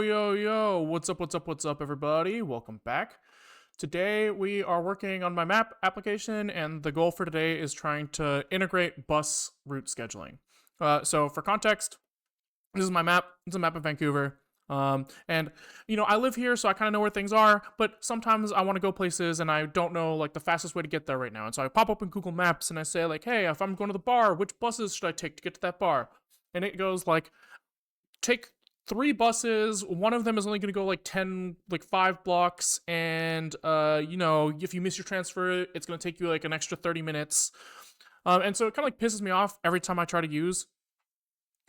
Yo, what's up, everybody? Welcome back. Today, we are working on my map application, and the goal for today is trying to integrate bus route scheduling. So, for context, this is my map. It's a map of Vancouver. And I live here, so I kind of know where things are. But sometimes I want to go places, and I don't know like the fastest way to get there right now. And so I pop open Google Maps, and I say like, "Hey, if I'm going to the bar, which buses should I take to get to that bar?" And it goes like, "Take three buses. One of them is only going to go like 10, like 5 blocks, and if you miss your transfer, it's going to take you like an extra 30 minutes." And so it kind of like pisses me off every time I try to use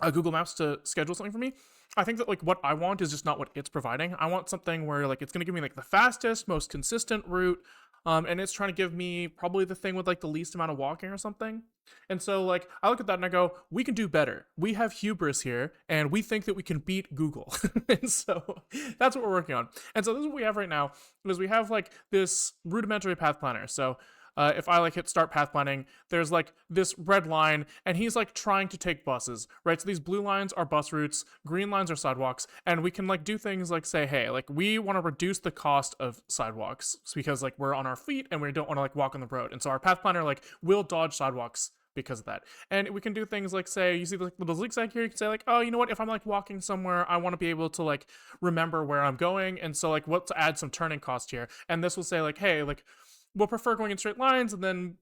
Google Maps to schedule something for me. I think that like what I want is just not what it's providing. I want something where like it's gonna give me like the fastest, most consistent route, and it's trying to give me probably the thing with like the least amount of walking or something. And so like I look at that and I go, we can do better. We have hubris here, and we think that we can beat Google. And so that's what we're working on. And so this is what we have right now is we have like this rudimentary path planner. So if I like hit start path planning, there's like this red line, and he's like trying to take buses, right? So these blue lines are bus routes, green lines are sidewalks, and we can like do things like say, hey, like we want to reduce the cost of sidewalks because like we're on our feet and we don't want to like walk on the road, and so our path planner like will dodge sidewalks because of that. And we can do things like say, you see the little zigzag here, you can say like, oh, you know what, if I'm like walking somewhere, I want to be able to like remember where I'm going, and so like what to add some turning cost here, and this will say like, hey, like we'll prefer going in straight lines, and then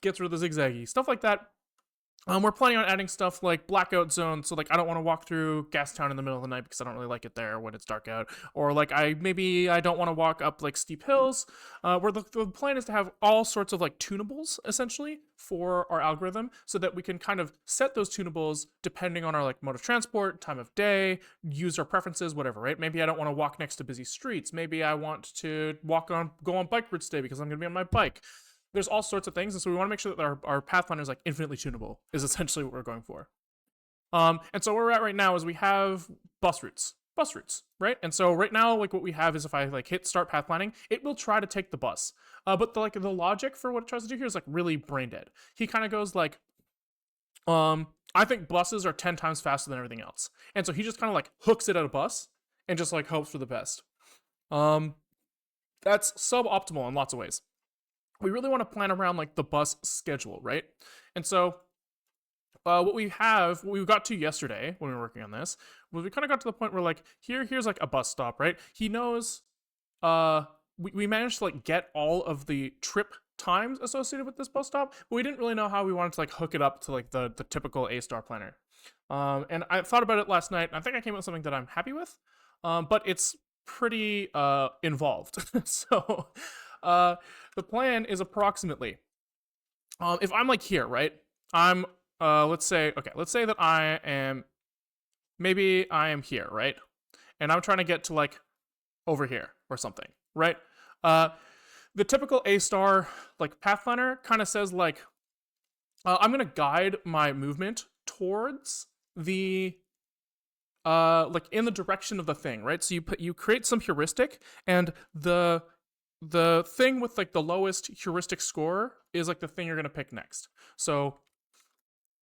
gets rid of the zigzaggy stuff like that. We're planning on adding stuff like blackout zones, so like I don't want to walk through Gastown in the middle of the night because I don't really like it there when it's dark out, or like I don't want to walk up like steep hills. Where the plan is to have all sorts of like tunables essentially for our algorithm, so that we can kind of set those tunables depending on our like mode of transport, time of day, user preferences, whatever. Right? Maybe I don't want to walk next to busy streets. Maybe I want to go on bike routes today because I'm going to be on my bike. There's all sorts of things, and so we want to make sure that our path planner is like infinitely tunable, is essentially what we're going for. And so where we're at right now is we have bus routes, right? And so right now, like what we have is if I like hit start path planning, it will try to take the bus. But the logic for what it tries to do here is like really brain dead. He kind of goes like, I think buses are 10 times faster than everything else, and so he just kind of like hooks it at a bus and just like hopes for the best. That's suboptimal in lots of ways. We really want to plan around like the bus schedule, right? And so what we got to yesterday when we were working on this was we kind of got to the point where like here's like a bus stop, right? He knows we managed to like get all of the trip times associated with this bus stop, but we didn't really know how we wanted to like hook it up to like the typical A-star planner. And I thought about it last night, and I think I came up with something that I'm happy with, but it's pretty involved. So the plan is approximately, if I'm like here, right? I'm let's say that maybe I am here, right? And I'm trying to get to like over here or something, right? The typical A-star like path planner kind of says like, I'm gonna guide my movement towards the like in the direction of the thing, right? So you create some heuristic, and the thing with like the lowest heuristic score is like the thing you're going to pick next. So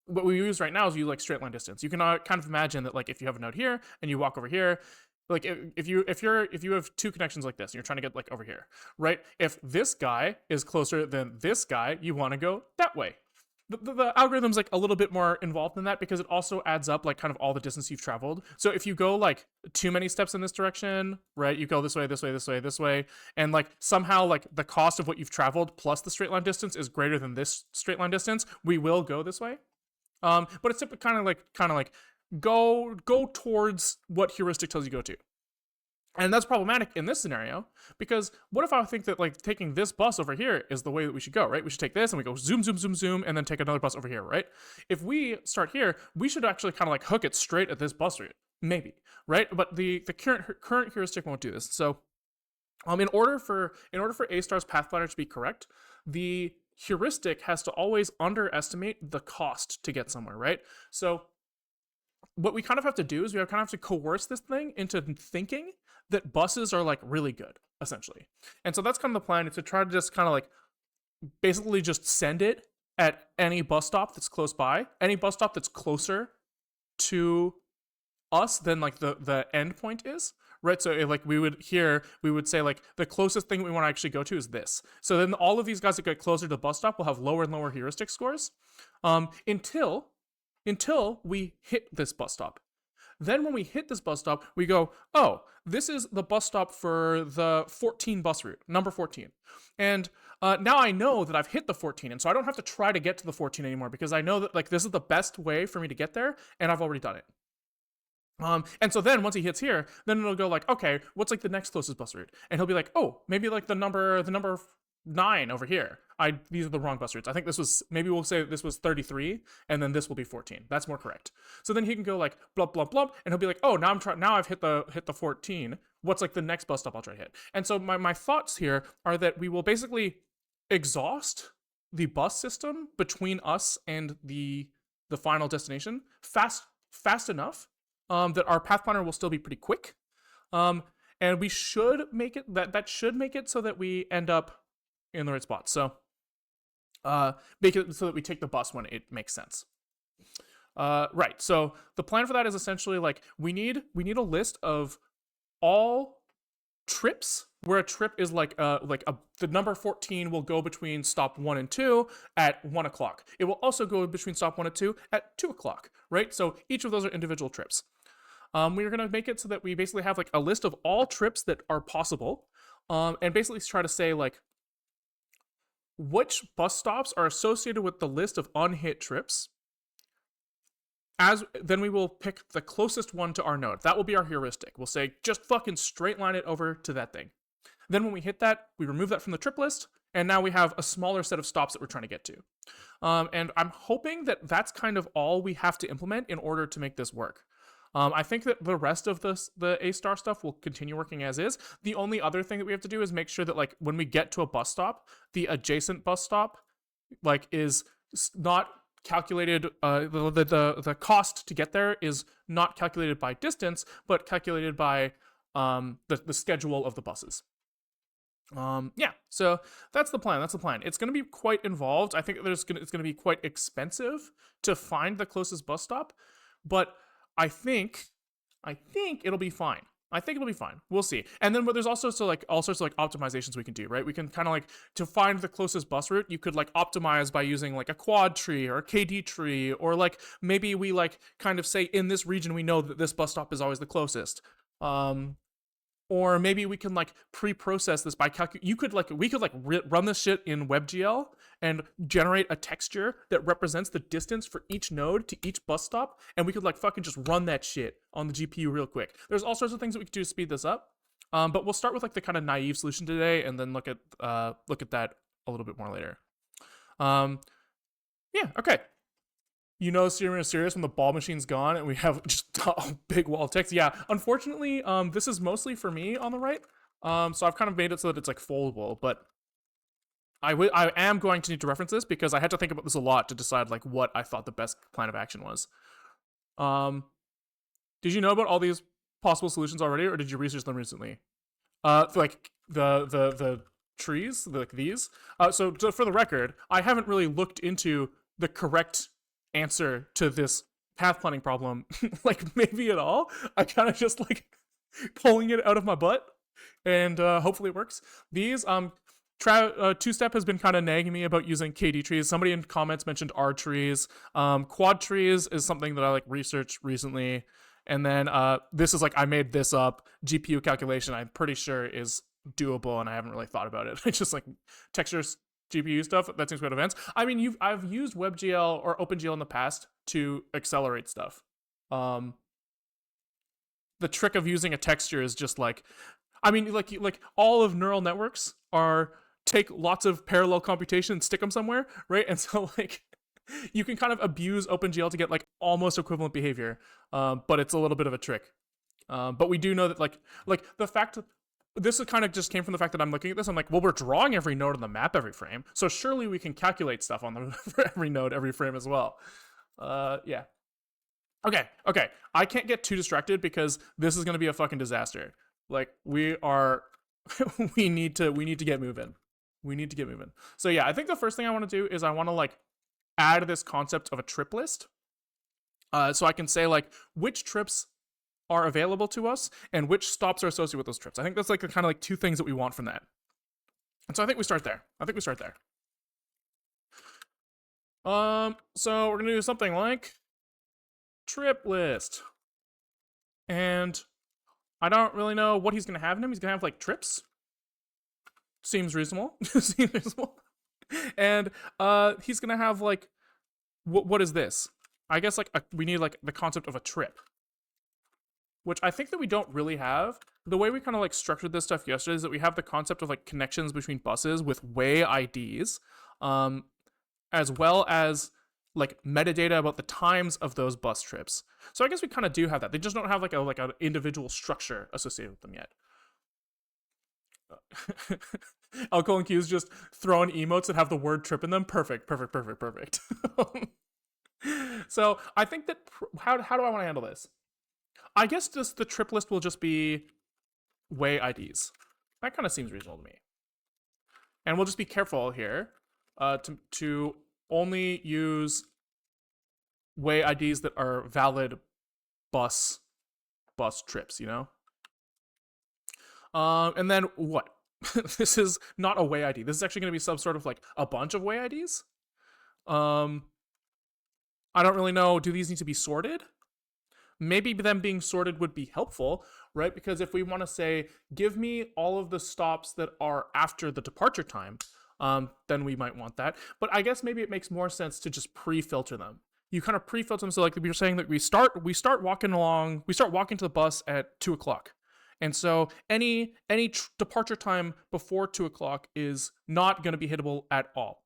what we use right now is you like straight line distance. You can kind of imagine that like if you have a node here and you walk over here, like if you have two connections like this and you're trying to get like over here, right? If this guy is closer than this guy, you want to go that way. The algorithm's like a little bit more involved in that because it also adds up like kind of all the distance you've traveled. So if you go like too many steps in this direction, right, you go this way, and like somehow like the cost of what you've traveled plus the straight line distance is greater than this straight line distance, we will go this way. But it's kind of like go towards what heuristic tells you to go to. And that's problematic in this scenario because what if I think that like taking this bus over here is the way that we should go, right? We should take this and we go zoom, and then take another bus over here, right? If we start here, we should actually kind of like hook it straight at this bus route, maybe, right? But the current heuristic won't do this. So, in order for A-star's path planner to be correct, the heuristic has to always underestimate the cost to get somewhere, right? So what we kind of have to do is we kind of have to coerce this thing into thinking that buses are like really good, essentially. And so that's kind of the plan, is to try to just kind of like basically just send it at any bus stop that's close by, any bus stop that's closer to us than like the end point is, right? So like we would say like the closest thing we want to actually go to is this. So then all of these guys that get closer to the bus stop will have lower and lower heuristic scores, until we hit this bus stop. Then when we hit this bus stop, we go, oh, this is the bus stop for the 14 bus route, number 14. And now I know that I've hit the 14, and so I don't have to try to get to the 14 anymore, because I know that like this is the best way for me to get there, and I've already done it. And so then once he hits here, then it'll go like, okay, what's like the next closest bus route? And he'll be like, oh, maybe like the number 9 over here. These are the wrong bus routes. I think this was, maybe we'll say this was 33, and then this will be 14. That's more correct. So then he can go like blub blub blub, and he'll be like, oh, now I've hit the 14. What's like the next bus stop I'll try to hit? And so my thoughts here are that we will basically exhaust the bus system between us and the final destination fast enough that our path planner will still be pretty quick. And we should make it that should make it so that we end up in the right spot. So make it so that we take the bus when it makes sense. Right. So the plan for that is essentially like we need a list of all trips where a trip is the number 14 will go between stop 1 and 2 at 1 o'clock. It will also go between stop 1 and 2 at 2 o'clock, right? So each of those are individual trips. We're going to make it so that we basically have like a list of all trips that are possible, and basically try to say like which bus stops are associated with the list of unhit trips. Then we will pick the closest one to our node. That will be our heuristic. We'll say just fucking straight line it over to that thing. Then when we hit that, we remove that from the trip list, and now we have a smaller set of stops that we're trying to get to. And I'm hoping that that's kind of all we have to implement in order to make this work. I think that the rest of the A-star stuff will continue working as is. The only other thing that we have to do is make sure that like when we get to a bus stop, the adjacent bus stop like is not calculated. The cost to get there is not calculated by distance, but calculated by the schedule of the buses. Yeah, so that's the plan. It's going to be quite involved. I think it's going to be quite expensive to find the closest bus stop, but I think it'll be fine. We'll see. And then there's also all sorts of like optimizations we can do, right? We can kind of like, to find the closest bus route, you could like optimize by using like a quad tree or a KD tree, or like maybe we like kind of say in this region we know that this bus stop is always the closest. Or maybe we can like pre-process this by we could run this shit in WebGL and generate a texture that represents the distance for each node to each bus stop, and we could like fucking just run that shit on the GPU real quick. There's all sorts of things that we could do to speed this up, but we'll start with like the kind of naive solution today, and then look at that a little bit more later. Yeah, okay. You know, serious when the ball machine's gone and we have just a big wall of text. Yeah, unfortunately, this is mostly for me on the right. So I've kind of made it so that it's like foldable, but I am going to need to reference this because I had to think about this a lot to decide like what I thought the best plan of action was. Did you know about all these possible solutions already, or did you research them recently? Like the trees, like these. So for the record, I haven't really looked into the correct answer to this path planning problem like maybe at all. I kind of just like pulling it out of my butt, and hopefully it works. These Two-Step has been kind of nagging me about using KD trees. Somebody in comments mentioned R trees. Quad trees is something that I like researched recently, and then this is like, I made this up. GPU calculation, I'm pretty sure is doable, and I haven't really thought about it. It's just like textures, GPU stuff. That seems quite advanced. I mean, I've used WebGL or OpenGL in the past to accelerate stuff. The trick of using a texture is just like, I mean, like all of neural networks are take lots of parallel computation and stick them somewhere, right? And so like you can kind of abuse OpenGL to get like almost equivalent behavior, but it's a little bit of a trick. But we do know that like the fact that this kind of just came from the fact that I'm looking at this. I'm like, well, we're drawing every node on the map every frame, so surely we can calculate stuff on for every node every frame as well. Yeah. Okay. I can't get too distracted because this is going to be a fucking disaster. Like we need to get moving. So yeah, I think the first thing I want to do is I want to like add this concept of a trip list. So I can say like which trips are available to us and which stops are associated with those trips. I think that's like the kind of like two things that we want from that. And so I think we start there. So we're gonna do something like trip list. And I don't really know what he's gonna have in him. He's gonna have like trips. Seems reasonable. Seems reasonable. And he's gonna have like what is this? I guess like we need like the concept of a trip, which I think that we don't really have. The way we kind of like structured this stuff yesterday is that we have the concept of like connections between buses with way IDs, as well as like metadata about the times of those bus trips. So I guess we kind of do have that. They just don't have like an individual structure associated with them yet. Alcohol and Q's just throwing emotes that have the word trip in them. Perfect. So I think that how do I want to handle this? I guess just the trip list will just be way IDs. That kind of seems reasonable to me. And we'll just be careful here to only use way IDs that are valid bus trips, you know? And then what? This is not a way ID. This is actually going to be some sort of like a bunch of way IDs. I don't really know. Do these need to be sorted? Maybe them being sorted would be helpful, right? Because if we want to say, give me all of the stops that are after the departure time, then we might want that. But I guess maybe it makes more sense to just pre-filter them. You kind of pre-filter them. So like we were saying that we start walking to the bus at 2:00. And so any departure time before 2:00 is not going to be hittable at all.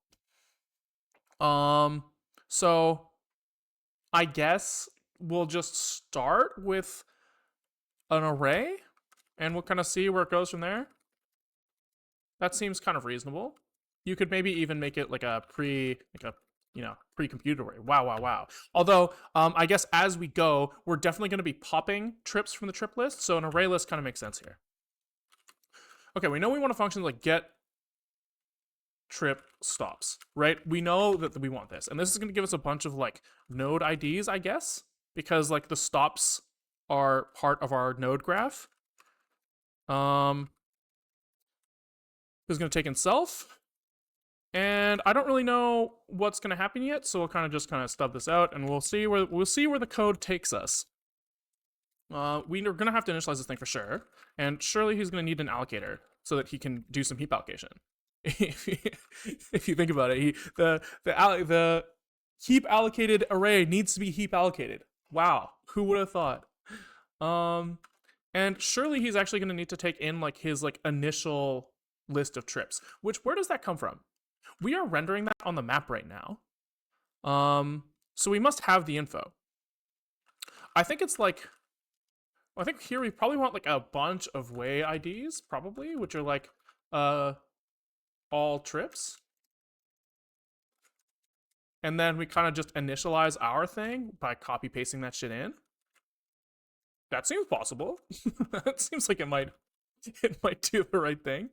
So I guess we'll just start with an array and we'll kind of see where it goes from there. That seems kind of reasonable. You could maybe even make it like a pre-computed array. Wow. Although, I guess as we go, we're definitely going to be popping trips from the trip list, so an array list kind of makes sense here. Okay, we know we want a function like get trip stops, right? We know that we want this, and this is going to give us a bunch of like node IDs, I guess, because like the stops are part of our node graph. Is going to take in self. And I don't really know what's going to happen yet, so we'll kind of stub this out, and we'll see where the code takes us. We're going to have to initialize this thing for sure, and surely he's going to need an allocator so that he can do some heap allocation. If you think about it, the heap allocated array needs to be heap allocated. Wow, who would have thought? And surely he's actually going to need to take in like his like initial list of trips. Where does that come from? We are rendering that on the map right now. So we must have the info. I think it's like, I think here we probably want like a bunch of way IDs, probably, which are like all trips. And then we kind of just initialize our thing by copy pasting that shit in. That seems possible. That seems like it might do the right thing.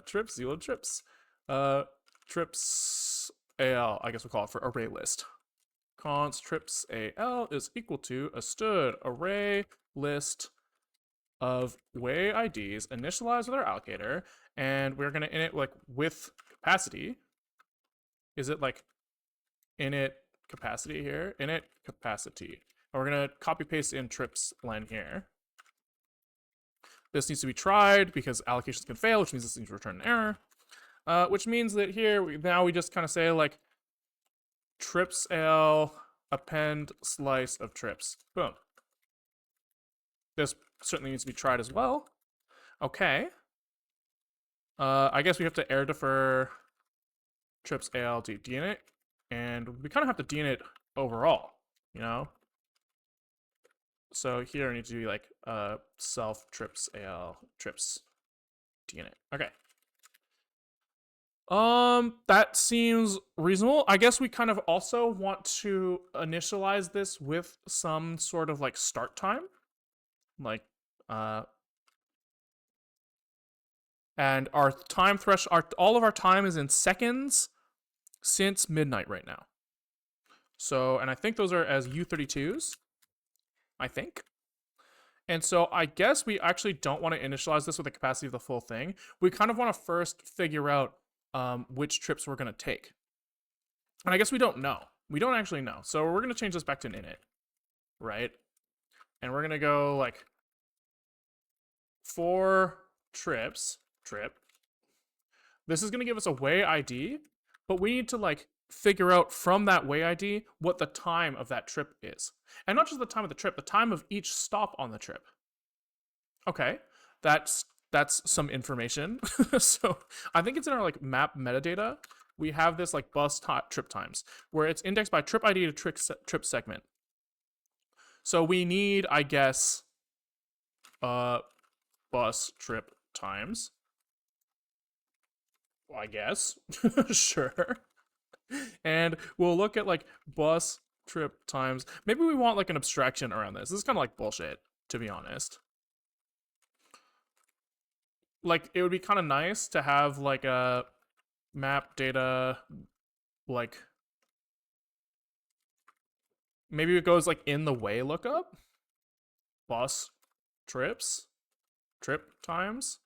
Trips, zero trips. Trips AL, I guess we'll call it for array list. Const trips AL is equal to a std array list of way IDs initialized with our allocator, and we're gonna init like with capacity. Is it like init capacity here? Init capacity. And we're gonna copy paste in trips len here. This needs to be tried because allocations can fail, which means this needs to return an error. Which means that here, now we just kind of say like trips L append slice of trips. Boom. This certainly needs to be tried as well. Okay. I guess we have to error defer trips AL to dnit, and we kind of have to dnit overall, you know? So here I need to be like self trips AL trips dnit. Okay. That seems reasonable. I guess we kind of also want to initialize this with some sort of like start time. Like, and our time all of our time is in seconds since midnight right now. So, and I think those are as U32s. I think. And so I guess we actually don't want to initialize this with the capacity of the full thing. We kind of want to first figure out which trips we're going to take. And I guess we don't know. We don't actually know. So we're going to change this back to an init, right? And we're going to go like 4 trips, trip. This is going to give us a way ID, but we need to like figure out from that way ID what the time of that trip is. And not just the time of the trip, the time of each stop on the trip. Okay, that's some information. So I think it's in our like map metadata. We have this like bus trip times where it's indexed by trip ID to trip segment. So we need, I guess, bus trip times. I guess. Sure. And we'll look at like bus trip times. Maybe we want like an abstraction around this. This is kind of like bullshit, to be honest. Like it would be kind of nice to have like a map data, like maybe it goes like in the way lookup. Bus trips, trip times.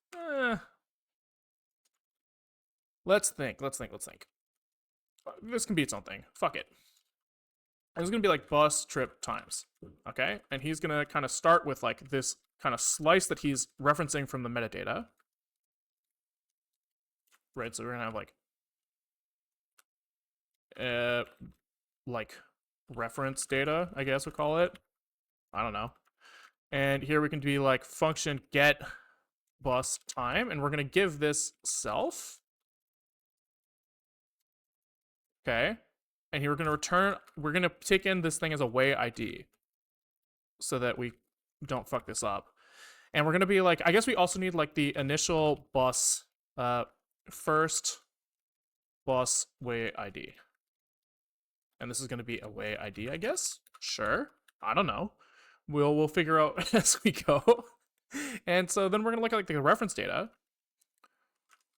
Let's think. This can be its own thing. Fuck it. And it's gonna be like bus trip times. Okay? And he's gonna kind of start with like this kind of slice that he's referencing from the metadata. Right, so we're gonna have like reference data, I guess we call it. I don't know. And here we can be like function get bus time, and we're gonna give this self. Okay. And here we're gonna return, we're gonna take in this thing as a way ID so that we don't fuck this up. And we're gonna be like, I guess we also need like the initial bus, first bus way ID. And this is gonna be a way ID, I guess. Sure. I don't know. We'll figure out as we go. And so then we're gonna look at like the reference data.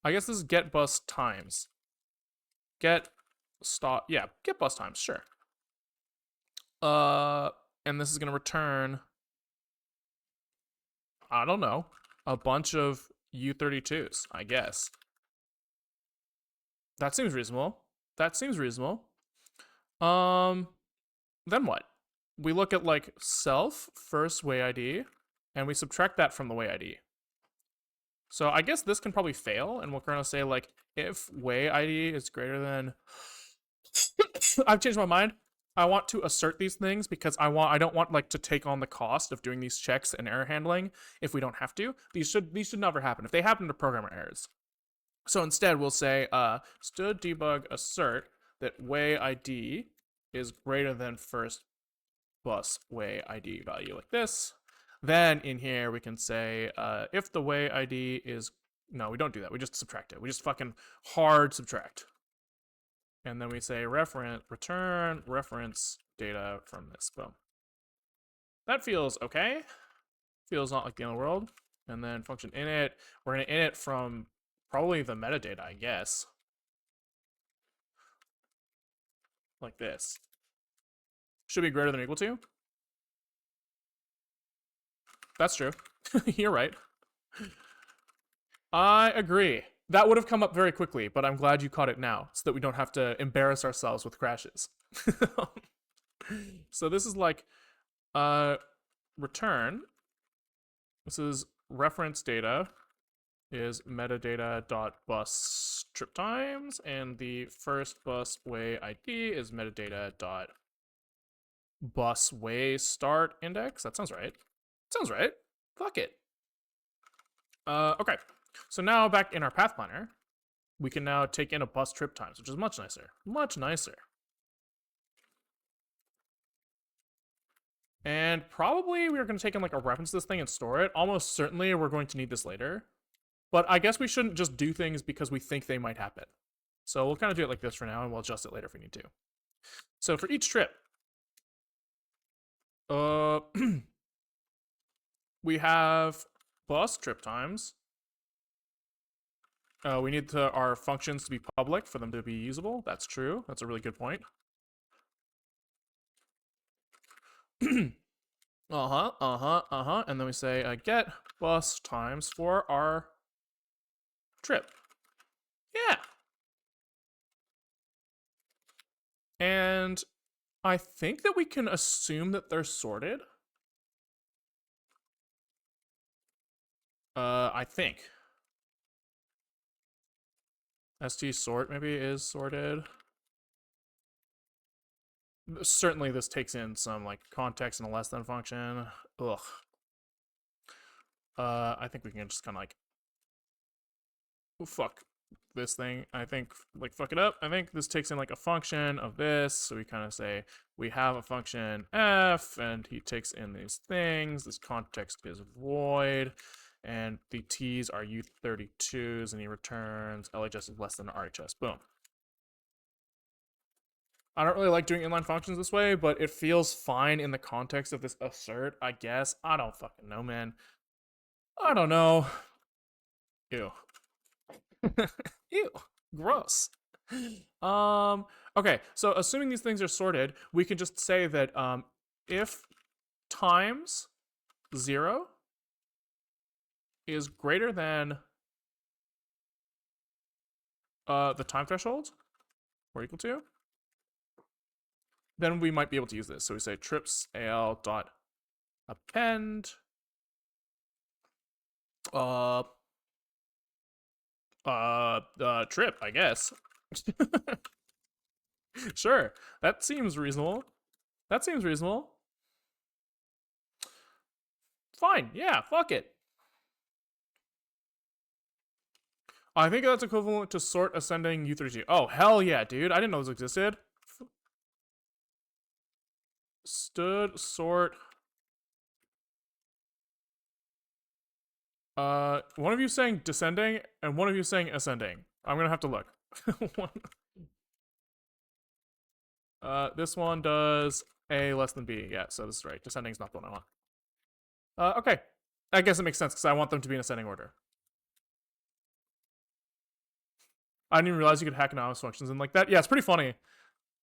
I guess this is get bus times. Get bus times, sure. And this is gonna return, I don't know, a bunch of U32s, I guess. That seems reasonable. Then what? We look at like self first way ID, and we subtract that from the way ID. So I guess this can probably fail, and we're gonna say like if way ID is greater than. I've changed my mind. I want to assert these things because I don't want like to take on the cost of doing these checks and error handling if we don't have to. These should never happen. If they happen to programmer errors. So instead we'll say std debug assert that way ID is greater than first bus way ID value like this. Then in here we can say if the way ID is, no, we don't do that. We just subtract it. We just fucking hard subtract. And then we say return reference data from this. Boom. That feels okay. Feels not like the end of the world. And then function init. We're going to init from probably the metadata, I guess. Like this. Should be greater than or equal to. That's true. You're right. I agree. That would have come up very quickly, but I'm glad you caught it now, so that we don't have to embarrass ourselves with crashes. So this is like return. This is reference data is metadata.bus trip times, and the first bus way ID is metadata.bus way start index. That sounds right. Sounds right. Fuck it. Okay. So now back in our path planner, we can now take in a bus trip times, which is much nicer. Much nicer. And probably we're going to take in like a reference to this thing and store it. Almost certainly we're going to need this later. But I guess we shouldn't just do things because we think they might happen. So we'll kind of do it like this for now, and we'll adjust it later if we need to. So for each trip, we have bus trip times. We need our functions to be public for them to be usable. That's true. That's a really good point. And then we say get bus times for our trip. Yeah. And I think that we can assume that they're sorted. I think. st sort maybe is sorted. Certainly this takes in some like context and a less than function. Ugh. I think we can just kind of like, fuck this thing. I think like fuck it up. I think this takes in like a function of this. So we kind of say we have a function f, and he takes in these things. This context is void, and the t's are u32s, and he returns LHS is less than RHS. Boom. I don't really like doing inline functions this way, but it feels fine in the context of this assert, I guess. I don't fucking know, man. I don't know. Ew. Ew. Gross. Okay, so assuming these things are sorted, we can just say that if times 0 is greater than the time threshold, or equal to, then we might be able to use this. So we say trips al dot append trip, I guess. Sure, that seems reasonable. That seems reasonable. Fine, yeah, fuck it. I think that's equivalent to sort ascending U32. Oh, hell yeah, dude. I didn't know this existed. Stood sort. One of you saying descending, and one of you saying ascending. I'm gonna have to look. This one does A less than B. Yeah, so this is right. Descending is not the one I want. Okay. I guess it makes sense because I want them to be in ascending order. I didn't even realize you could hack anonymous functions and like that. Yeah, it's pretty funny.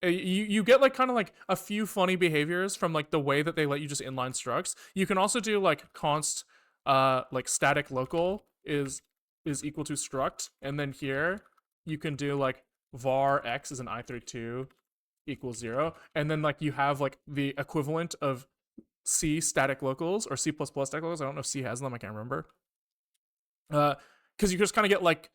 You get like kind of like a few funny behaviors from like the way that they let you just inline structs. You can also do like const like static local is equal to struct, and then here you can do like var x is an i32 equals 0, and then like you have like the equivalent of C static locals or C++ static locals. I don't know if C has them. I can't remember. Because you just kind of get like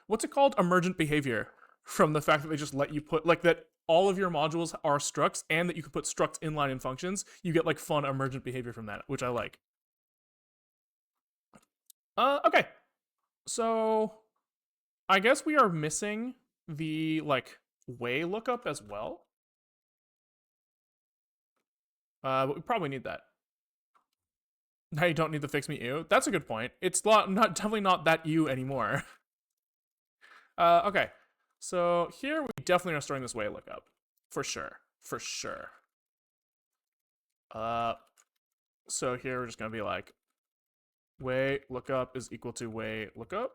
what's it called? Emergent behavior from the fact that they just let you put like that all of your modules are structs and that you can put structs inline in functions. You get like fun emergent behavior from that, which I like. Okay. So I guess we are missing the like way lookup as well. But we probably need that. Now you don't need the fix me ew. That's a good point. It's not definitely not that ew anymore. Okay. So here we definitely are storing this way lookup. For sure. For sure. So here we're just gonna be like way lookup is equal to way lookup.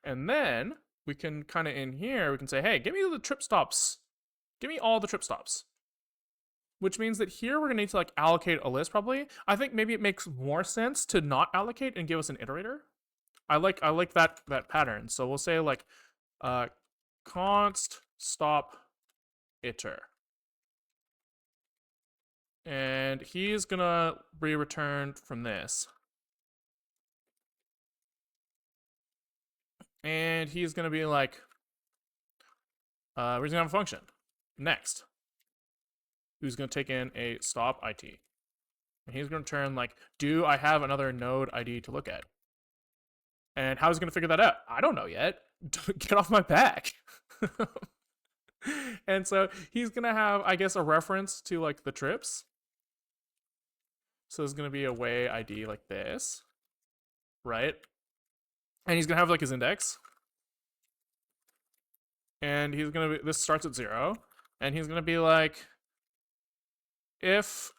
And then we can kind of in here, we can say, hey, give me the trip stops. Give me all the trip stops. Which means that here we're gonna need to like allocate a list probably. I think maybe it makes more sense to not allocate and give us an iterator. I like that pattern. So we'll say like const stop iter. And he's gonna be returned from this. And he's gonna be like, we're gonna have a function. Next. Who's gonna take in a stop IT. And he's gonna return like, do I have another node ID to look at? And how's he gonna figure that out? I don't know yet. Get off my back. And so he's gonna have, I guess, a reference to like the trips. So there's gonna be a way ID like this, right? And he's gonna have like his index. And he's gonna be, this starts at 0. And he's gonna be like, if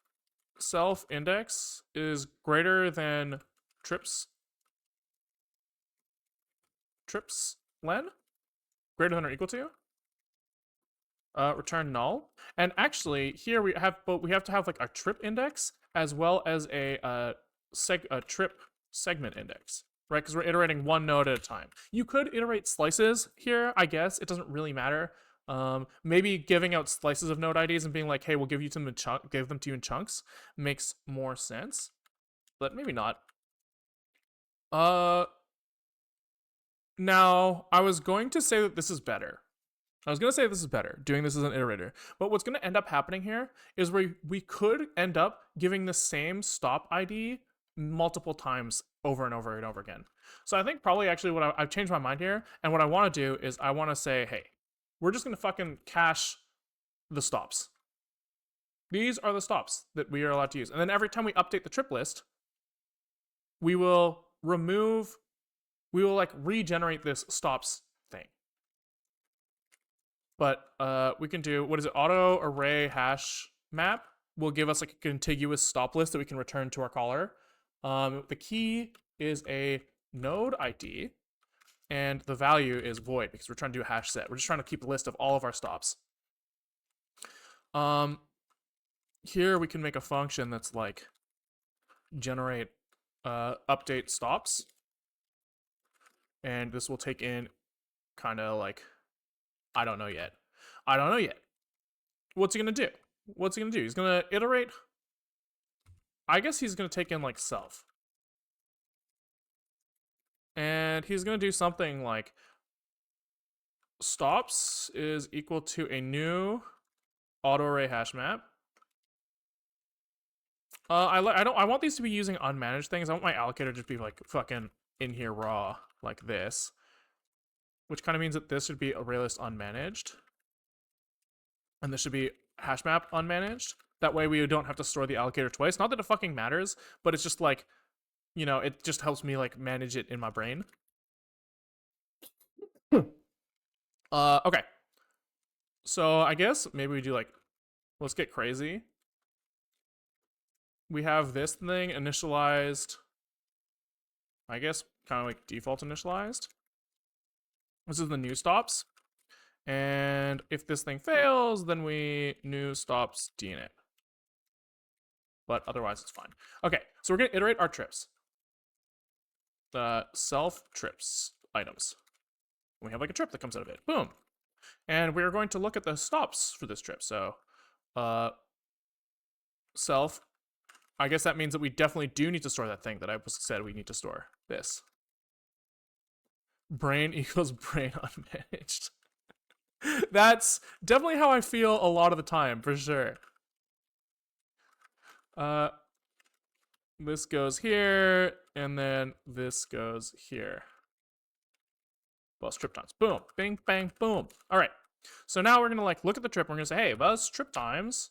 self index is greater than trips len, greater than or equal to, return null. And actually here we have to have like a trip index as well as a trip segment index, right? Because we're iterating one node at a time. You could iterate slices here, I guess. It doesn't really matter. Maybe giving out slices of node IDs and being like, "Hey, we'll give you give them to you in chunks," makes more sense, but maybe not. Uh, Now I was going to say that this is better. Doing this as an iterator. But what's going to end up happening here is we could end up giving the same stop ID multiple times over and over and over again. So I think probably actually I've changed my mind here, and what I want to do is I want to say, hey, we're just going to fucking cache the stops. These are the stops that we are allowed to use. And then every time we update the trip list, we will like regenerate this stops thing. But we can do, what is it, auto array hash map will give us like a contiguous stop list that we can return to our caller. The key is a node ID, and the value is void because we're trying to do a hash set. We're just trying to keep a list of all of our stops. Here we can make a function that's like generate update stops, and this will take in kind of like, I don't know yet. What's he gonna do? He's gonna iterate. I guess he's gonna take in like self. And he's gonna do something like stops is equal to a new auto array hash map. I want these to be using unmanaged things. I want my allocator to just be like fucking in here raw like this, which kind of means that this should be array list unmanaged, and this should be hash map unmanaged. That way we don't have to store the allocator twice. Not that it fucking matters, but it's just like, you know, it just helps me like manage it in my brain. Okay. So I guess maybe we do like, let's get crazy. We have this thing initialized, I guess kind of like default initialized. This is the new stops. And if this thing fails, then we new stops deinit. But otherwise it's fine. Okay, so we're gonna iterate our trips. The self trips items. We have like a trip that comes out of it. Boom. And we're going to look at the stops for this trip. So self, I guess that means that we definitely do need to store that thing that I said we need to store. This. Brain equals brain unmanaged. That's definitely how I feel a lot of the time, for sure. This goes here, and then this goes here. Bus trip times. Boom. Bing, bang, boom. All right. So now we're going to like look at the trip. And we're going to say, hey, bus trip times.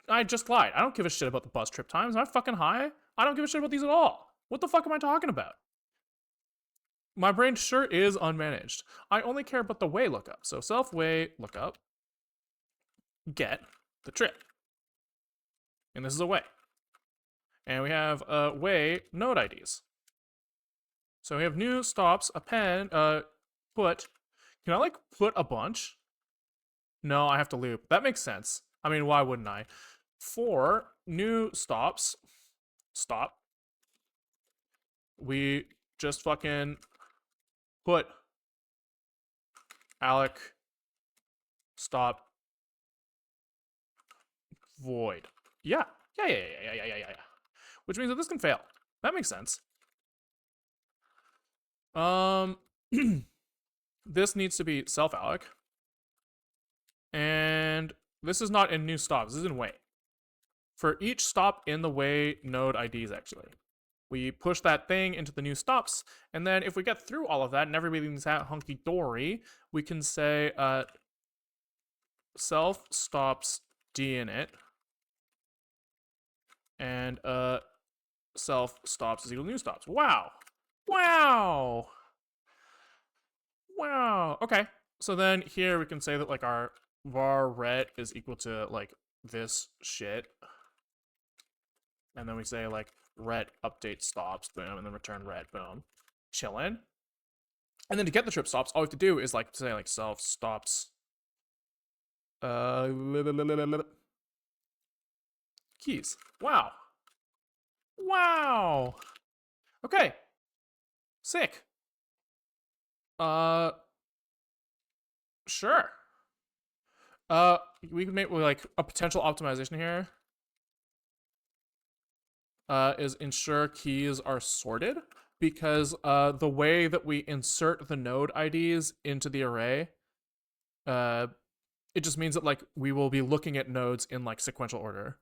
I just lied. I don't give a shit about the bus trip times. Am I fucking high? I don't give a shit about these at all. What the fuck am I talking about? My brain sure is unmanaged. I only care about the way lookup. So self way lookup, get the trip. And this is a way. And we have way node IDs. So we have new stops, append, put. Can I like put a bunch? No, I have to loop. That makes sense. I mean, why wouldn't I? For new stops, stop. We just fucking put Alec stop void. Yeah. Which means that this can fail. That makes sense. This needs to be self alloc. And this is not in new stops, this is in way. For each stop in the way node IDs, actually. We push that thing into the new stops, and then if we get through all of that and everything's hunky-dory, we can say self stops deinit, and self stops is equal to new stops. Wow. Okay. So then here we can say that like our var ret is equal to like this shit. And then we say like ret update stops, boom, and then return ret, boom. Chillin'. And then to get the trip stops, all we have to do is like say like self stops keys. Wow. Wow. Okay. Sick. Sure. We can make like a potential optimization here. Is ensure keys are sorted, because the way that we insert the node IDs into the array, it just means that like we will be looking at nodes in like sequential order.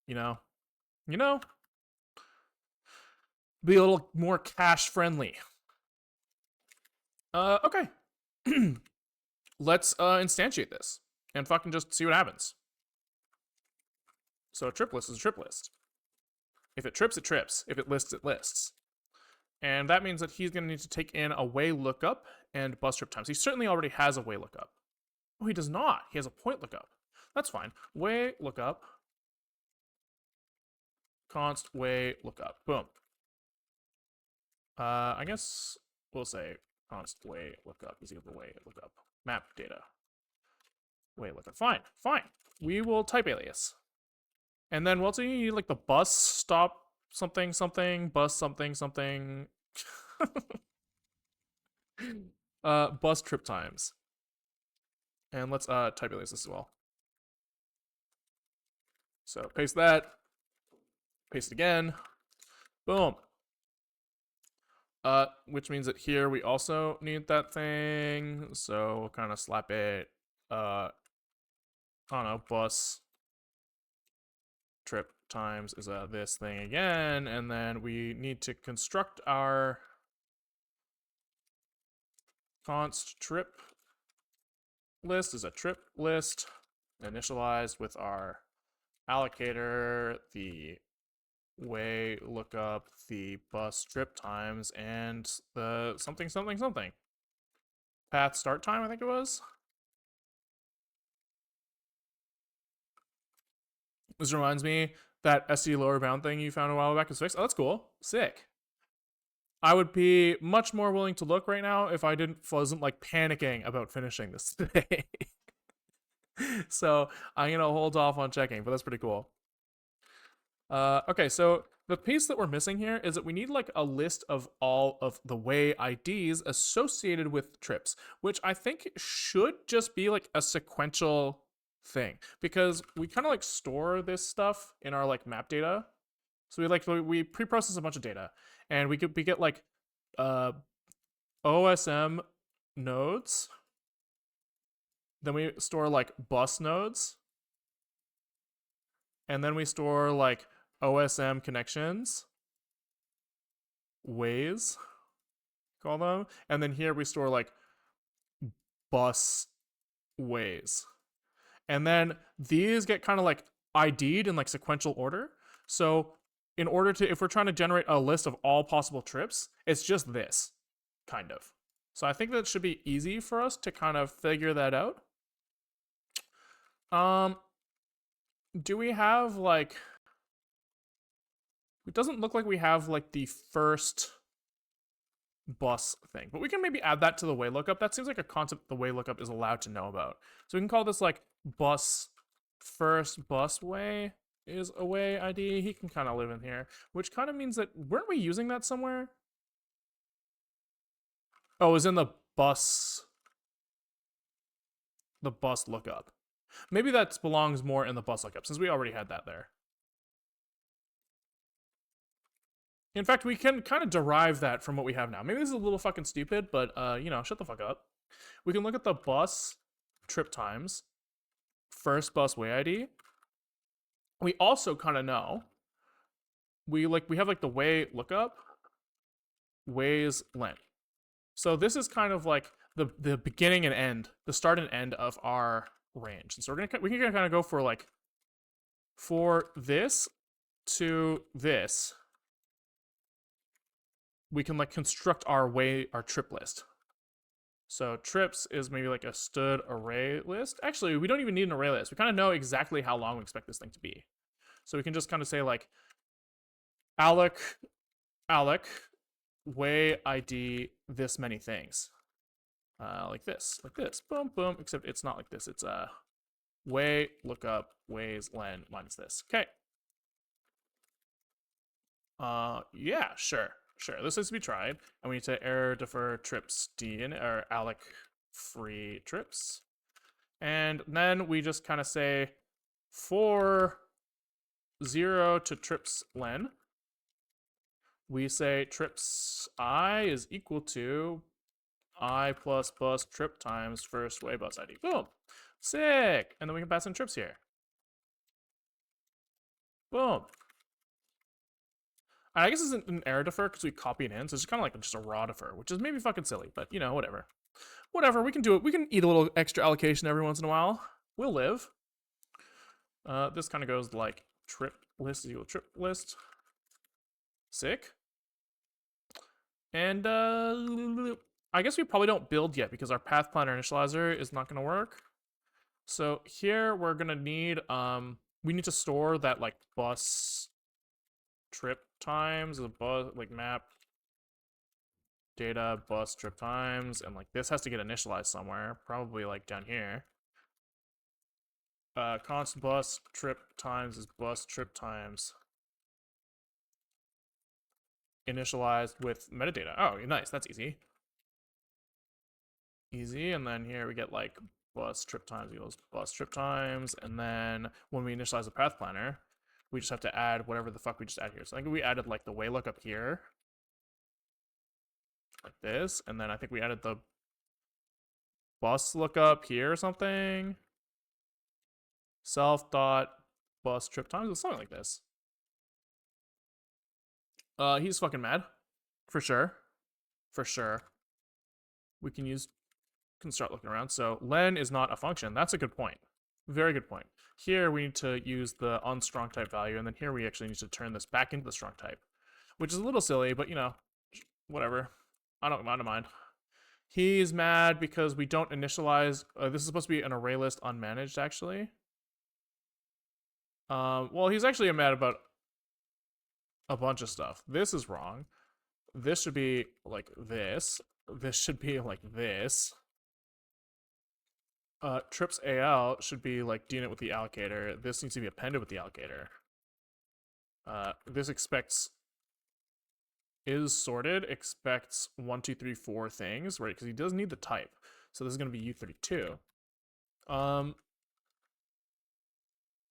You know, you know, be a little more cache friendly. Okay. Let's instantiate this and fucking just see what happens. So a trip list is a trip list. If it trips, it trips. If it lists, it lists. And that means that he's going to need to take in a way lookup and bus trip times. He certainly already has a way lookup. Oh, he does not. He has a point lookup. That's fine. Way lookup. Const way lookup. Boom. I guess we'll say const way lookup is equal to way lookup. Map data. Way lookup. Fine. Fine. We will type alias. And then what's he like the bus stop something something bus something something bus trip times. And let's type alias as well. So paste that. Paste it again. Boom. Which means that here we also need that thing. So we'll kind of slap it. I don't know, bus trip times is this thing again, and then we need to construct our const trip list is a trip list initialized with our allocator, the way lookup, the bus trip times, and the something something something path start time, I think it was. This reminds me that SC lower bound thing you found a while back is fixed. Oh, that's cool. Sick. I would be much more willing to look right now if I wasn't like panicking about finishing this today. So I'm gonna hold off on checking, but that's pretty cool. Okay, so the piece that we're missing here is that we need like a list of all of the way IDs associated with trips, which I think should just be like a sequential thing, because we kind of like store this stuff in our like map data. So we pre-process a bunch of data, and we get like OSM nodes. Then we store like bus nodes, and then we store like OSM connections, ways, call them, and then here we store like bus ways. And then these get kind of like ID'd in like sequential order. So in order to, if we're trying to generate a list of all possible trips, it's just this, kind of. So I think that should be easy for us to kind of figure that out. Do we have like, it doesn't look like we have like the first bus thing, but we can maybe add that to the way lookup. That seems like a concept the way lookup is allowed to know about. So we can call this like bus first bus way is a way ID. He can kind of live in here, which kind of means that weren't we using that somewhere? Oh, it was in the bus lookup. Maybe that belongs more in the bus lookup since we already had that there. In fact, we can kind of derive that from what we have now. Maybe this is a little fucking stupid, but you know, shut the fuck up. We can look at the bus trip times, first bus way ID. We also kind of know we have like the way lookup, ways length. So this is kind of like the beginning and end, the start and end of our range. And so we can kind of go for like for this to this, we can like construct our trip list. So trips is maybe like a stood array list. Actually, we don't even need an array list. We kind of know exactly how long we expect this thing to be. So we can just kind of say like alloc way ID this many things. Like this, boom, boom, except it's not like this. It's way lookup ways len minus this. Okay. Yeah, sure. This is to be tried. And we need to error defer trips d in, or alloc free trips. And then we just kind of say for 0 to trips len, we say trips I is equal to I plus bus trip times first way bus ID. Boom. Sick. And then we can pass in trips here. Boom. I guess it's an error defer because we copy it in, so it's kind of like just a raw defer, which is maybe fucking silly, but you know, whatever. Whatever, we can do it. We can eat a little extra allocation every once in a while. We'll live. This kind of goes like trip list is equal to trip list. Sick. And I guess we probably don't build yet because our path planner initializer is not going to work. So here we're going to need we need to store that like bus trip times, a bus like map data bus trip times, and like this has to get initialized somewhere, probably like down here. Const bus trip times is bus trip times initialized with metadata. Oh, nice, that's easy. Easy, and then here we get like bus trip times equals bus trip times, and then when we initialize the path planner, we just have to add whatever the fuck we just add here. So I think we added like the way lookup here, like this, and then I think we added the bus lookup here or something. Self dot bus trip times or something like this. He's fucking mad, for sure, for sure. We can start looking around. So len is not a function. That's a good point. Very good point. Here we need to use the unstrong type value, and then here we actually need to turn this back into the strong type, which is a little silly, but you know, whatever. I don't mind. He's mad because we don't initialize. This is supposed to be an array list unmanaged, actually. Well, he's actually mad about a bunch of stuff. This is wrong. This should be like this. This should be like this. Trips AL should be like doing it with the allocator. This needs to be appended with the allocator. This expects is sorted, expects 1, 2, 3, 4 things, right? Because he does need the type. So this is going to be U32.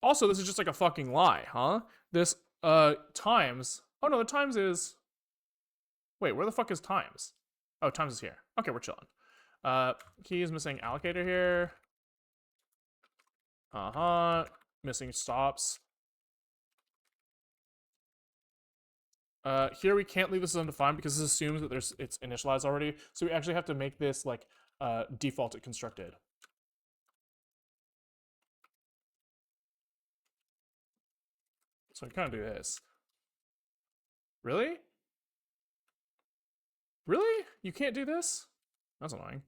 Also, this is just like a fucking lie, huh? This times. Oh no, the times is. Wait, where the fuck is times? Oh, times is here. Okay, we're chilling. Key is missing allocator here. Missing stops. Here we can't leave this undefined because this assumes that it's initialized already. So we actually have to make this like default constructed. So we kind of do this. Really? Really? You can't do this? That's annoying.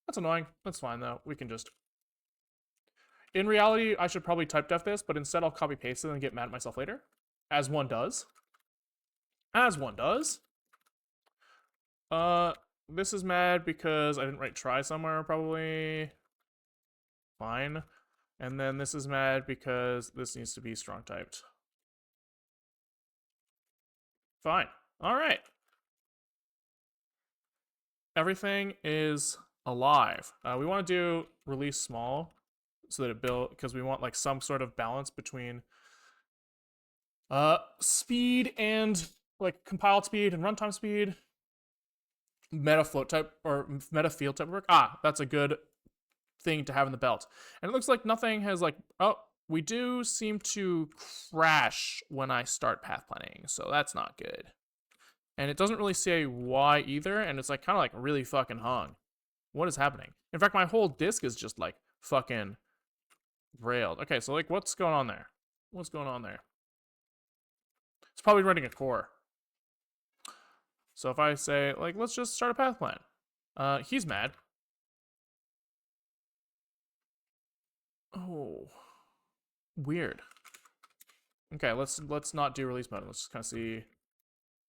That's annoying. That's fine though. We can just. In reality, I should probably type def this, but instead I'll copy paste it and get mad at myself later. As one does. As one does. This is mad because I didn't write try somewhere, probably. Fine. And then this is mad because this needs to be strong typed. Fine. All right. Everything is alive. We want to do release small so that it build, because we want like some sort of balance between speed and like compiled speed and runtime speed. Meta float type or meta field type work. That's a good thing to have in the belt. And it looks like nothing has like, oh, we do seem to crash when I start path planning, so that's not good. And it doesn't really say why either, and it's like kind of like really fucking hung. What is happening? In fact, my whole disk is just like fucking railed. Okay, so like what's going on there? What's going on there? It's probably running a core. So if I say like let's just start a path plan, he's mad. Oh, weird. Okay, let's not do release mode. Let's just kind of see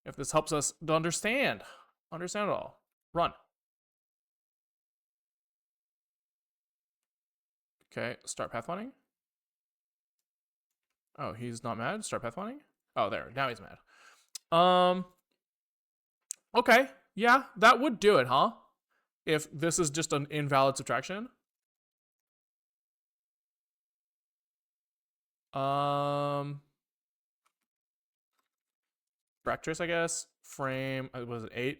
if this helps us to understand it all. Run. Okay, start pathfinding. Oh, he's not mad. Start pathfinding. Oh, there. Now he's mad. Okay. Yeah, that would do it, huh? If this is just an invalid subtraction. Trace, I guess. Frame, was it 8?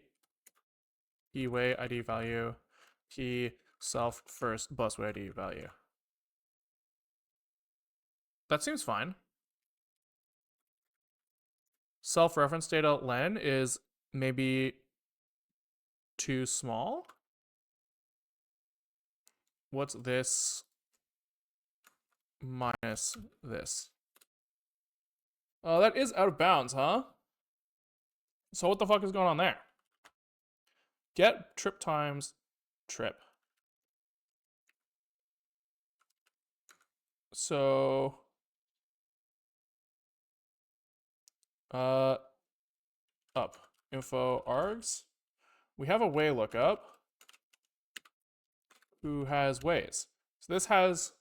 E way ID value. P self first bus way ID value. That seems fine. Self reference data len is maybe too small. What's this minus this? Oh, that is out of bounds, huh? So what the fuck is going on there? Get trip times trip. So up info args. We have a way lookup who has ways. So this has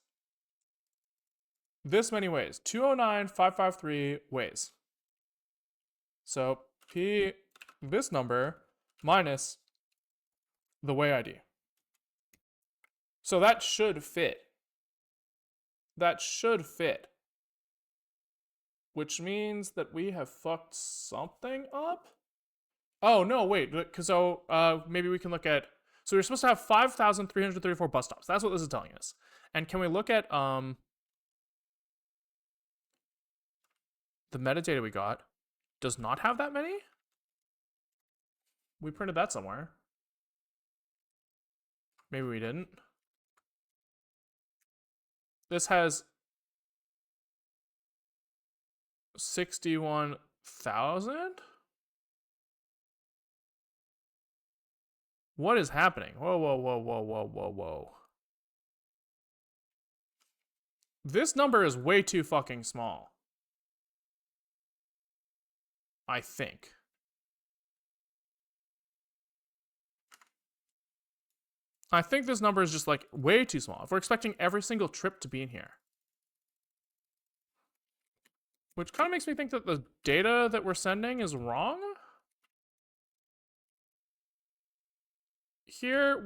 this many ways. 209,553 ways. So P this number minus the way ID. So that should fit. That should fit. Which means that we have fucked something up? Oh, no, wait. So maybe we can look at... So we're supposed to have 5,334 bus stops. That's what this is telling us. And can we look at the metadata we got does not have that many? We printed that somewhere. Maybe we didn't. This has 61,000? What is happening? Whoa, whoa, whoa, whoa, whoa, whoa, whoa. This number is way too fucking small. I think. I think this number is just like way too small. If we're expecting every single trip to be in here. Which kind of makes me think that the data that we're sending is wrong. Here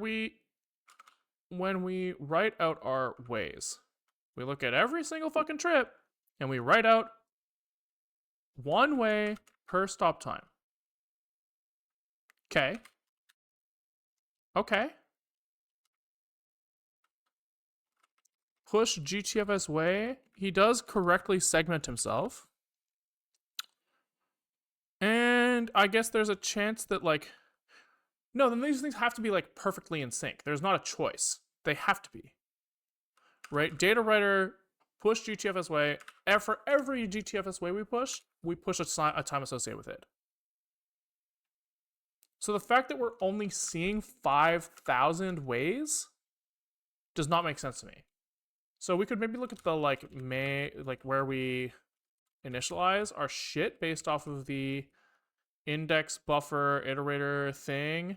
when we write out our ways, we look at every single fucking trip and we write out one way per stop time. Okay. Okay. Push GTFS way. He does correctly segment himself. And I guess there's a chance that like... No, then these things have to be like perfectly in sync. There's not a choice. They have to be. Right? Data writer, push GTFS way. For every GTFS way we push a time associated with it. So the fact that we're only seeing 5,000 ways does not make sense to me. So we could maybe look at the like where we initialize our shit based off of the index buffer iterator thing.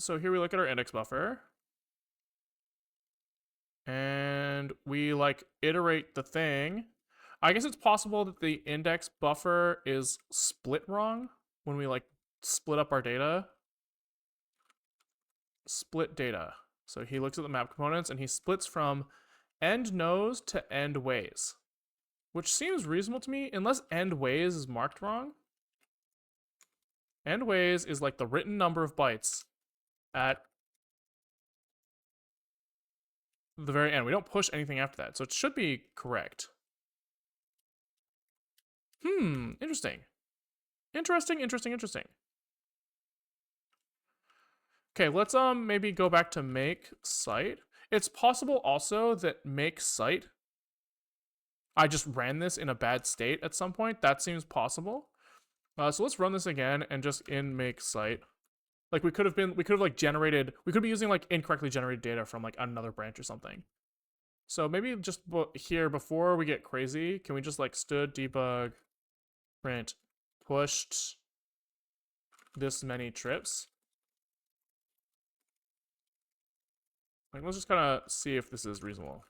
So here we look at our index buffer. And we like iterate the thing. I guess it's possible that the index buffer is split wrong when we like split up our data. Split data. So he looks at the map components and he splits from end nose to end ways, which seems reasonable to me unless end ways is marked wrong. End ways is like the written number of bytes at the very end. We don't push anything after that, so it should be correct. Interesting. Interesting. Okay, let's maybe go back to make site. It's possible also that make site, I just ran this in a bad state at some point. That seems possible. So let's run this again and just in make site. Like we could have like generated, we could be using like incorrectly generated data from like another branch or something. So maybe just here before we get crazy, can we just like stood debug print pushed this many trips? Like, let's just kind of see if this is reasonable.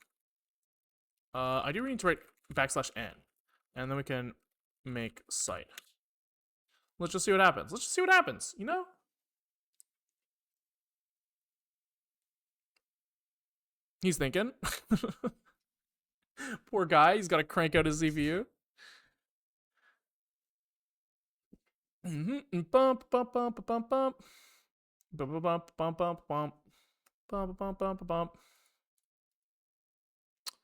I do need to write \n, and then we can make site. Let's just see what happens. Let's just see what happens, you know? He's thinking. Poor guy, he's got to crank out his CPU. Bump, bump, bump, bump, bump. Bump, bump, bump, bump, bump. Bump, bump, bump, bump.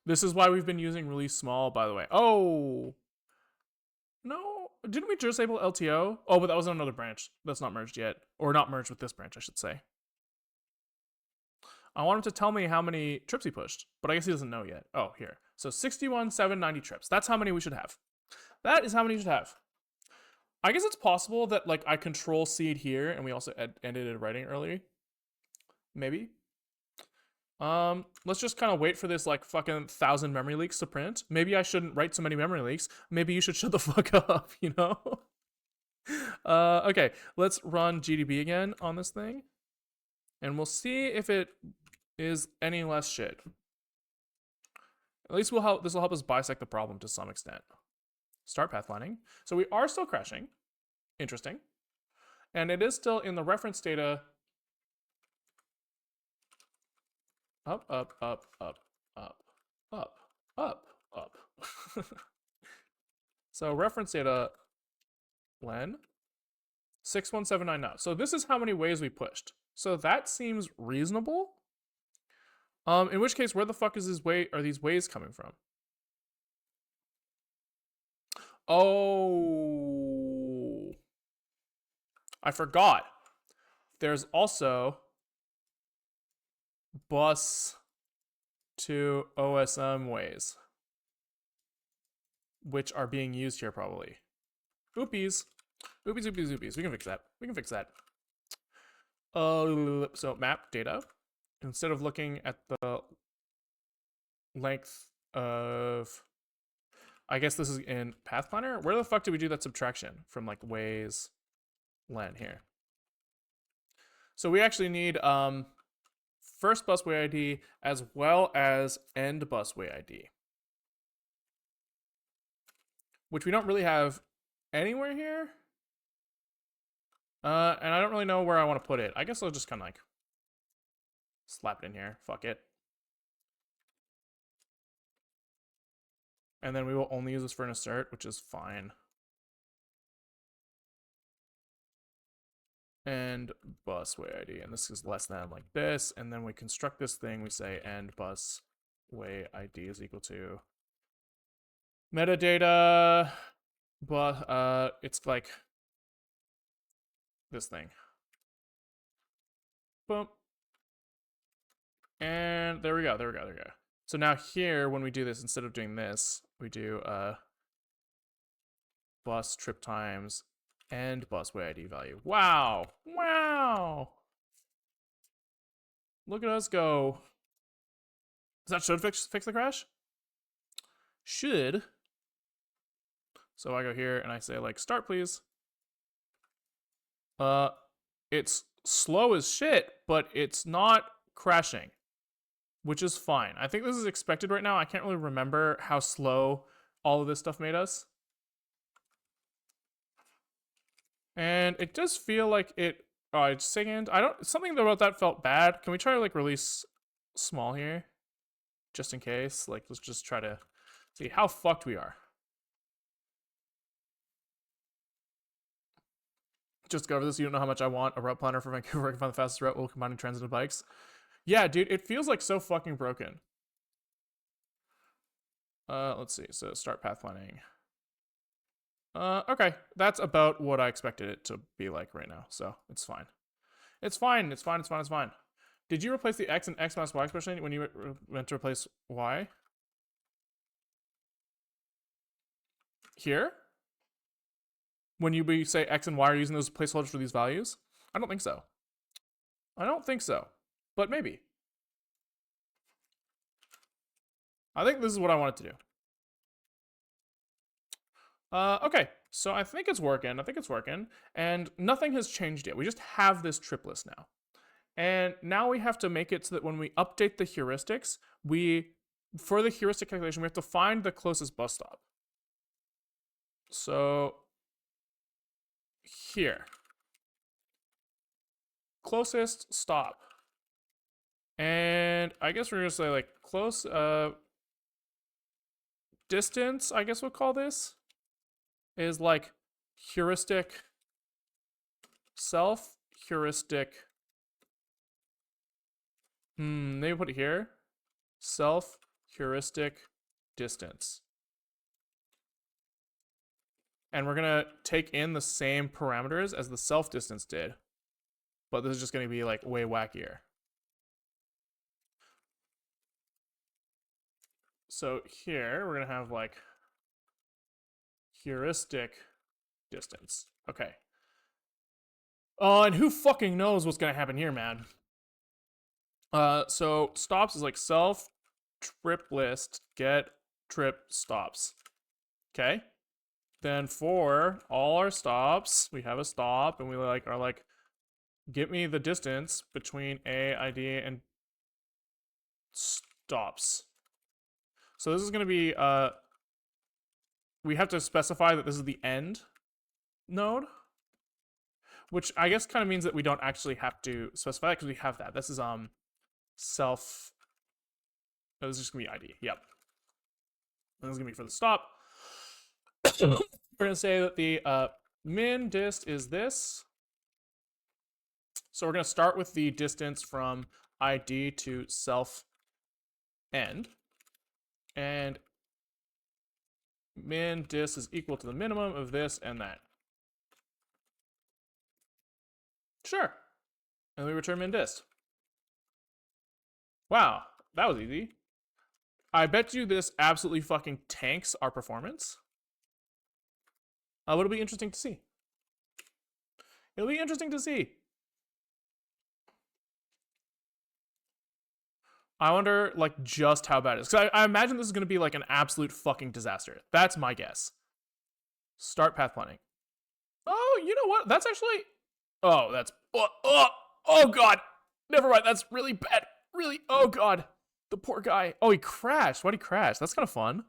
This is why we've been using release small, by the way. Oh! No, didn't we disable LTO? Oh, but that was on another branch. That's not merged yet. Or not merged with this branch, I should say. I want him to tell me how many trips he pushed, but I guess he doesn't know yet. Oh, here. So 61,790 trips. That's how many we should have. That is how many we should have. I guess it's possible that like I control C here and we also edited writing earlier. Maybe. Let's just kind of wait for this like fucking 1,000 memory leaks to print. Maybe I shouldn't write so many memory leaks. Maybe you should shut the fuck up, you know? Okay, let's run GDB again on this thing. And we'll see if it is any less shit. At least this will help us bisect the problem to some extent. Start pathlining. So we are still crashing. Interesting. And it is still in the reference data. Up, up, up, up, up, up, up, up. So reference data, len, 61799. So this is how many ways we pushed. So that seems reasonable. In which case, where the fuck is are these ways coming from? Oh, I forgot. There's also bus to OSM ways, which are being used here probably. Oopies. Oopies, oopies, oopies. We can fix that. We can fix that. So map data. Instead of looking at the length of, I guess this is in path planner. Where the fuck did we do that subtraction from like ways len here? So we actually need first busway ID as well as end busway ID, which we don't really have anywhere here. And I don't really know where I want to put it. I guess I'll just kind of like slap it in here. Fuck it. And then we will only use this for an assert, which is fine. And busway ID, and this is less than like this, and then we construct this thing, we say end busway ID is equal to metadata, but it's like this thing. Boom. And there we go, there we go, there we go. So now here, when we do this, instead of doing this, we do bus trip times and busway ID value. Wow. Wow. Look at us go. Does that should fix the crash? Should. So I go here and I say like start please. It's slow as shit, but it's not crashing, which is fine. I think this is expected right now. I can't really remember how slow all of this stuff made us. And it does feel like it, it's second. Something about that felt bad. Can we try to like release small here? Just in case. Like, let's just try to see how fucked we are. Just go over this. You don't know how much I want a route planner for Vancouver. I can find the fastest route while combining transit and bikes. Yeah, dude, it feels like so fucking broken. Let's see. So start path planning. Okay, that's about what I expected it to be like right now, so it's fine. It's fine, it's fine, it's fine, it's fine. Did you replace the X and X minus Y expression when you went to replace Y? Here? When you say X and Y are using those placeholders for these values? I don't think so. I don't think so, but maybe. I think this is what I wanted to do. Okay, so I think it's working. I think it's working. And nothing has changed yet. We just have this trip list now. And now we have to make it so that when we update the heuristics, for the heuristic calculation, we have to find the closest bus stop. So here, closest stop. And I guess we're gonna say like close distance, I guess we'll call this, is like heuristic self, heuristic. Maybe put it here. Self, heuristic, distance. And we're gonna take in the same parameters as the self distance did. But this is just gonna be like way wackier. So here we're gonna have like heuristic distance. Okay. And who fucking knows what's gonna happen here, man? So stops is like self trip list get trip stops. Okay. Then for all our stops, we have a stop, and we are like, get me the distance between A, ID, and stops. So this is gonna be we have to specify that this is the end node, which I guess kind of means that we don't actually have to specify that because we have that. This is self. Oh, this is just gonna be ID. Yep. And this is gonna be for the stop. We're gonna say that the min dist is this. So we're gonna start with the distance from ID to self end, and min dist is equal to the minimum of this and that. Sure. And we return min dist. Wow, that was easy. I bet you this absolutely fucking tanks our performance. It'll be interesting to see. It'll be interesting to see. I wonder, like, just how bad it is. Because I imagine this is going to be, like, an absolute fucking disaster. That's my guess. Start path planning. Oh, you know what? That's actually... Oh, that's... Oh, God. Never mind. That's really bad. Really... Oh, God. The poor guy. Oh, he crashed. Why'd he crash? That's kind of fun.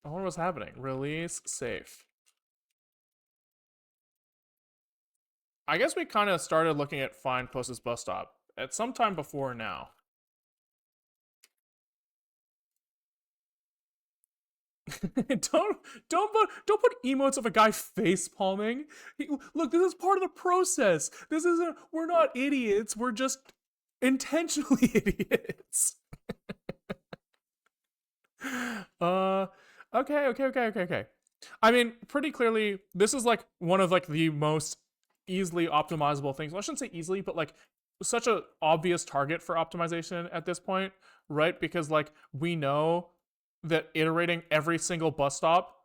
I wonder what's happening. Release safe. I guess we kind of started looking at find closest bus stop at some time before now. don't put emotes of a guy face palming. Look, this is part of the process. This isn't. We're not idiots. We're just intentionally idiots. Okay. I mean, pretty clearly, this is like one of like the most easily optimizable things. Well, I shouldn't say easily, but like such an obvious target for optimization at this point, right? Because like we know that iterating every single bus stop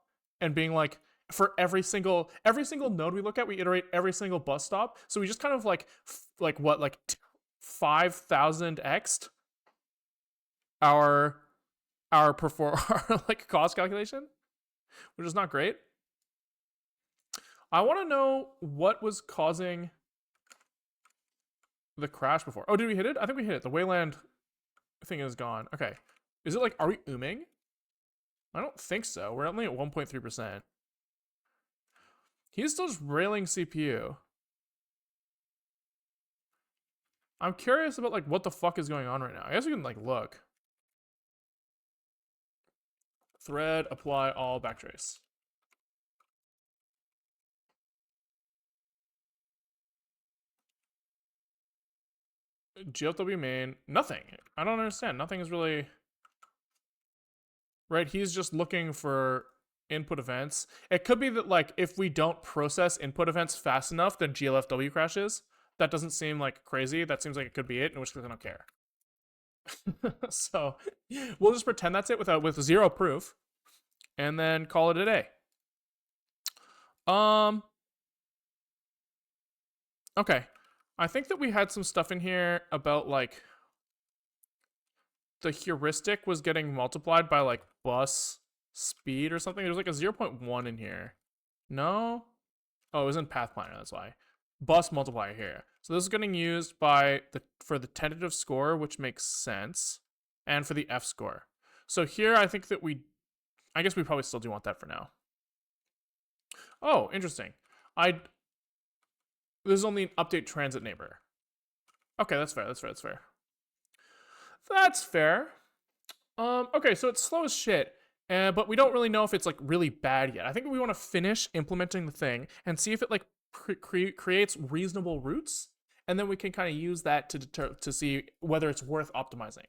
and being like for every single node we look at, we iterate every single bus stop. So we just kind of like 5,000x'd our like cost calculation, which is not great. I want to know what was causing the crash before. Oh, did we hit it? I think we hit it. The Wayland thing is gone. Okay. Is it like, are we ooming? I don't think so. We're only at 1.3%. He's still just railing CPU. I'm curious about like what the fuck is going on right now. I guess we can like look. Thread apply all backtrace. GFW main, nothing. I don't understand. Nothing is really... Right, he's just looking for input events. It could be that, like, if we don't process input events fast enough, then GLFW crashes. That doesn't seem, like, crazy. That seems like it could be it, in which case I don't care. So, we'll just pretend that's it with zero proof, and then call it a day. Okay. I think that we had some stuff in here about, like, the heuristic was getting multiplied by, like, bus speed or something. There's, like, a 0.1 in here. No? Oh, it was in path planner, that's why. Bus multiplier here. So this is getting used for the tentative score, which makes sense, and for the F score. So here I think that I guess we probably still do want that for now. Oh, interesting. This is only an update transit neighbor. Okay, that's fair. That's fair. Okay, so it's slow as shit, but we don't really know if it's like really bad yet. I think we want to finish implementing the thing and see if it like creates reasonable routes, and then we can kind of use that to see whether it's worth optimizing.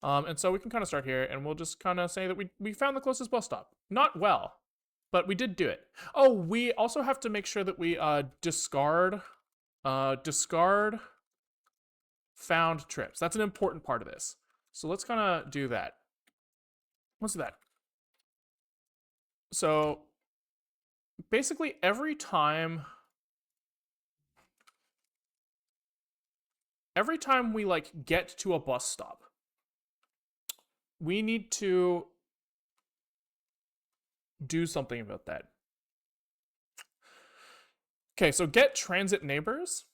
And so we can kind of start here, and we'll just kind of say that we found the closest bus stop. Not well, but we did do it. Oh, we also have to make sure that we discard found trips. That's an important part of this. So let's kind of do that. Let's do that. So basically every time we like get to a bus stop, we need to do something about that. Okay, so get transit neighbors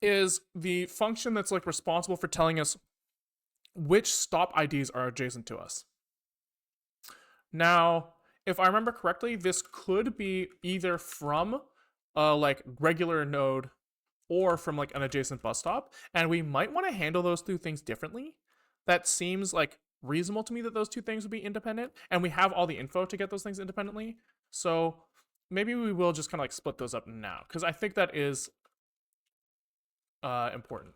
is the function that's like responsible for telling us which stop IDs are adjacent to us. Now, if I remember correctly, this could be either from a like regular node or from like an adjacent bus stop, and we might want to handle those two things differently. That seems like reasonable to me that those two things would be independent, and we have all the info to get those things independently. So maybe we will just kind of like split those up now, because I think that is important.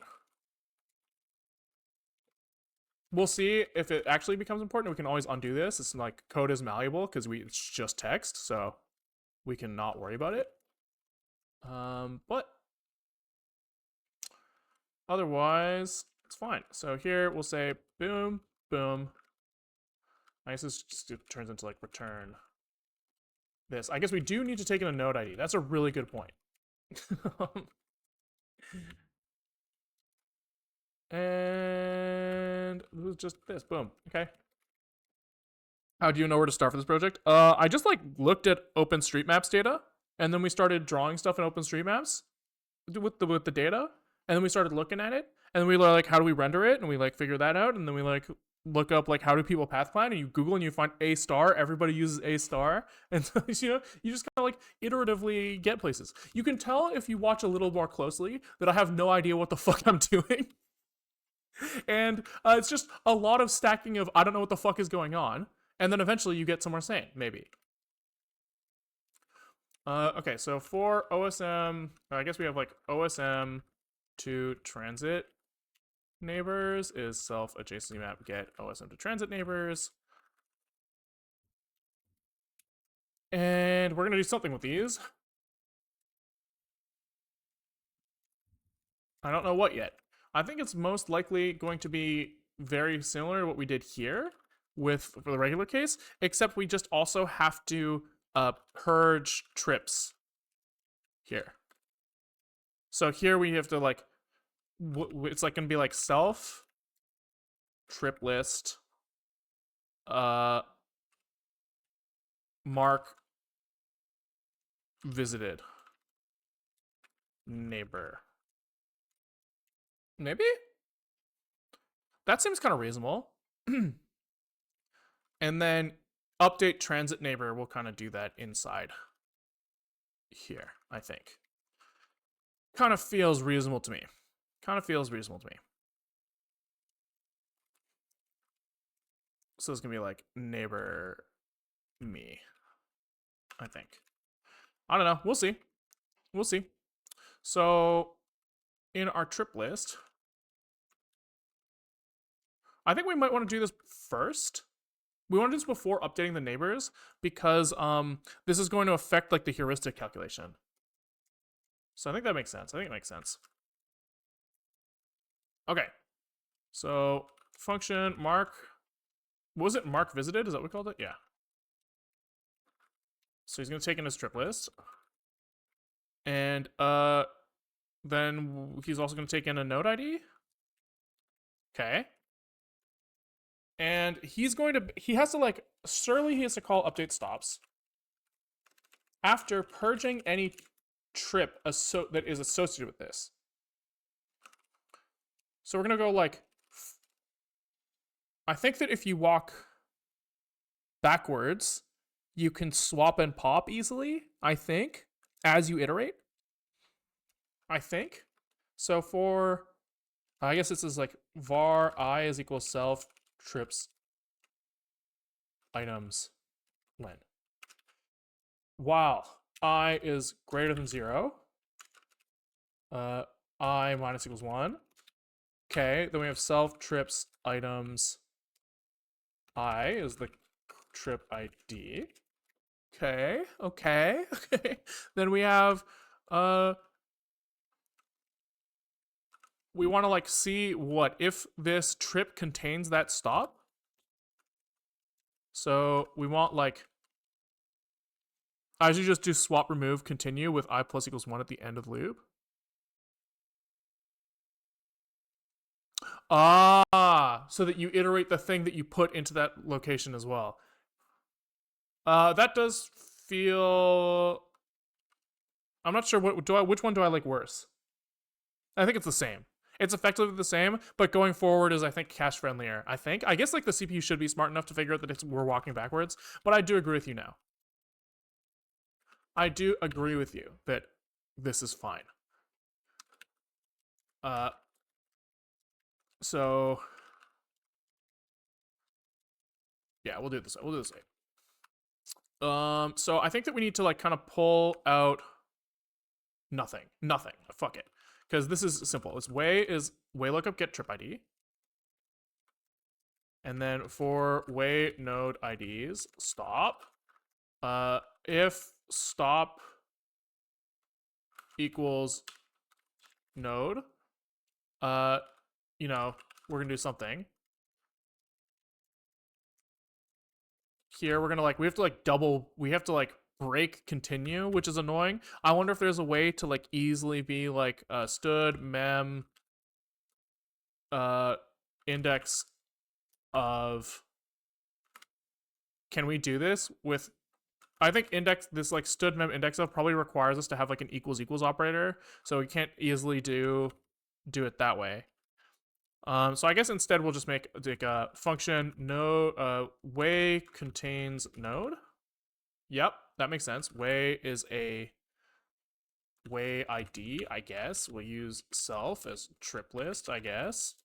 We'll see if it actually becomes important. We can always undo this. It's like code is malleable because it's just text, so we can not worry about it. But otherwise, it's fine. So here we'll say boom, boom. I guess this just turns into like return this. I guess we do need to take in a node ID. That's a really good point. And it was just this. Boom. Okay. How do you know where to start for this project? I just like looked at OpenStreetMaps data, and then we started drawing stuff in OpenStreetMaps with the data, and then we started looking at it, and then we were like, how do we render it? And we like figure that out, and then we like look up like how do people path plan, and you Google and you find A star. Everybody uses A star, and so you just kind of like iteratively get places. You can tell if you watch a little more closely that I have no idea what the fuck I'm doing. And it's just a lot of stacking of I don't know what the fuck is going on, and then eventually you get somewhere sane, maybe. Okay, so for OSM, I guess we have like OSM to transit neighbors is self adjacency map get OSM to transit neighbors. And we're gonna do something with these. I don't know what yet. I think it's most likely going to be very similar to what we did here for the regular case, except we just also have to purge trips here. So here we have to like, it's like gonna be like self trip list mark visited neighbor. Maybe? That seems kind of reasonable. And then update transit neighbor will kind of do that inside here, I think. Kind of feels reasonable to me. So it's gonna be like neighbor me, I think. I don't know. We'll see. So in our trip list, I think we might want to do this first. We want to do this before updating the neighbors because this is going to affect like the heuristic calculation. So I think that makes sense. Okay. So function mark, what was it? Mark visited? Is that what we called it? Yeah. So he's going to take in his trip list. And then he's also going to take in a node ID. Okay. And he has to like, surely he has to call update stops after purging any trip that is associated with this. So we're gonna go like, I think that if you walk backwards, you can swap and pop easily, I think, as you iterate. I think. So for, I guess this is like var I is equal self trips items len. While I is greater than 0, I minus equals 1. Okay, then we have self trips items I is the trip ID. Okay, okay, okay. Then we have we want to like see what if this trip contains that stop. So we want like, I should just do swap remove continue with I plus equals 1 at the end of the loop. Ah, so that you iterate the thing that you put into that location as well. That does feel, I'm not sure which one do I like worse. I think it's the same. It's effectively the same, but going forward is, I think, cache friendlier. I guess like the CPU should be smart enough to figure out that we're walking backwards, but I do agree with you now. I do agree with you that this is fine. So yeah, we'll do it this way. We'll do it this way. So I think that we need to like kind of pull out nothing. Fuck it. Because this is simple. It's way lookup get trip ID. And then for way node IDs, stop. If stop equals node, you know, we're gonna do something. Here we're gonna like, we have to like break continue, which is annoying. I wonder if there's a way to like easily be like stood mem index of, can we do this with, I think index, this like stood mem index of probably requires us to have like an equals equals operator, so we can't easily do it that way. So I guess instead we'll just make like a function node way contains node. Yep, that makes sense. Way is a way ID, I guess. We'll use self as trip list, I guess.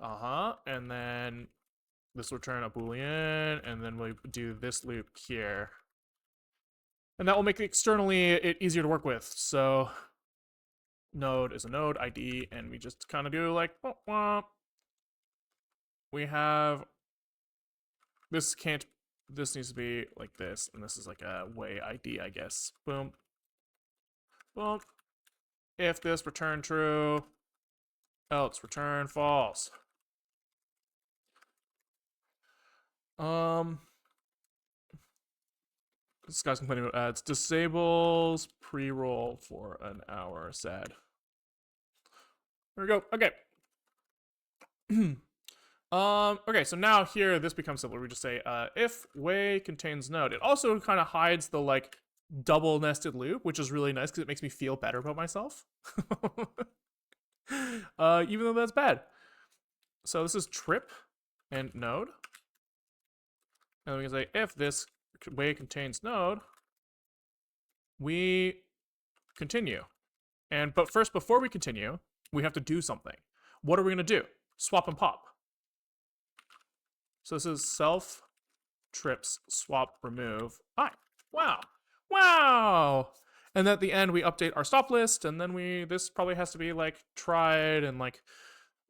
And then this will return a boolean, and then we do this loop here. And that will make externally it easier to work with. So node is a node ID, and we just kind of do like, we have, this needs to be like this, and this is like a way ID, I guess. Boom. Boom. If this return true, else return false. This guy's complaining about ads. Disables pre-roll for an hour. Sad. There we go. Okay. Okay, so now here this becomes simpler. We just say if way contains node. It also kind of hides the like double nested loop, which is really nice because it makes me feel better about myself. Even though that's bad. So this is trip and node. And we can say if this way contains node, we continue. But first, before we continue, we have to do something. What are we gonna do? Swap and pop. So this is self trips swap remove I. Wow. And at the end we update our stop list, and then this probably has to be like tried, and like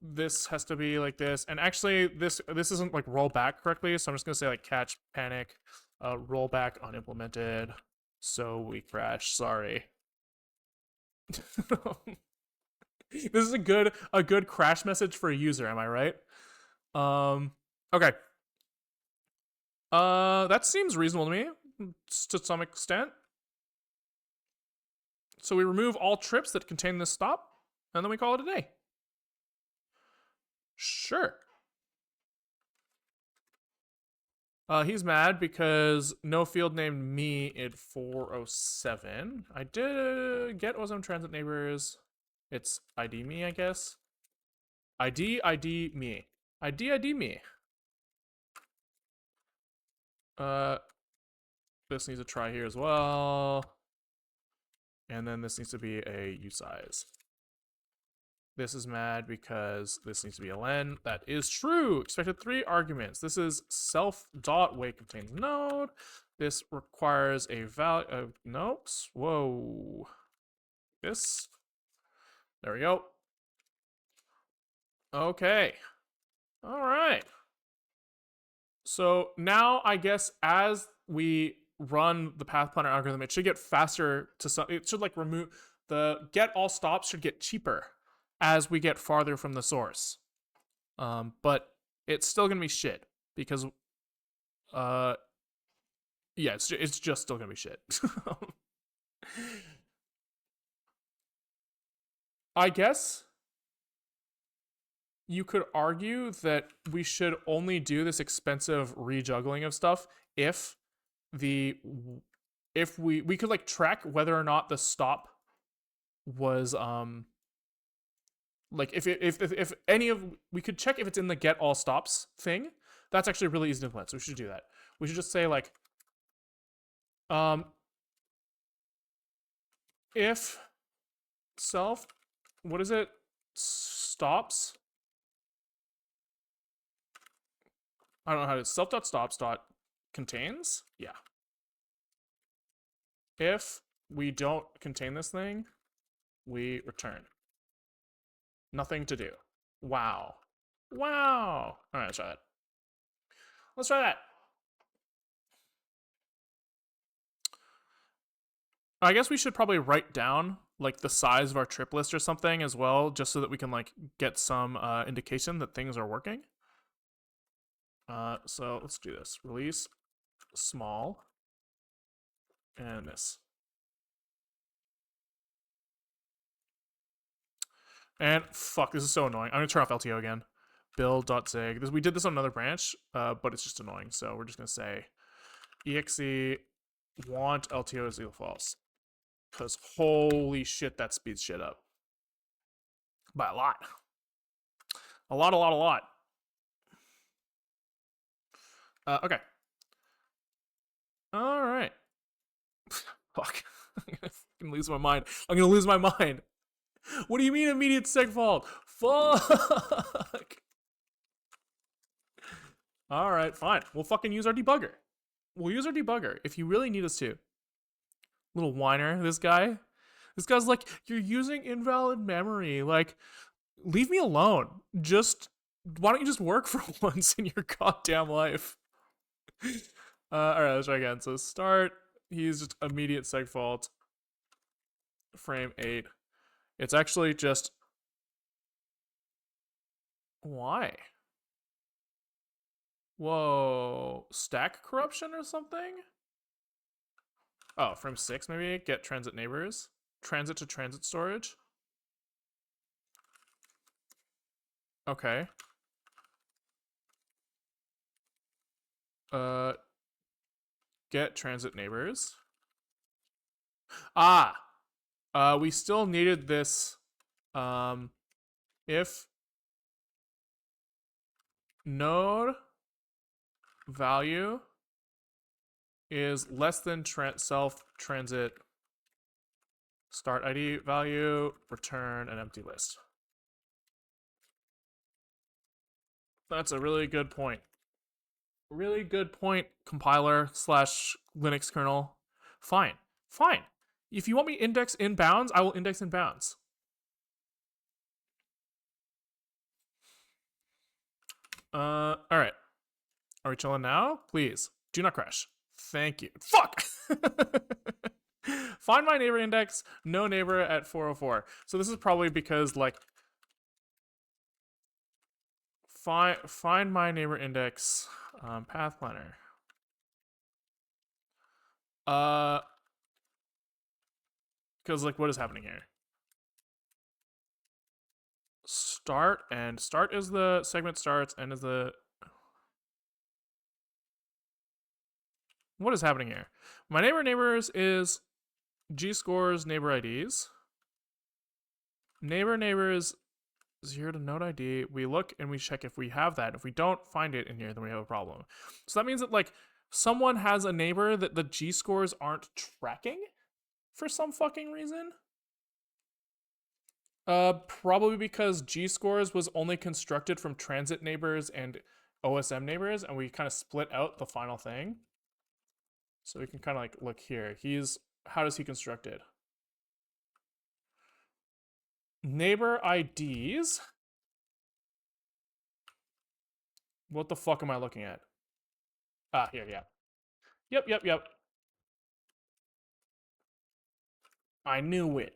this has to be like this. And actually this isn't like roll back correctly, so I'm just gonna say like catch panic rollback unimplemented, so we crash, sorry. This is a good crash message for a user, am I right? Okay. That seems reasonable to me, to some extent. So we remove all trips that contain this stop, and then we call it a day. Sure. He's mad because no field named me in 407. I did get Ozone Transit Neighbors. It's ID me, I guess. ID me. ID me. This needs a try here as well. And then this needs to be a usize. This is mad because this needs to be a len. That is true. Expected 3 arguments. This is self dot weight contains node. This requires a value. Nope. Whoa. This. There we go. Okay. All right. So now I guess as we run the path planner algorithm, it should get faster to some. It should like remove the get all stops should get cheaper as we get farther from the source. But it's still gonna be shit because, yeah, it's just still gonna be shit. I guess you could argue that we should only do this expensive rejuggling of stuff if we could like track whether or not the stop was like if any of we could check if it's in the get all stops thing. That's actually really easy to implement, so we should do that. We should just say like if self what is it stops, I don't know how to self.stops contains, yeah, if we don't contain this thing, we return nothing to do. Wow. All right, let's try that. Let's try that. I guess we should probably write down like the size of our trip list or something as well, just so that we can like get some indication that things are working. So let's do this. Release small and this. And fuck, this is so annoying. I'm gonna turn off LTO again. Build.zig. We did this on another branch, but it's just annoying. So we're just gonna say exe want LTO is equal false. Because holy shit, that speeds shit up. By a lot. A lot. Okay. All right. Fuck. I'm gonna lose my mind. I'm gonna lose my mind. What do you mean immediate seg fault? Fuck. All right, fine. We'll fucking use our debugger. We'll use our debugger if you really need us to. Little whiner, this guy. This guy's like, you're using invalid memory. Like, leave me alone. Just, why don't you just work for once in your goddamn life? All right, let's try again. So start, he's just immediate seg fault. Frame 8. It's actually just, why? Whoa, stack corruption or something? Oh, frame 6 maybe? Get transit neighbors. Transit to transit storage. Okay. Get transit neighbors. Ah! We still needed this, if node value is less than self transit start ID value, return an empty list. That's a really good point. Really good point, compiler slash Linux kernel. Fine. If you want me to index in bounds, I will index in bounds. All right. Are we chilling now? Please do not crash. Thank you. Fuck. Find my neighbor index. No neighbor at 404. So this is probably because like find my neighbor index path planner. Because like what is happening here? Start is the segment starts and is the What is happening here? My neighbors is G-scores neighbor IDs. Neighbors 0 to node ID. We look and we check if we have that. If we don't find it in here, then we have a problem. So that means that like someone has a neighbor that the G-scores aren't tracking for some fucking reason. Probably because G-scores was only constructed from transit neighbors and OSM neighbors, and we kind of split out the final thing. So we can kind of like look here. How does he construct it? Neighbor IDs. What the fuck am I looking at? Ah, here, yeah. Yep. I knew it.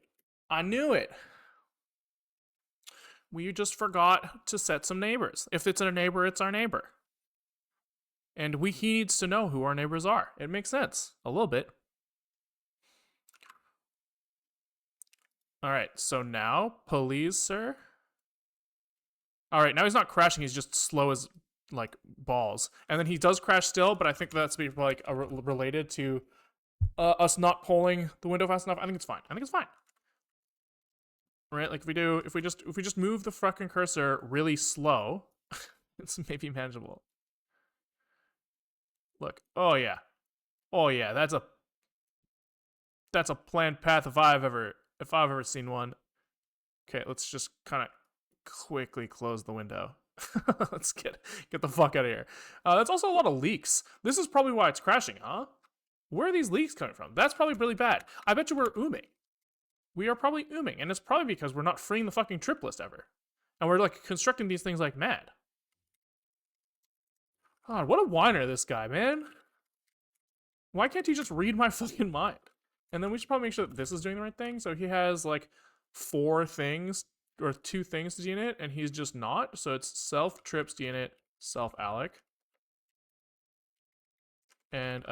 We just forgot to set some neighbors. If it's a neighbor, it's our neighbor. And he needs to know who our neighbors are. It makes sense. A little bit. Alright, so now, please, sir. Alright, now he's not crashing, he's just slow as, like, balls. And then he does crash still, but I think that's like related to us not pulling the window fast enough. I think it's fine. Right, like if we just move the fucking cursor really slow, it's maybe manageable. Look, oh yeah, that's a planned path if I've ever seen one. Okay, let's just kind of quickly close the window. Let's get the fuck out of here. That's also a lot of leaks. This is probably why it's crashing, huh? Where are these leaks coming from? That's probably really bad. I bet you we're ooming. We are probably ooming, and it's probably because we're not freeing the fucking trip list ever. And we're like constructing these things like mad. God, what a whiner this guy, man. Why can't he just read my fucking mind? And then we should probably make sure that this is doing the right thing. So he has like 4 things or 2 things to deinit, and he's just not. So it's self trips deinit, self alloc. And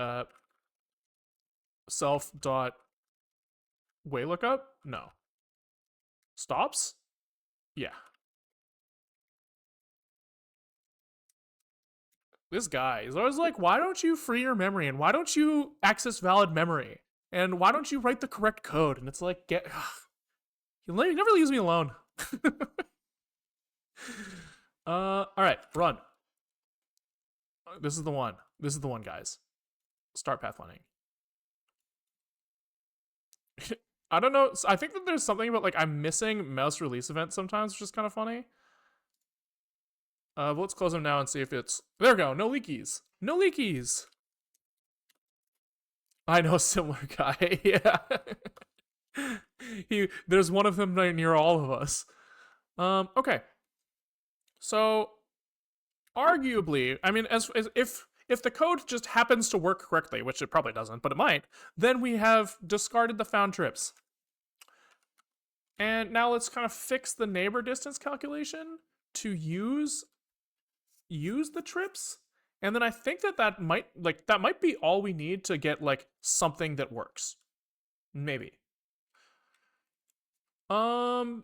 self dot way lookup? No. Stops? Yeah. This guy is always like, why don't you free your memory? And why don't you access valid memory? And why don't you write the correct code? And it's like, he never leaves me alone. Alright, run. This is the one. Guys. Start pathfinding. I don't know. I think that there's something about like I'm missing mouse release events sometimes, which is kind of funny. But let's close them now and see if it's... There we go. No leakies. I know a similar guy. Yeah. There's one of them near all of us. Okay. So, arguably, I mean, as if the code just happens to work correctly, which it probably doesn't, but it might, then we have discarded the found trips. And now let's kind of fix the neighbor distance calculation to use the trips. And then I think that might be all we need to get like something that works. Maybe. It's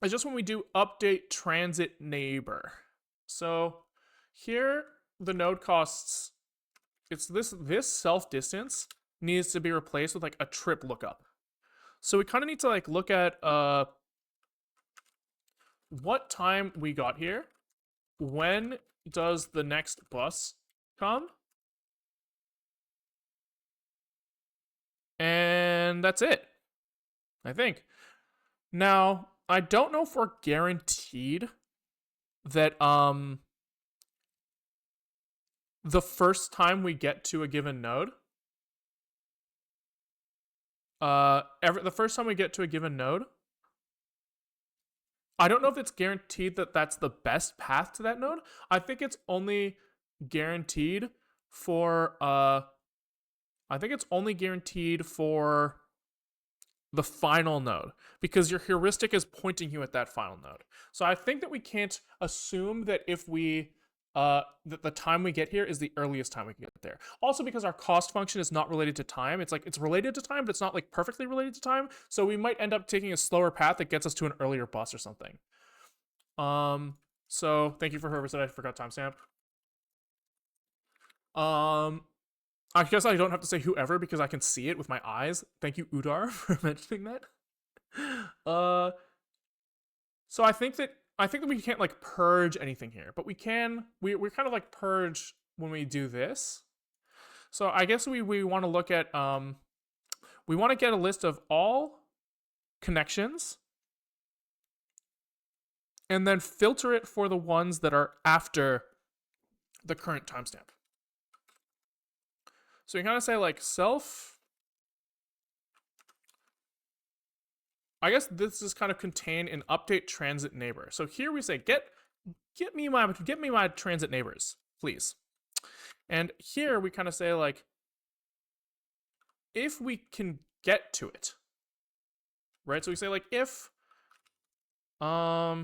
just when we do update transit neighbor. So here the node costs, it's this self distance needs to be replaced with like a trip lookup. So we kind of need to like look at what time we got here. When does the next bus come? And that's it, I think. Now, I don't know if we're guaranteed that the first time we get to a given node, the first time we get to a given node, I don't know if it's guaranteed that that's the best path to that node. I think it's only guaranteed for the final node, because your heuristic is pointing you at that final node. So I think that we can't assume that if we that the time we get here is the earliest time we can get there. Also because our cost function is not related to time. It's like it's related to time, but it's not like perfectly related to time. So we might end up taking a slower path that gets us to an earlier bus or something. So thank you for whoever said I forgot timestamp. I guess I don't have to say whoever because I can see it with my eyes. Thank you, Udar, for mentioning that. Uh, so I think that we can't like purge anything here, but we can. We kind of like purge when we do this. So I guess we want to look at we want to get a list of all connections and then filter it for the ones that are after the current timestamp. So you kind of say like self. I guess this is kind of contained in update transit neighbor. So here we say get me my transit neighbors, please. And here we kind of say like if we can get to it. Right? So we say like if so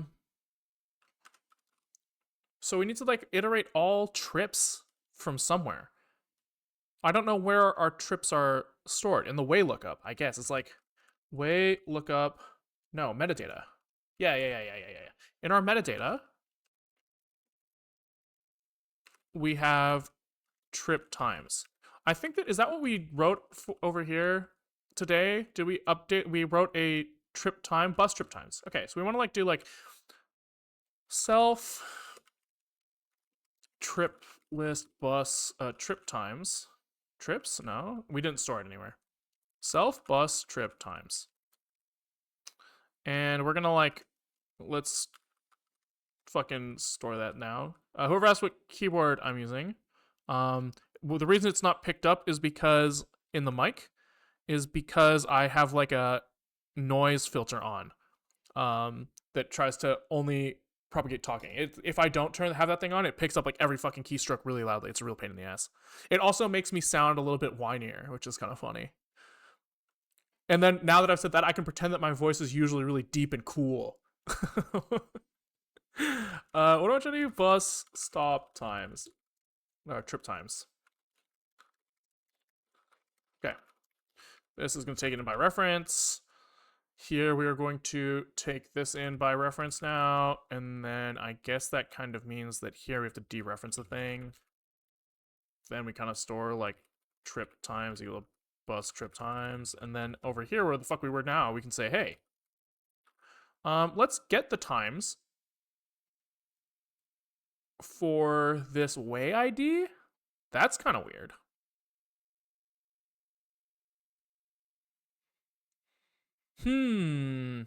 we need to like iterate all trips from somewhere. I don't know where our trips are stored in the way lookup. I guess it's like way lookup. No, metadata. Yeah. In our metadata, we have trip times. I think that is that what we wrote over here today? Did we update? We wrote a trip time, bus trip times. Okay, so we want to like do like self trip list bus trip times. Trips? No, we didn't store it anywhere. Self bus trip times. And we're gonna like, let's fucking store that now. Whoever asked what keyboard I'm using, well, the reason it's not picked up is because in the mic is because I have like a noise filter on, that tries to only propagate talking. If I don't have that thing on, it picks up like every fucking keystroke really loudly. It's a real pain in the ass. It also makes me sound a little bit whinier, which is kind of funny. And then now that I've said that, I can pretend that my voice is usually really deep and cool. What do I try to do? Bus stop times. Trip times. Okay. This is going to take it in by reference. Here we are going to take this in by reference now, and then I guess that kind of means that here we have to dereference the thing. Then we kind of store like trip times equal bus trip times, and then over here where the fuck we were now, we can say, hey, let's get the times for this way ID. That's kind of weird. Hmm.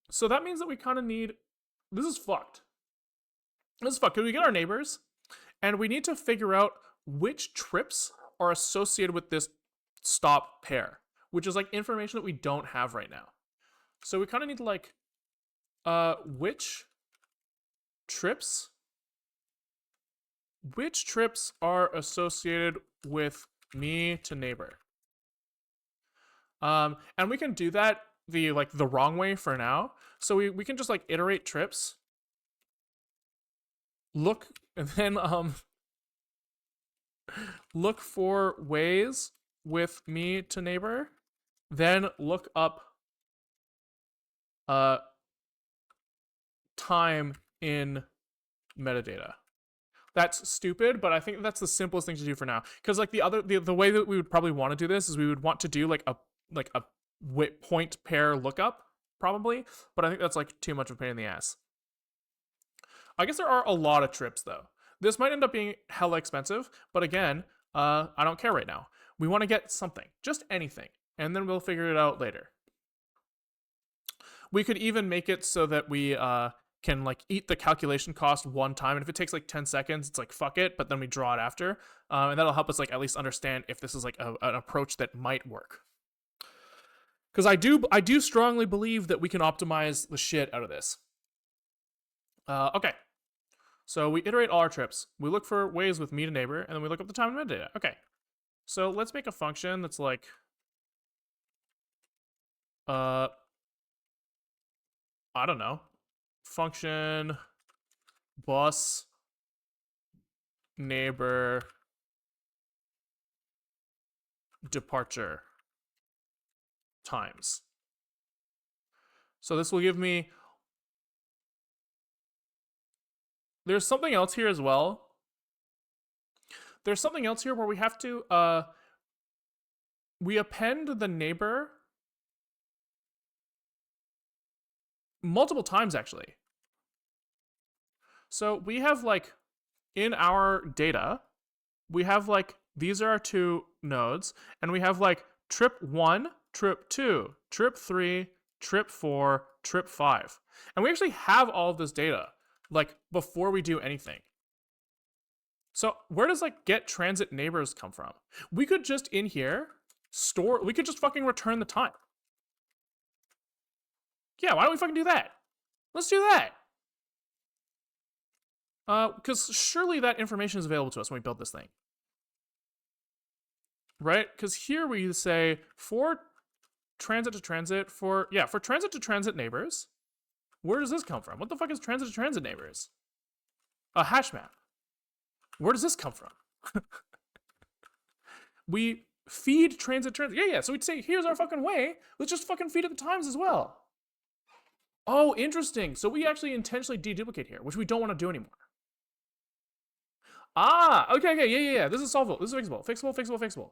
So that means that we kind of need. This is fucked. This is fucked. Can we get our neighbors? And we need to figure out which trips are associated with this stop pair, which is like information that we don't have right now. So we kind of need to like, which trips are associated with me to neighbor. And we can do that the wrong way for now. So we can just like iterate trips, look, and then look for ways with me to neighbor, then look up time in metadata. That's stupid, but I think that's the simplest thing to do for now. Because like the way that we would probably want to do this is we would want to do like a point pair lookup probably, but I think that's like too much of a pain in the ass. I guess there are a lot of trips though. This might end up being hella expensive, but again, I don't care right now. We want to get something, just anything, and then we'll figure it out later. We could even make it so that we can like eat the calculation cost one time, and if it takes like 10 seconds, it's like fuck it, but then we draw it after, and that'll help us like at least understand if this is like an approach that might work. Because I do strongly believe that we can optimize the shit out of this. Okay, so we iterate all our trips. We look for ways with me to neighbor, and then we look up the time and metadata. Okay, so let's make a function that's like, I don't know, function bus neighbor departure times. So this will give me there's something else here as well. There's something else here where we have to we append the neighbor multiple times actually. So we have like in our data, we have like these are our two nodes, and we have like trip 1, trip 2, trip 3, trip 4, trip 5. And we actually have all of this data like before we do anything. So where does like get transit neighbors come from? We could just in here we could just fucking return the time. Yeah, why don't we fucking do that? Let's do that. Because surely that information is available to us when we build this thing. Right? Because here we say for transit to transit, for transit to transit neighbors, where does this come from? What the fuck is transit to transit neighbors? A hash map. Where does this come from? We feed transit. Yeah. So we'd say, here's our fucking way. Let's just fucking feed it the times as well. Oh, interesting. So we actually intentionally deduplicate here, which we don't want to do anymore. Ah, okay, yeah. This is solvable. This is fixable.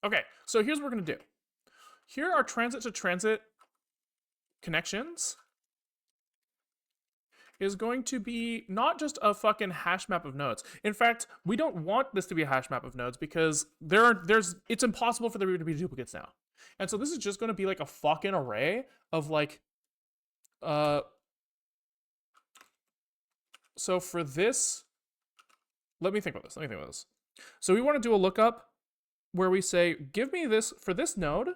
Okay, so here's what we're gonna do. Here are transit to transit connections is going to be not just a fucking hash map of nodes. In fact, we don't want this to be a hash map of nodes because it's impossible for there to be duplicates now. And so this is just going to be like a fucking array of like so for this, let me think about this. So we want to do a lookup where we say, give me this for this node,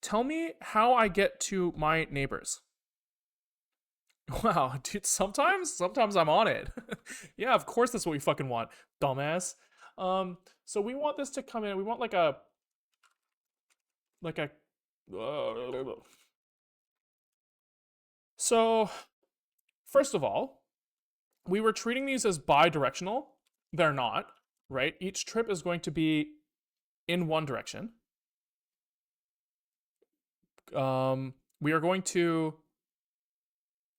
tell me how I get to my neighbors. Wow, dude, sometimes I'm on it. Yeah, of course that's what we fucking want, dumbass. So we want this to come in, we want like a so first of all, we were treating these as bi-directional. They're not, right? Each trip is going to be in one direction.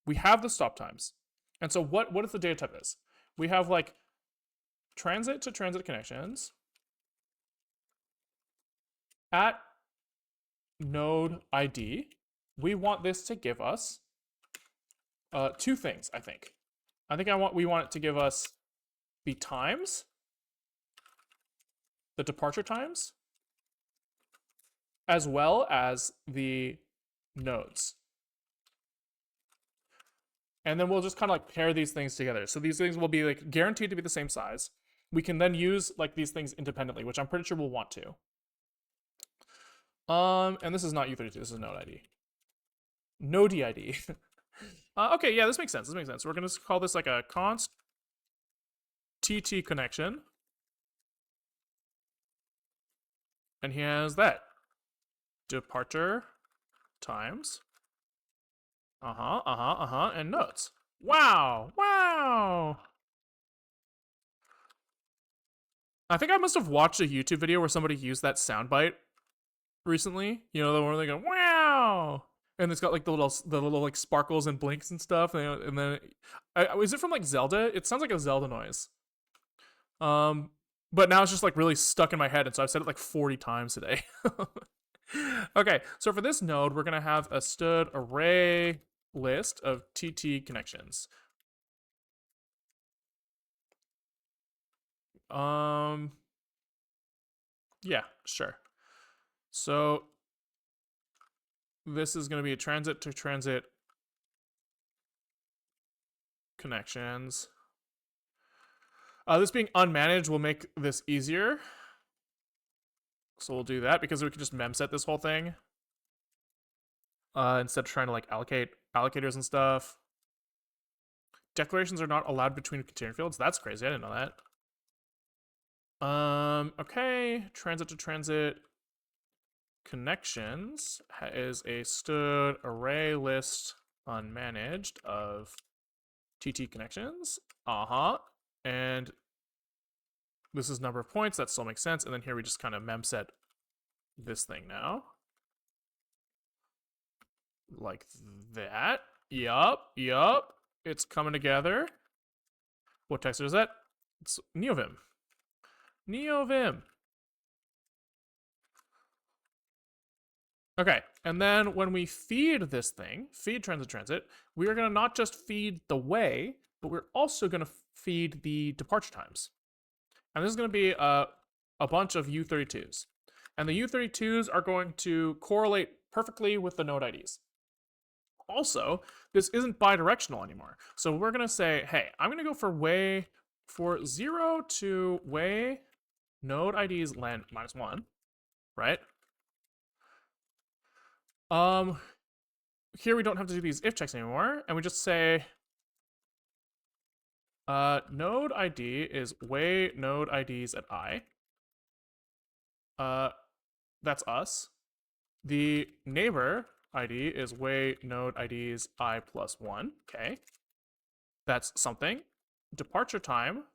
We have the stop times. And so what if the data type is? We have like transit to transit connections at node ID. We want this to give us two things, I think. We want it to give us the times, the departure times, as well as the nodes. And then we'll just kind of like pair these things together. So these things will be like guaranteed to be the same size. We can then use like these things independently, which I'm pretty sure we'll want to. And this is not U32, this is node ID. Node ID. Okay, yeah, this makes sense. We're gonna call this like a const TT connection. And he has that. Departure times. And nodes. Wow. I think I must have watched a YouTube video where somebody used that soundbite recently. You know, the one where they go, wow. And it's got like the little like sparkles and blinks and stuff. And then, is it from like Zelda? It sounds like a Zelda noise. But now it's just like really stuck in my head. And so I've said it like 40 times today. Okay, so for this node, we're gonna have a stud array list of TT connections. Yeah, sure. So this is gonna be a transit to transit connections. This being unmanaged will make this easier. So we'll do that because we can just memset this whole thing. Instead of trying to like allocate allocators and stuff. Declarations are not allowed between container fields. That's crazy. I didn't know that. Okay. Transit to transit connections is a stud array list unmanaged of TT connections. And this is number of points. That still makes sense. And then here we just kind of memset this thing now. Like that. Yup. It's coming together. What texture is that? It's NeoVim. NeoVim. Okay, and then when we feed this thing, feed transit, we are going to not just feed the way, but we're also going to feed the departure times. And this is going to be a bunch of U32s. And the U32s are going to correlate perfectly with the node IDs. Also, this isn't bidirectional anymore. So we're going to say, hey, I'm going to go for 0 to way node IDs len -1, right? Here we don't have to do these if checks anymore, and we just say node ID is way node IDs at I. That's us. The neighbor ID is way node IDs I plus 1. Okay. That's something. Departure time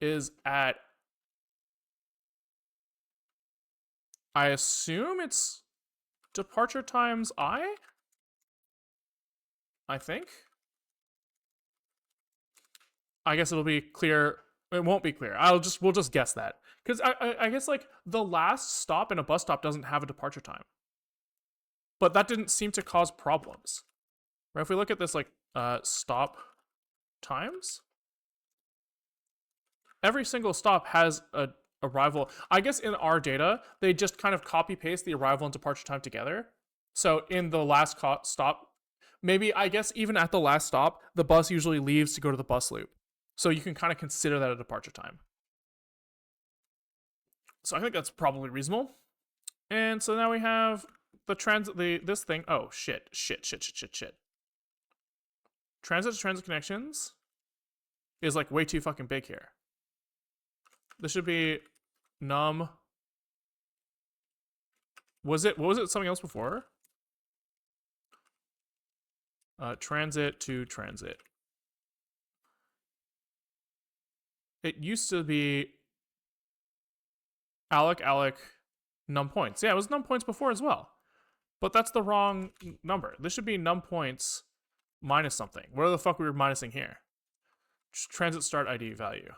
is at, I assume it's departure times I think. I guess it'll be clear. It won't be clear. We'll just guess that. Because I guess like the last stop in a bus stop doesn't have a departure time. But that didn't seem to cause problems. Right? If we look at this like stop times, every single stop has a arrival. I guess in our data, they just kind of copy paste the arrival and departure time together. So in the last stop, maybe I guess even at the last stop, the bus usually leaves to go to the bus loop. So you can kind of consider that a departure time. So I think that's probably reasonable. And so now we have this thing. Oh, shit. Transit to transit connections is like way too fucking big here. This should be num. What was it something else before? Transit to transit. It used to be alloc num points. Yeah, it was num points before as well. But that's the wrong number. This should be num points minus something. Where the fuck we were minusing here? Transit start ID value.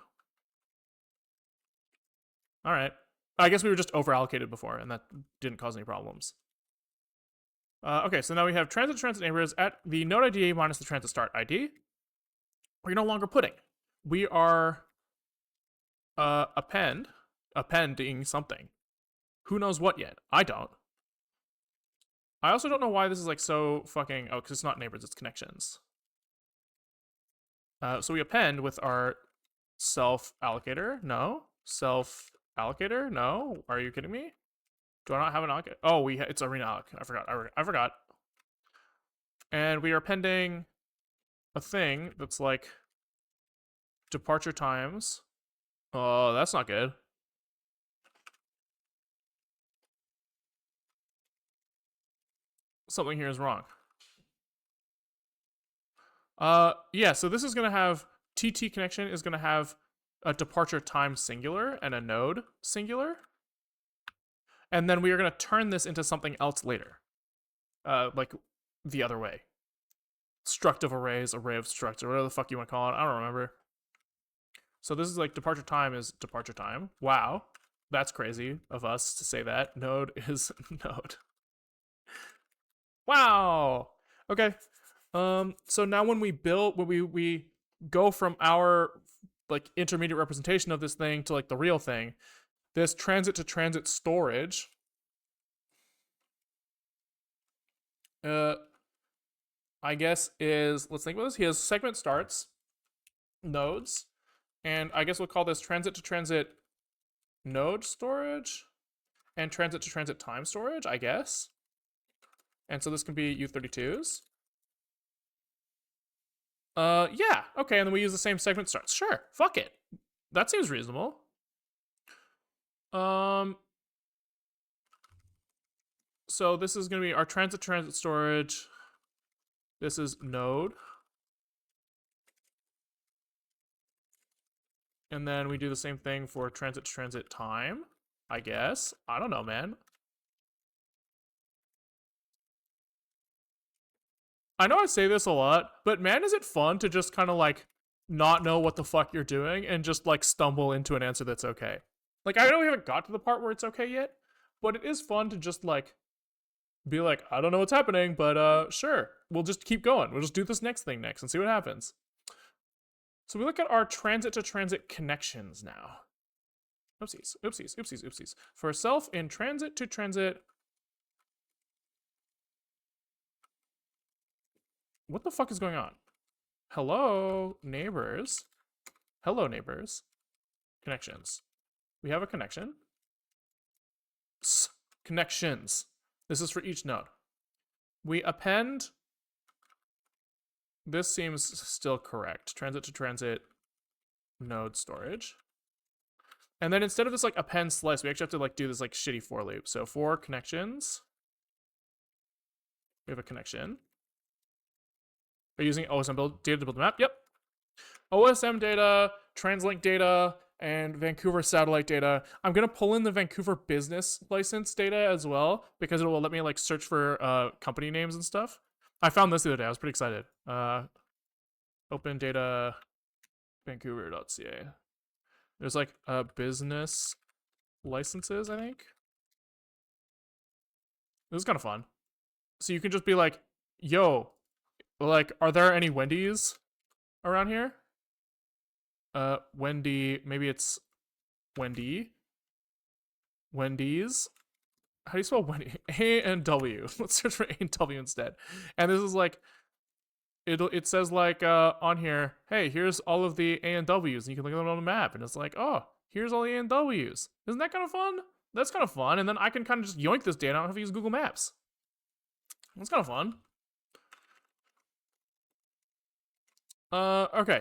All right. I guess we were just over allocated before, and that didn't cause any problems. Okay, so now we have transit neighbors at the node ID minus the transit start ID. We're no longer putting. We are appending something. Who knows what yet? I don't. I also don't know why this is like so fucking. Oh, because it's not neighbors, it's connections. So we append with our self allocator. No. Self allocator. No. Are you kidding me? Do I not have an allocator? Oh, it's arena alloc. I forgot. And we are appending a thing that's like departure times. Oh, that's not good. Something here is wrong. Yeah, so this is going to have TT connection is going to have a departure time singular and a node singular. And then we are going to turn this into something else later. Like the other way. Structive arrays, array of structs, or whatever the fuck you want to call it. I don't remember. So this is like departure time is departure time. Wow. That's crazy of us to say that. Node is node. Wow. Okay. So now when we go from our like intermediate representation of this thing to like the real thing, this transit to transit storage I guess is, let's think about this. He has segment starts, nodes, and I guess we'll call this transit to transit node storage and transit to transit time storage, I guess. And so this can be U32s. Yeah, okay, and then we use the same segment starts. Sure, fuck it. That seems reasonable. So this is gonna be our transit storage. This is node. And then we do the same thing for transit to transit time, I guess. I don't know, man. I know I say this a lot, but man, is it fun to just kind of like not know what the fuck you're doing and just like stumble into an answer that's okay. Like I know we haven't got to the part where it's okay yet, but it is fun to just like be like, I don't know what's happening, but sure, we'll just keep going. We'll just do this next thing next and see what happens. So we look at our transit to transit connections now. Oopsies, oopsies, oopsies, oopsies. For self in transit to transit. What the fuck is going on? Hello, neighbors. Hello, neighbors. Connections. We have a connection. Connections. This is for each node. We append. This seems still correct. Transit to transit node storage. And then instead of this like append slice, we actually have to like do this like shitty for loop. So for connections, we have a connection. Are you using OSM data to build a map? Yep. OSM data, TransLink data, and Vancouver satellite data. I'm gonna pull in the Vancouver business license data as well because it will let me like search for company names and stuff. I found this the other day. I was pretty excited. Open data Vancouver.ca. There's like business licenses, I think. This is kind of fun. So you can just be like, yo, like, are there any Wendy's around here? Wendy, maybe it's Wendy. Wendy's. How do you spell Wendy? A and W. Let's search for A and W instead. And this is like, it says like on here, hey, here's all of the A and W's, and you can look at them on the map, and it's like, oh, here's all the A and W's. Isn't that kind of fun? That's kind of fun, and then I can kind of just yoink this data. I don't have to use Google Maps. That's kind of fun. Okay.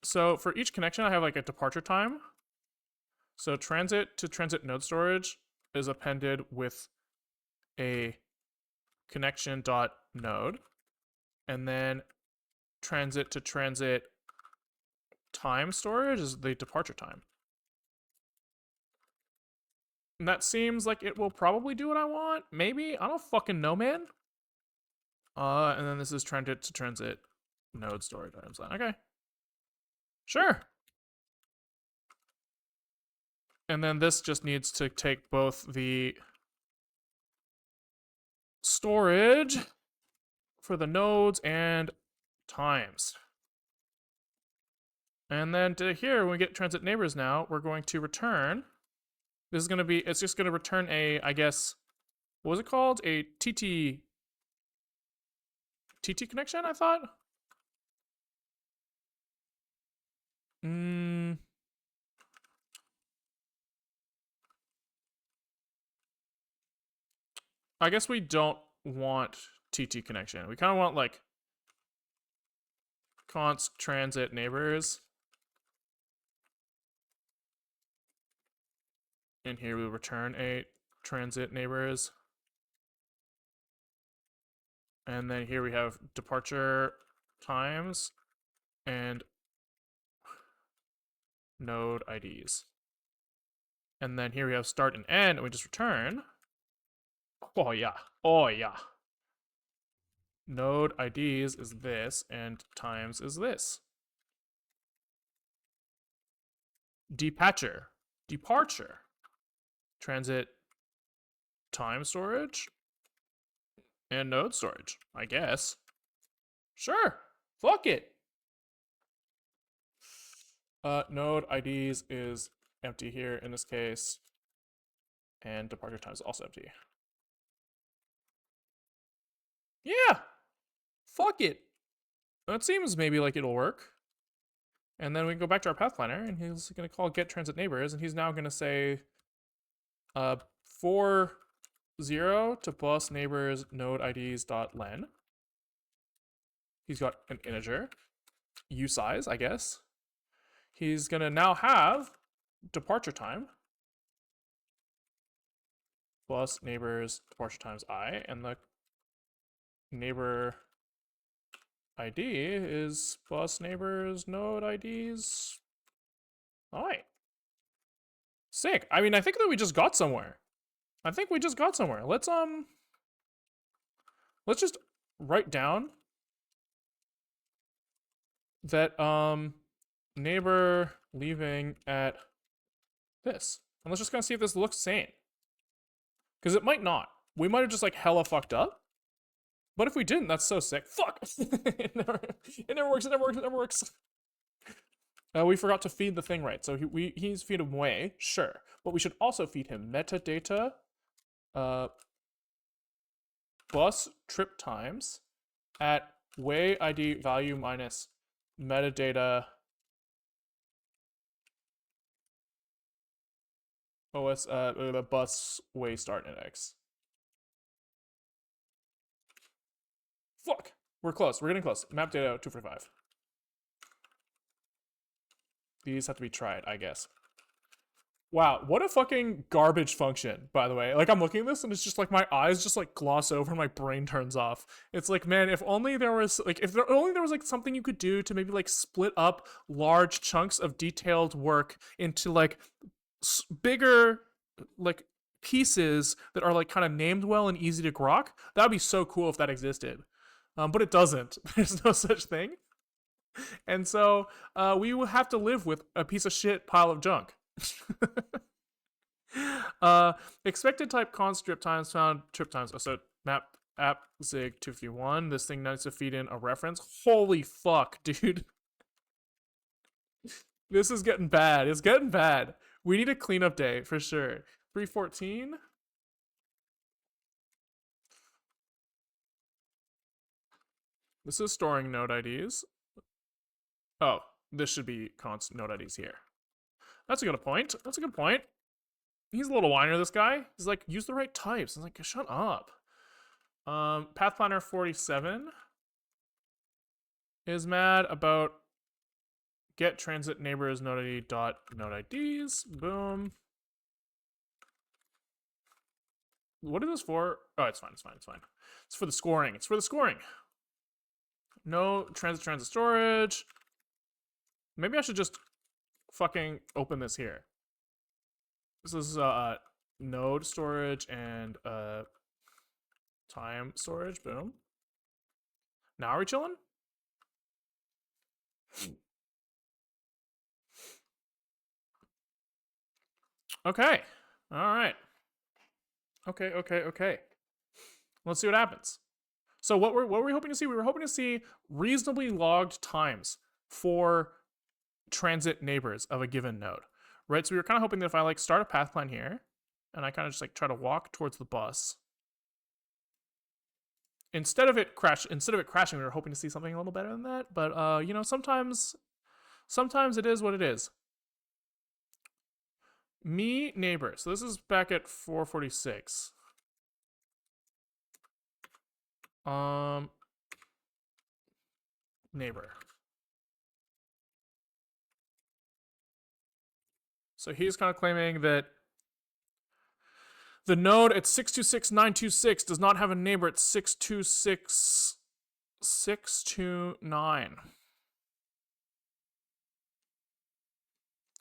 So for each connection, I have like a departure time. So transit to transit node storage is appended with a connection dot node, and then transit to transit time storage is the departure time. And that seems like it will probably do what I want. Maybe. I don't fucking know, man. And then this is transit to transit node storage items. Okay. Sure. And then this just needs to take both the storage for the nodes and times. And then to here, when we get transit neighbors now, we're going to return. This is going to be, it's just going to return a, I guess, what was it called? A TT connection, I thought? I guess we don't want TT connection. We kind of want like const transit neighbors. And here we return a transit neighbors. And then here we have departure times and node IDs. And then here we have start and end, and we just return. Oh yeah, oh yeah. Node IDs is this, and times is this. Departure, transit time storage, and node storage, I guess. Sure, fuck it. Node IDs is empty here in this case, and departure time is also empty. Yeah, fuck it. That seems maybe like it'll work. And then we can go back to our path planner, and he's going to call get transit neighbors, and he's now going to say for 0 to bus neighbors node IDs dot len. He's got an integer, usize, I guess. He's going to now have departure time plus neighbors departure times I, and the neighbor ID is bus neighbors node IDs. All right. Sick. I mean, I think that we just got somewhere. Let's just write down that neighbor leaving at this. And let's just kind of see if this looks sane. Because it might not. We might have just like hella fucked up. But if we didn't, that's so sick. Fuck! it never works, it never works, it never works. We forgot to feed the thing right. So he's feed him way, sure. But we should also feed him metadata, bus trip times at way ID value minus metadata OS bus way start index. Fuck! We're close. We're getting close. Map data 245. These have to be tried, I guess. Wow, what a fucking garbage function, by the way. Like, I'm looking at this and it's just like my eyes just like gloss over and my brain turns off. It's like, man, if only there was like, if there only there was like something you could do to maybe like split up large chunks of detailed work into like bigger like pieces that are like kind of named well and easy to grok. That would be so cool if that existed. But it doesn't. There's no such thing. And so we will have to live with a piece of shit pile of junk. Expected type const trip times found trip times. Oh, so map app zig 251. This thing needs to feed in a reference. Holy fuck, dude. This is getting bad. It's getting bad. We need a cleanup day for sure. 314. This is storing node IDs. Oh, this should be const node IDs here. That's a good point. That's a good point. He's a little whiner, this guy. He's like, use the right types. I'm like, shut up. Path Planner 47 is mad about get transit neighbors node ID dot node IDs. Boom. What is this for? Oh, it's fine. It's fine. It's fine. It's for the scoring. It's for the scoring. No transit storage. Maybe I should just fucking open this here. This is node storage and time storage. Boom. Now are we chilling? Okay. All right. Okay. Let's see what happens. So what were we hoping to see? We were hoping to see reasonably logged times for transit neighbors of a given node, right? So we were kind of hoping that if I like start a path plan here, and I kind of just like try to walk towards the bus, instead of it crashing, we were hoping to see something a little better than that. But you know, sometimes it is what it is. Me neighbor. So this is back at 446. Neighbor. So he's kind of claiming that the node at 626.926 does not have a neighbor at 626.629.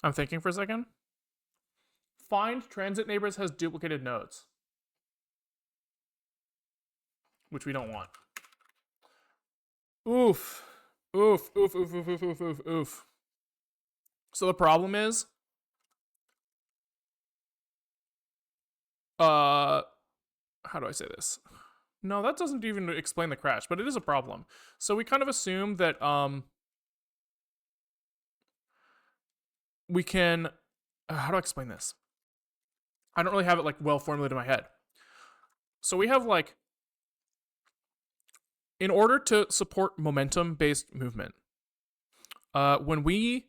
I'm thinking for a second. Find transit neighbors has duplicated nodes, which we don't want. Oof. So the problem is, how do I say this? No, that doesn't even explain the crash, but it is a problem. So we kind of assume that we can, how do I explain this? I don't really have it like well formulated in my head. So we have like, in order to support momentum-based movement, when we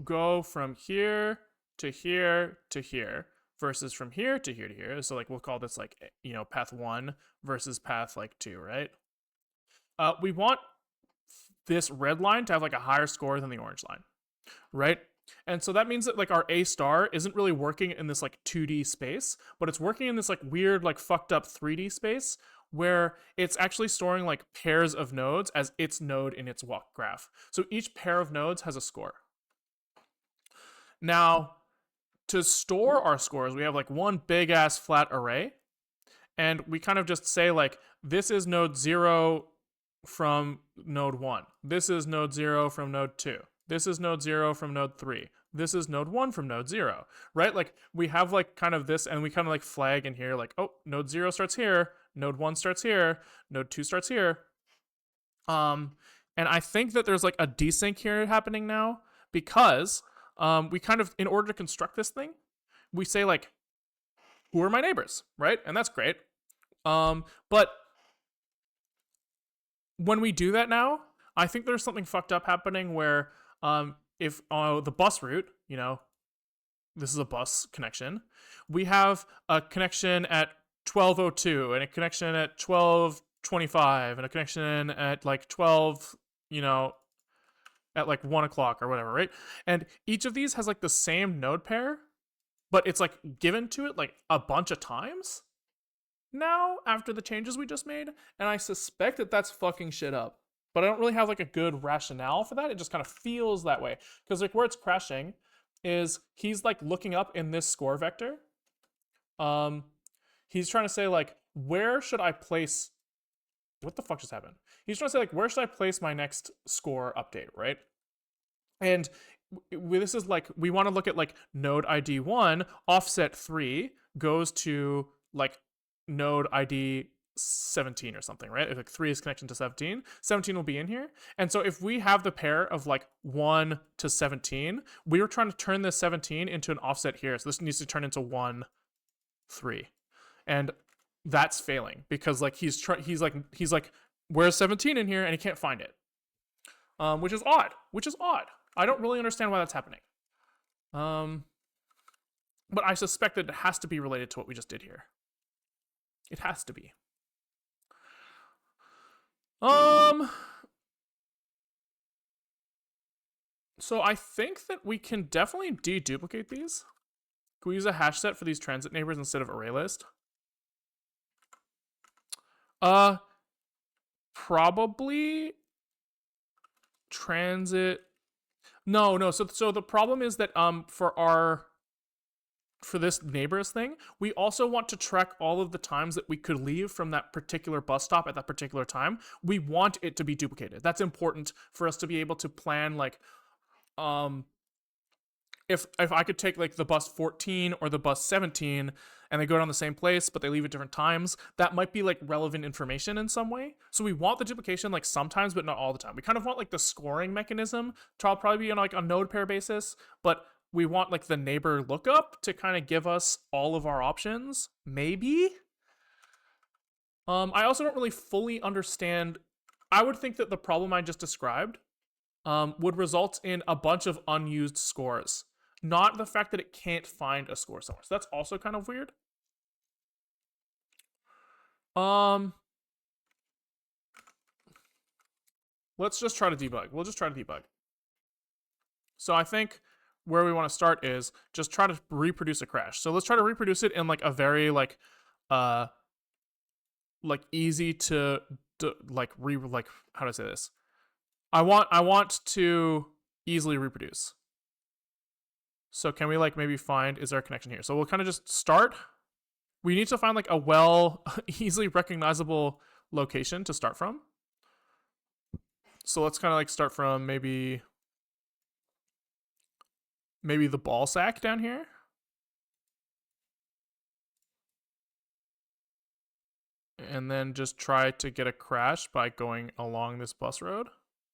go from here to here to here versus from here to here to here, so like we'll call this like, you know, path 1 versus path like 2, right? We want this red line to have like a higher score than the orange line, right? And so that means that like our A star isn't really working in this like 2D space, but it's working in this like weird like fucked up 3D space where it's actually storing like pairs of nodes as its node in its walk graph. So each pair of nodes has a score. Now, to store our scores, we have like one big ass flat array, and we kind of just say like, this is node 0, from node 1. This is node 0 from node 2. This is node 0 from node 3. This is node 1 from node 0, right? Like we have like kind of this, and we kind of like flag in here like, oh, node 0 starts here, node 1 starts here, node 2 starts here. And I think that there's like a desync here happening now because we kind of, in order to construct this thing, we say like, who are my neighbors, right? And that's great. But when we do that now, I think there's something fucked up happening where if the bus route, you know, this is a bus connection, we have a connection at 12:02 and a connection at 12:25 and a connection at like 12, you know, at like 1 o'clock or whatever, right? And each of these has like the same node pair, but it's like given to it like a bunch of times now after the changes we just made, and I suspect that that's fucking shit up. But I don't really have like a good rationale for that. It just kind of feels that way because like where it's crashing is he's like looking up in this score vector. He's trying to say like, where should I place? What the fuck just happened? He's trying to say like, where should I place my next score update, right? And this is like, we want to look at like node ID 1 offset 3 goes to like node ID 17 or something, right? If like 3 is connection to 17, 17 will be in here. And so if we have the pair of like 1 to 17, we were trying to turn this 17 into an offset here. So this needs to turn into 1, 3. And that's failing because like he's like, where's 17 in here? And he can't find it. Which is odd. I don't really understand why that's happening. But I suspect that it has to be related to what we just did here. It has to be. So I think that we can definitely deduplicate these. Can we use a hash set for these transit neighbors instead of array list? Probably transit. No. So the problem is that for this neighbors thing, we also want to track all of the times that we could leave from that particular bus stop at that particular time. We want it to be duplicated. That's important for us to be able to plan like if I could take like the bus 14 or the bus 17 and they go down the same place but they leave at different times, that might be like relevant information in some way. So we want the duplication like sometimes but not all the time. We kind of want like the scoring mechanism to probably be on like a node pair basis, but we want like the neighbor lookup to kind of give us all of our options, maybe. I also don't really fully understand. I would think that the problem I just described would result in a bunch of unused scores, not the fact that it can't find a score somewhere. So that's also kind of weird. Let's just try to debug. We'll just try to debug. So I think where we want to start is just try to reproduce a crash. So let's try to reproduce it in like a very like easy to like how do I say this? I want to easily reproduce. So can we like maybe find, is there a connection here? So we'll kind of just start. We need to find like a easily recognizable location to start from. So let's kind of like start from maybe the ball sack down here. And then just try to get a crash by going along this bus road.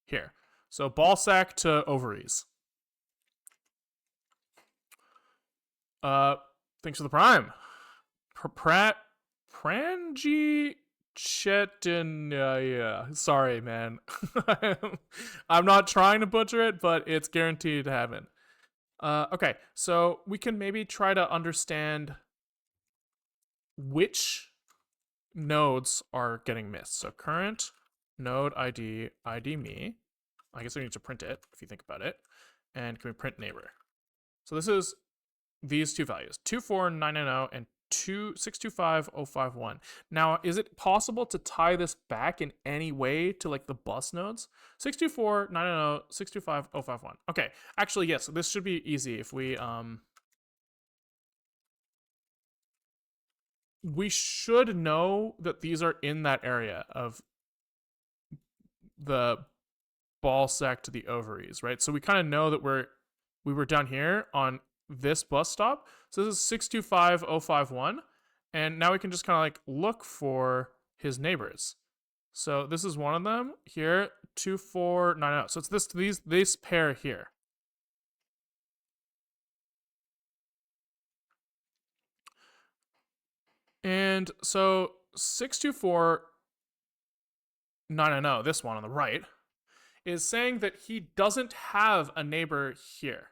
Here. So ball sack to ovaries. Thanks for the prime. Prangi Chetin. Yeah. Sorry, man. I'm not trying to butcher it, but it's guaranteed to happen. Okay, so we can maybe try to understand which nodes are getting missed. So current node ID me. I guess we need to print it if you think about it. And can we print neighbor? So this is these two values, 24990 and 625,051. Now, is it possible to tie this back in any way to like the bus nodes? 624,990, 625,051. Okay, actually, yes, this should be easy if we should know that these are in that area of the ball sack to the ovaries, right? So we kind of know that we were down here on this bus stop. So this is 625051. And now we can just kind of like look for his neighbors. So this is one of them here, 2490. So it's this pair here. And so 624990, this one on the right, is saying that he doesn't have a neighbor here.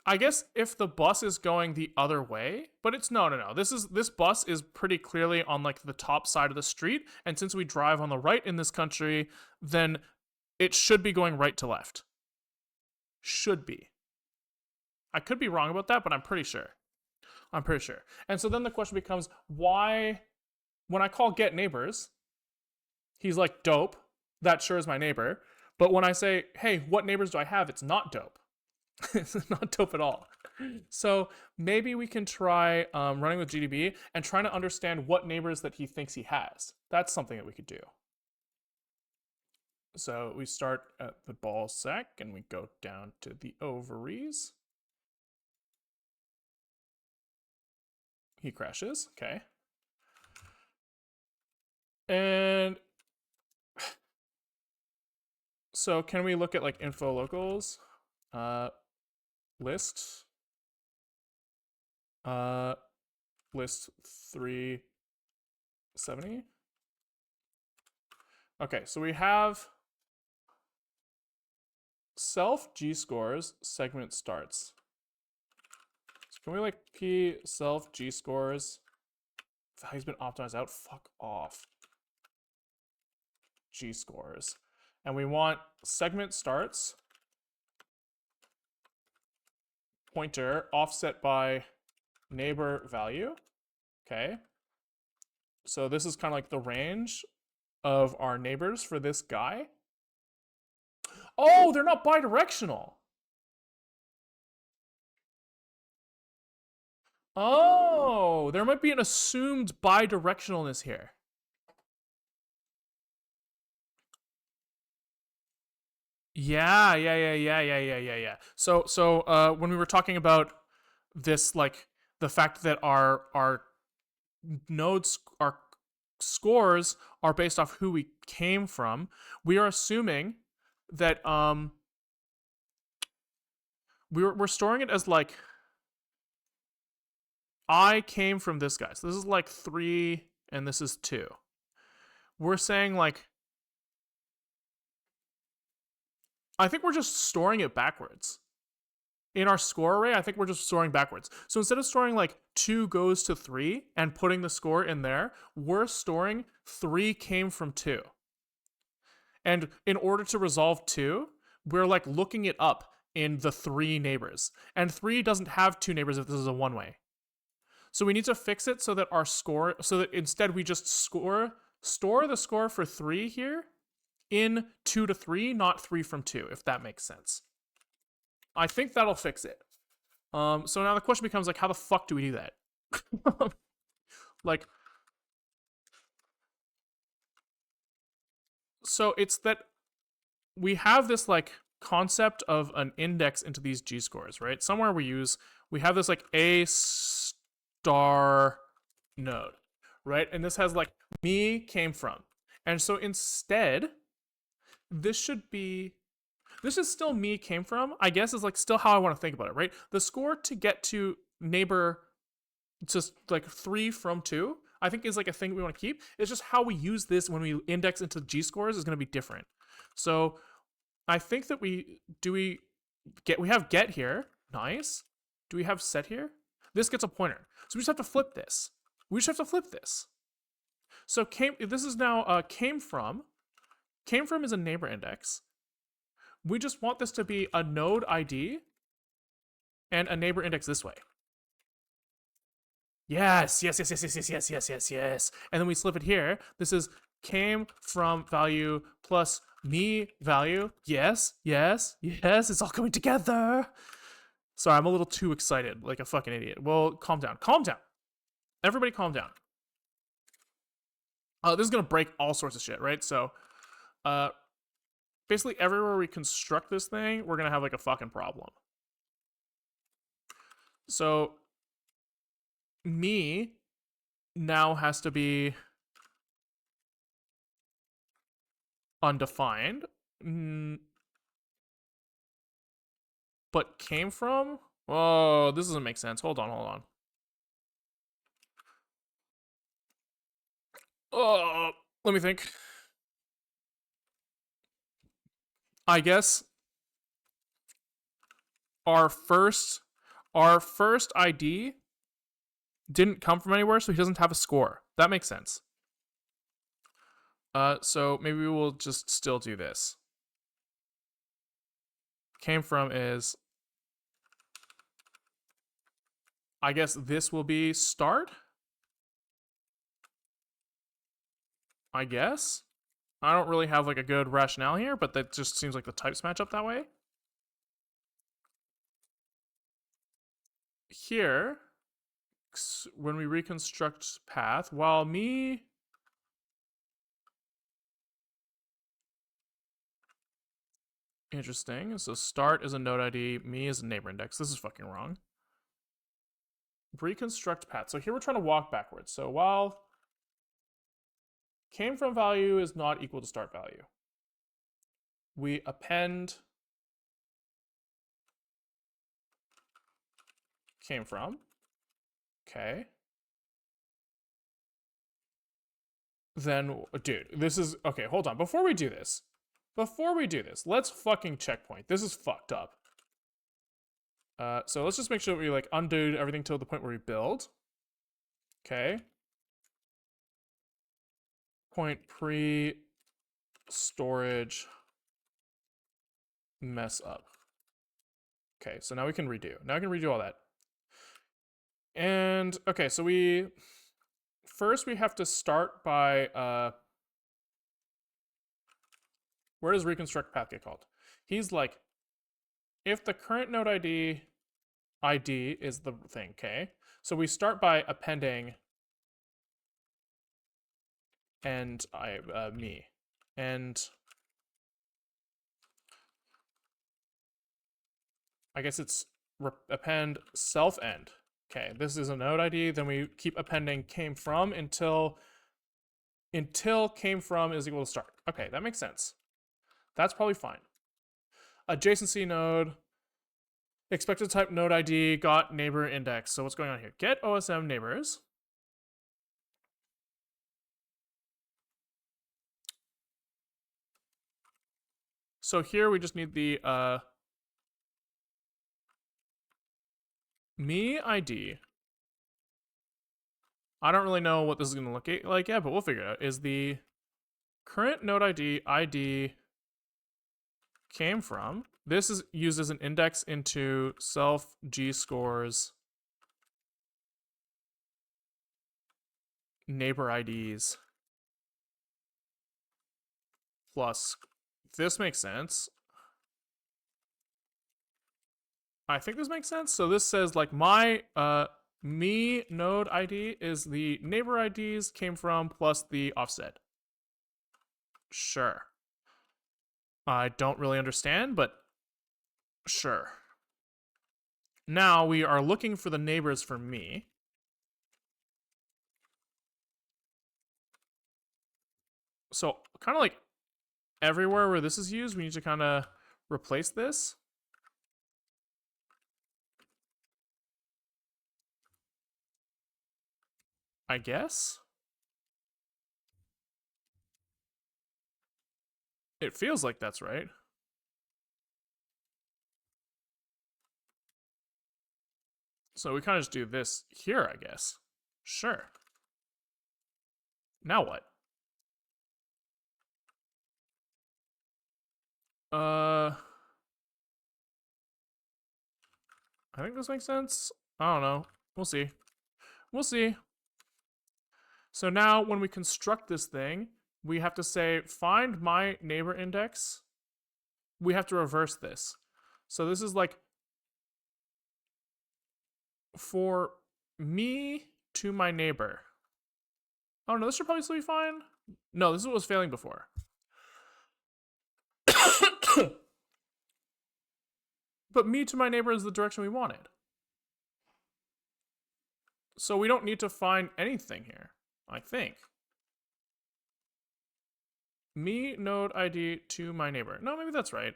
I guess if the bus is going the other way, but it's no. This bus is pretty clearly on like the top side of the street, and since we drive on the right in this country, then it should be going right to left. Should be. I could be wrong about that, but I'm pretty sure. And so then the question becomes, why, when I call get neighbors, he's like, dope, that sure is my neighbor. But when I say, hey, what neighbors do I have? It's not dope. It's not dope at all. So maybe we can try running with GDB and trying to understand what neighbors that he thinks he has. That's something that we could do. So we start at the ball sack and we go down to the ovaries. He crashes, okay. And so can we look at like info locals? List. List 370. Okay, so we have self G scores segment starts. So can we like p self G scores? Value's been optimized out. Fuck off. G scores. And we want segment starts pointer offset by neighbor value. Okay. So this is kind of like the range of our neighbors for this guy. Oh, they're not bidirectional. Oh, there might be an assumed bidirectionalness here. Yeah. So when we were talking about this, like the fact that our nodes, our scores are based off who we came from, we are assuming that we're storing it as like I came from this guy. So this is like 3 and this is 2. We're saying like I think we're just storing it backwards. In our score array, I think we're just storing backwards. So instead of storing like 2 goes to 3 and putting the score in there, we're storing 3 came from 2. And in order to resolve 2, we're like looking it up in the 3 neighbors. And 3 doesn't have 2 neighbors if this is a one-way. So we need to fix it so that our score, so that instead we just store the score for 3 here in 2 to 3, not 3 from 2, if that makes sense. I think that'll fix it. So now the question becomes like, how the fuck do we do that? Like, so it's that we have this like concept of an index into these G scores, right? Somewhere we have this like A star node, right? And this has like me came from. And so instead, this is still me came from, I guess, is like still how I want to think about it, right? The score to get to neighbor just like 3 from 2, I think is like a thing we want to keep. It's just how we use this when we index into G scores is going to be different. So I think that we have get here. Nice. Do we have set here? This gets a pointer. So we just have to flip this. So this is now came from. Came from is a neighbor index. We just want this to be a node ID and a neighbor index this way. Yes. And then we slip it here. This is came from value plus me value. Yes. It's all coming together. Sorry, I'm a little too excited, like a fucking idiot. Well, calm down. Everybody calm down. This is going to break all sorts of shit, right? So basically everywhere we construct this thing, we're going to have like a fucking problem. So me now has to be undefined, but came from. Oh, this doesn't make sense. Hold on. Oh, let me think. I guess our first ID didn't come from anywhere, so he doesn't have a score. That makes sense. So maybe we will just still do this. Came from is, I guess this will be start. I guess. I don't really have like a good rationale here, but that just seems like the types match up that way. Here, when we reconstruct path, while me interesting. So start is a node ID, me is a neighbor index. This is fucking wrong. Reconstruct path. So here we're trying to walk backwards. So while came from value is not equal to start value, we append came from. Okay. Then, dude, this is okay. Hold on. Before we do this, let's fucking checkpoint. This is fucked up. So let's just make sure we like undo everything till the point where we build. Okay. Point pre storage mess up. Okay, so now we can redo. Now I can redo all that. And okay, so we have to start by where does reconstruct path get called? He's like, if the current node ID is the thing, okay? So we start by appending and me. And I guess it's append self end. Okay, this is a node ID. Then we keep appending came from until came from is equal to start. Okay, that makes sense. That's probably fine. Adjacency node, expected type node ID, got neighbor index. So what's going on here? Get OSM neighbors. So here we just need the me ID. I don't really know what this is going to look like yet, but we'll figure it out. Is the current node ID came from. This is used as an index into self G scores neighbor IDs plus. This makes sense. I think this makes sense. So this says like my me node ID is the neighbor IDs came from plus the offset. Sure. I don't really understand, but sure. Now we are looking for the neighbors for me. So kind of like everywhere where this is used, we need to kind of replace this. I guess. It feels like that's right. So we kind of just do this here, I guess. Sure. Now what? I think this makes sense. I don't know. We'll see. We'll see. So now when we construct this thing, we have to say find my neighbor index. We have to reverse this. So this is like for me to my neighbor. Oh no, this should probably still be fine. No, this is what was failing before. But me to my neighbor is the direction we wanted. So we don't need to find anything here, I think. Me node ID to my neighbor. No, maybe that's right.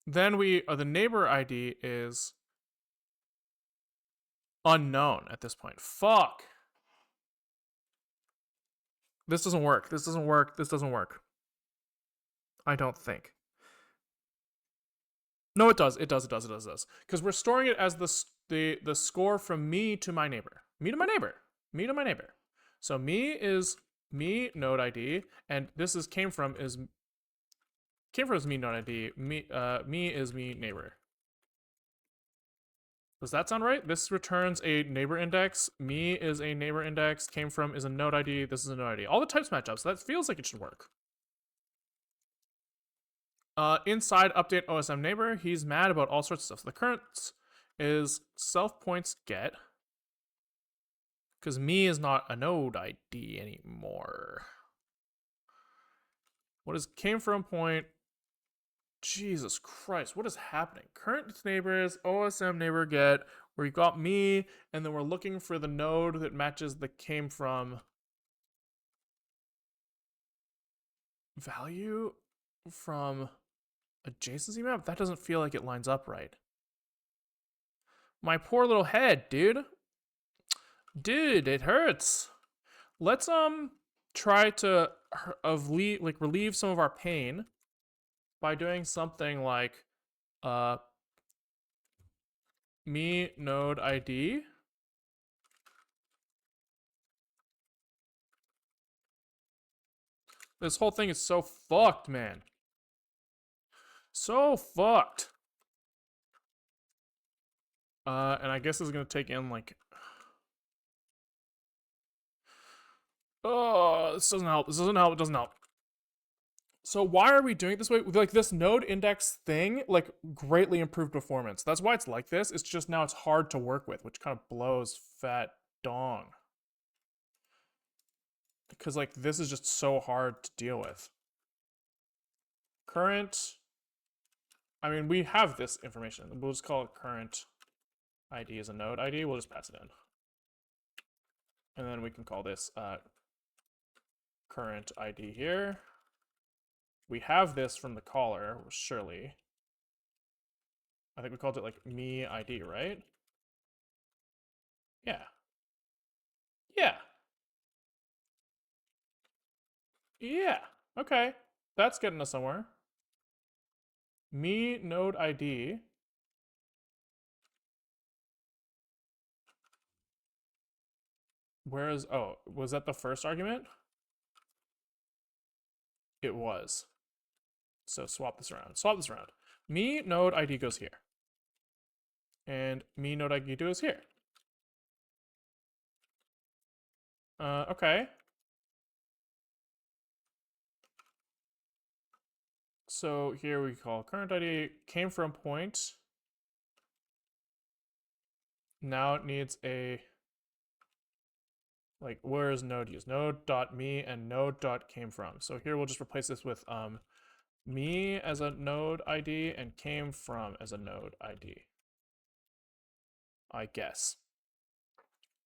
Then the neighbor ID is unknown at this point. Fuck. This doesn't work. This doesn't work. This doesn't work. I don't think. No, it does. It does. It does. It does. It does. Because we're storing it as the score from me to my neighbor. Me to my neighbor. Me to my neighbor. So me is me node ID, and this is came from is me node ID. Me is me neighbor. Does that sound right? This returns a neighbor index. Me is a neighbor index. Came from is a node ID. This is a node ID. All the types match up, so that feels like it should work. Inside update OSM neighbor, he's mad about all sorts of stuff. So the current is self points get, because me is not a node ID anymore. What is came from point? Jesus Christ, what is happening? Current neighbors, OSM neighbor get, where you got me, and then we're looking for the node that matches the came from value from adjacency map? That doesn't feel like it lines up right. My poor little head, dude. Dude, it hurts. Let's try to relieve some of our pain by doing something like me node ID. This whole thing is so fucked, man. So fucked. And I guess this is gonna take in like, oh, this doesn't help. This doesn't help. It doesn't help. So why are we doing it this way? Like this node index thing, like greatly improved performance. That's why it's like this. It's just now it's hard to work with, which kind of blows fat dong. Because like this is just so hard to deal with. Current, I mean, we have this information. We'll just call it current ID as a node ID. We'll just pass it in. And then we can call this current ID here. We have this from the caller, surely. I think we called it like me ID, right? Yeah. Yeah. Yeah. Okay. That's getting us somewhere. Me node ID. Where is, oh, was that the first argument? It was. So swap this around. Swap this around. Me node ID goes here. And me node ID goes here. Okay. So here we call current ID came from point. Now it needs a, like, where is node used? Node.me and node.came from. So here we'll just replace this with me as a node ID and came from as a node ID, I guess.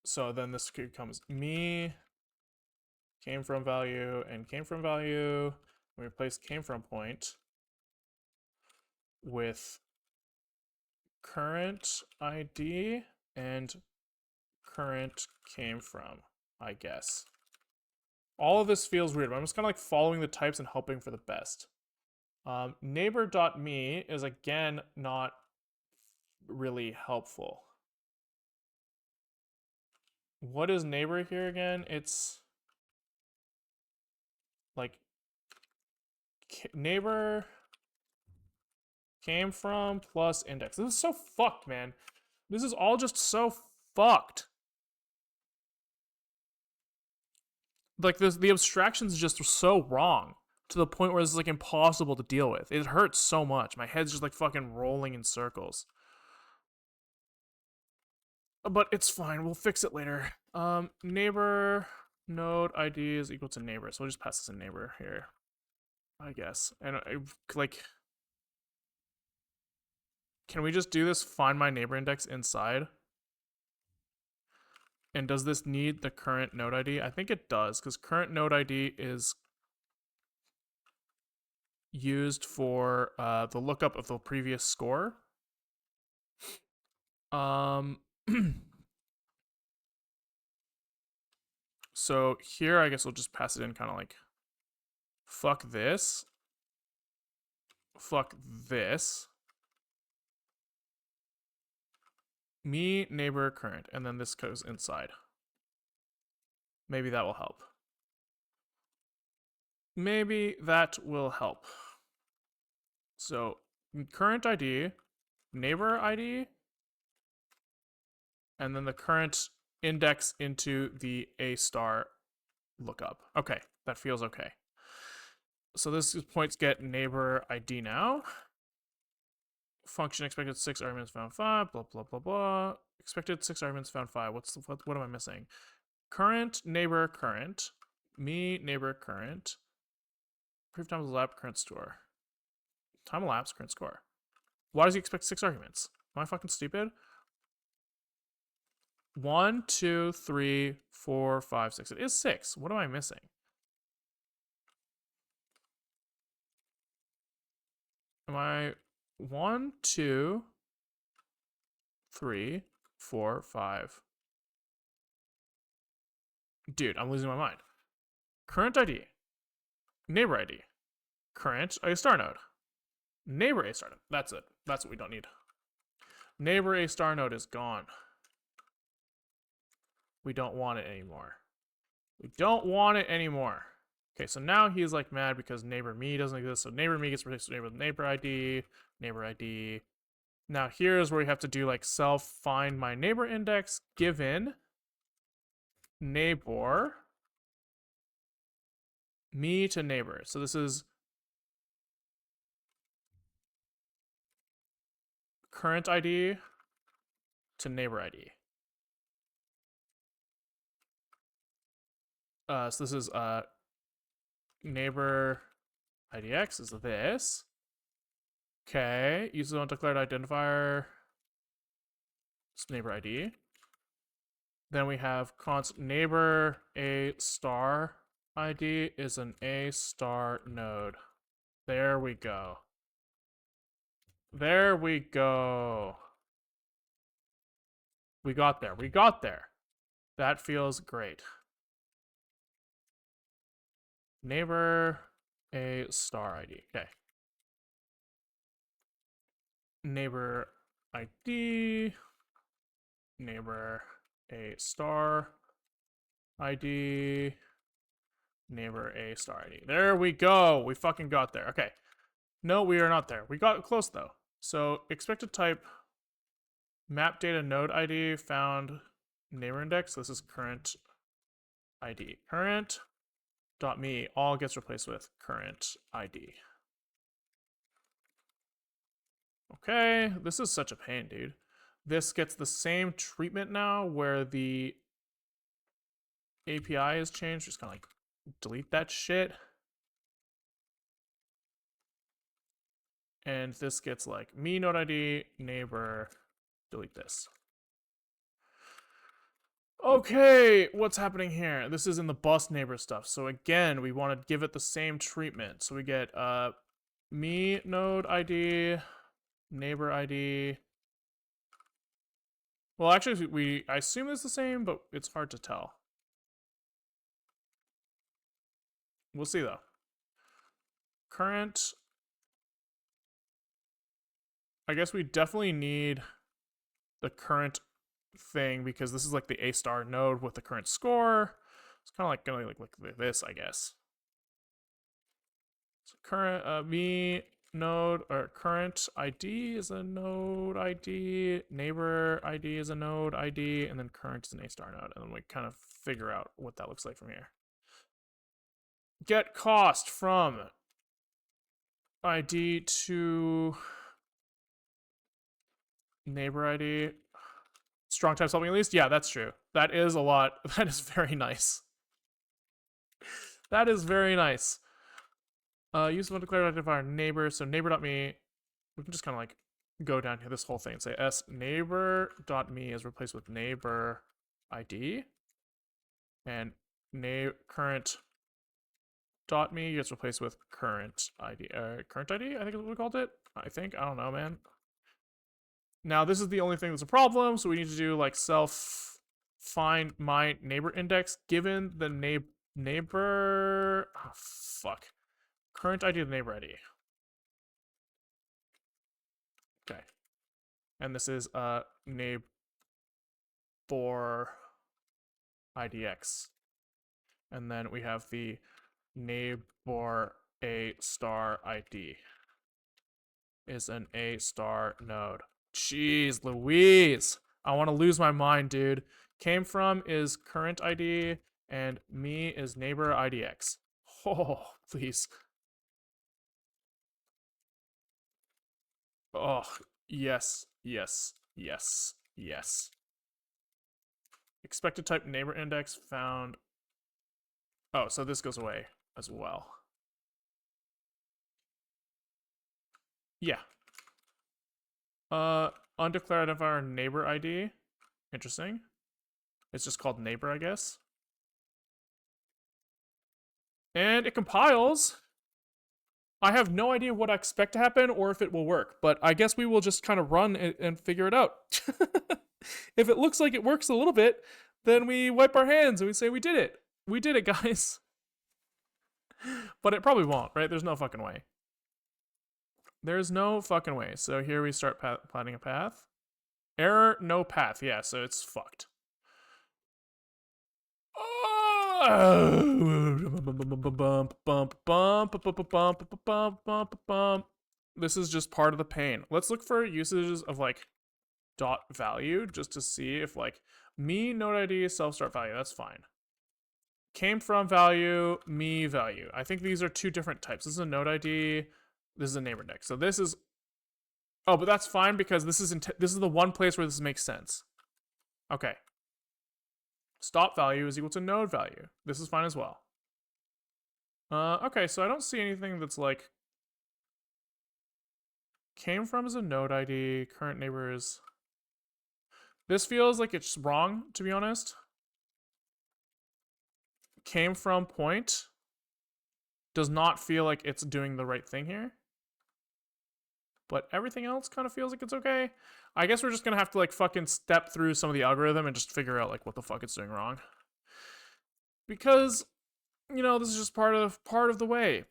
So then this becomes me came from value and came from value. We replace came from point with current ID and current came from, I guess. All of this feels weird, but I'm just kind of like following the types and hoping for the best. Neighbor.me is again not really helpful. What is neighbor here again? It's like neighbor came from plus index. This is so fucked, man. This is all just so fucked. Like this, the abstractions just so wrong to the point where it's like impossible to deal with. It hurts so much. My head's just like fucking rolling in circles. but it's fine. We'll fix it later. Neighbor node ID is equal to neighbor, so we'll just pass this in neighbor here, I guess. And like, can we just do this find my neighbor index inside? And does this need the current node ID? I think it does, because current node ID is used for the lookup of the previous score. So here, I guess we'll just pass it in kind of like, fuck this, me, neighbor, current, and then this goes inside. Maybe that will help. Maybe that will help. So current ID, neighbor ID, and then the current index into the A star lookup. Okay, that feels okay. So this is points get neighbor ID now. Function expected 6 arguments found 5, blah, blah, blah, blah. Expected 6 arguments found 5. What am I missing? Current, neighbor, current. Me, neighbor, current. Brief time elapsed, current score. Time elapsed, current score. Why does he expect 6 arguments? Am I fucking stupid? 1, 2, 3, 4, 5, 6. It is 6. What am I missing? Am I 1, 2, 3, 4, 5? Dude, I'm losing my mind. Current ID. Neighbor ID. Current A star node. Neighbor A star node. That's it. That's what we don't need. Neighbor A star node is gone. We don't want it anymore. We don't want it anymore. Okay, so now he's like mad because neighbor me doesn't exist. So neighbor me gets replaced with neighbor ID, neighbor ID. Now here's where we have to do like self find my neighbor index given neighbor me to neighbor. So this is current ID to neighbor ID. So this is neighbor IDX is this. Okay, uses undeclared identifier. It's neighbor ID. Then we have const neighbor A star ID is an A star node. There we go. There we go. We got there. We got there. That feels great. Neighbor A star ID. Okay. Neighbor ID. Neighbor A star ID. Neighbor A star ID. There we go. We fucking got there. Okay. No, we are not there. We got close though. So expected type map data node ID found neighbor index. This is current ID. Current dot me all gets replaced with current ID. Okay, this is such a pain, dude. This gets the same treatment now where the API is changed. Just kind of like delete that shit. And this gets like me node ID, neighbor, delete this. Okay, what's happening here? This is in the bus neighbor stuff. So again, we want to give it the same treatment. So we get me node ID, neighbor ID. Well, actually, I assume it's the same, but it's hard to tell. We'll see though. Current. I guess we definitely need the current thing because this is like the A star node with the current score. It's kind of like going like this, I guess. So current me node or current ID is a node ID, neighbor ID is a node ID, and then current is an A star node, and then we kind of figure out what that looks like from here. Get cost from ID to neighbor ID. Strong types helping at least? Yeah, that's true. That is a lot. That is very nice. That is very nice. Use one declare identifier neighbor. So neighbor.me, we can just kind of like go down here this whole thing and say s neighbor.me is replaced with neighbor ID, and current dot me gets replaced with current ID. Current ID, I think is what we called it. I don't know, man. Now this is the only thing that's a problem, so we need to do like self find my neighbor index given the neighbor. Oh fuck. Current ID of the neighbor ID. Okay. And this is neighbor IDX. And then we have the neighbor A star ID is an A star node. Jeez Louise. I want to lose my mind, dude. Came from is current ID and me is neighbor IDX. Oh, please. Oh, yes, yes, yes, yes. Expected type neighbor index found. Oh, so this goes away as well. Yeah. Undeclared identifier neighbor ID. Interesting. It's just called neighbor, I guess. And it compiles. I have no idea what I expect to happen or if it will work, but I guess we will just kind of run and figure it out. If it looks like it works a little bit, then we wipe our hands and we say we did it. We did it, guys. But it probably won't, right? There's no fucking way. There's no fucking way. So here we start planning a path. Error, no path. Yeah, so it's fucked. This is just part of the pain. Let's look for usages of like dot value just to see if like me node ID self start value. That's fine. Came from value, me value. I think these are two different types. This is a node ID. This is a neighbor index. So this is. Oh, but that's fine because this is the one place where this makes sense. Okay. Stop value is equal to node value. This is fine as well. Okay, so I don't see anything that's like came from as a node ID, current neighbors. This feels like it's wrong, to be honest. Came from point does not feel like it's doing the right thing here. But everything else kind of feels like it's okay. I guess we're just gonna have to like fucking step through some of the algorithm and just figure out like what the fuck it's doing wrong. Because, you know, this is just part of the way.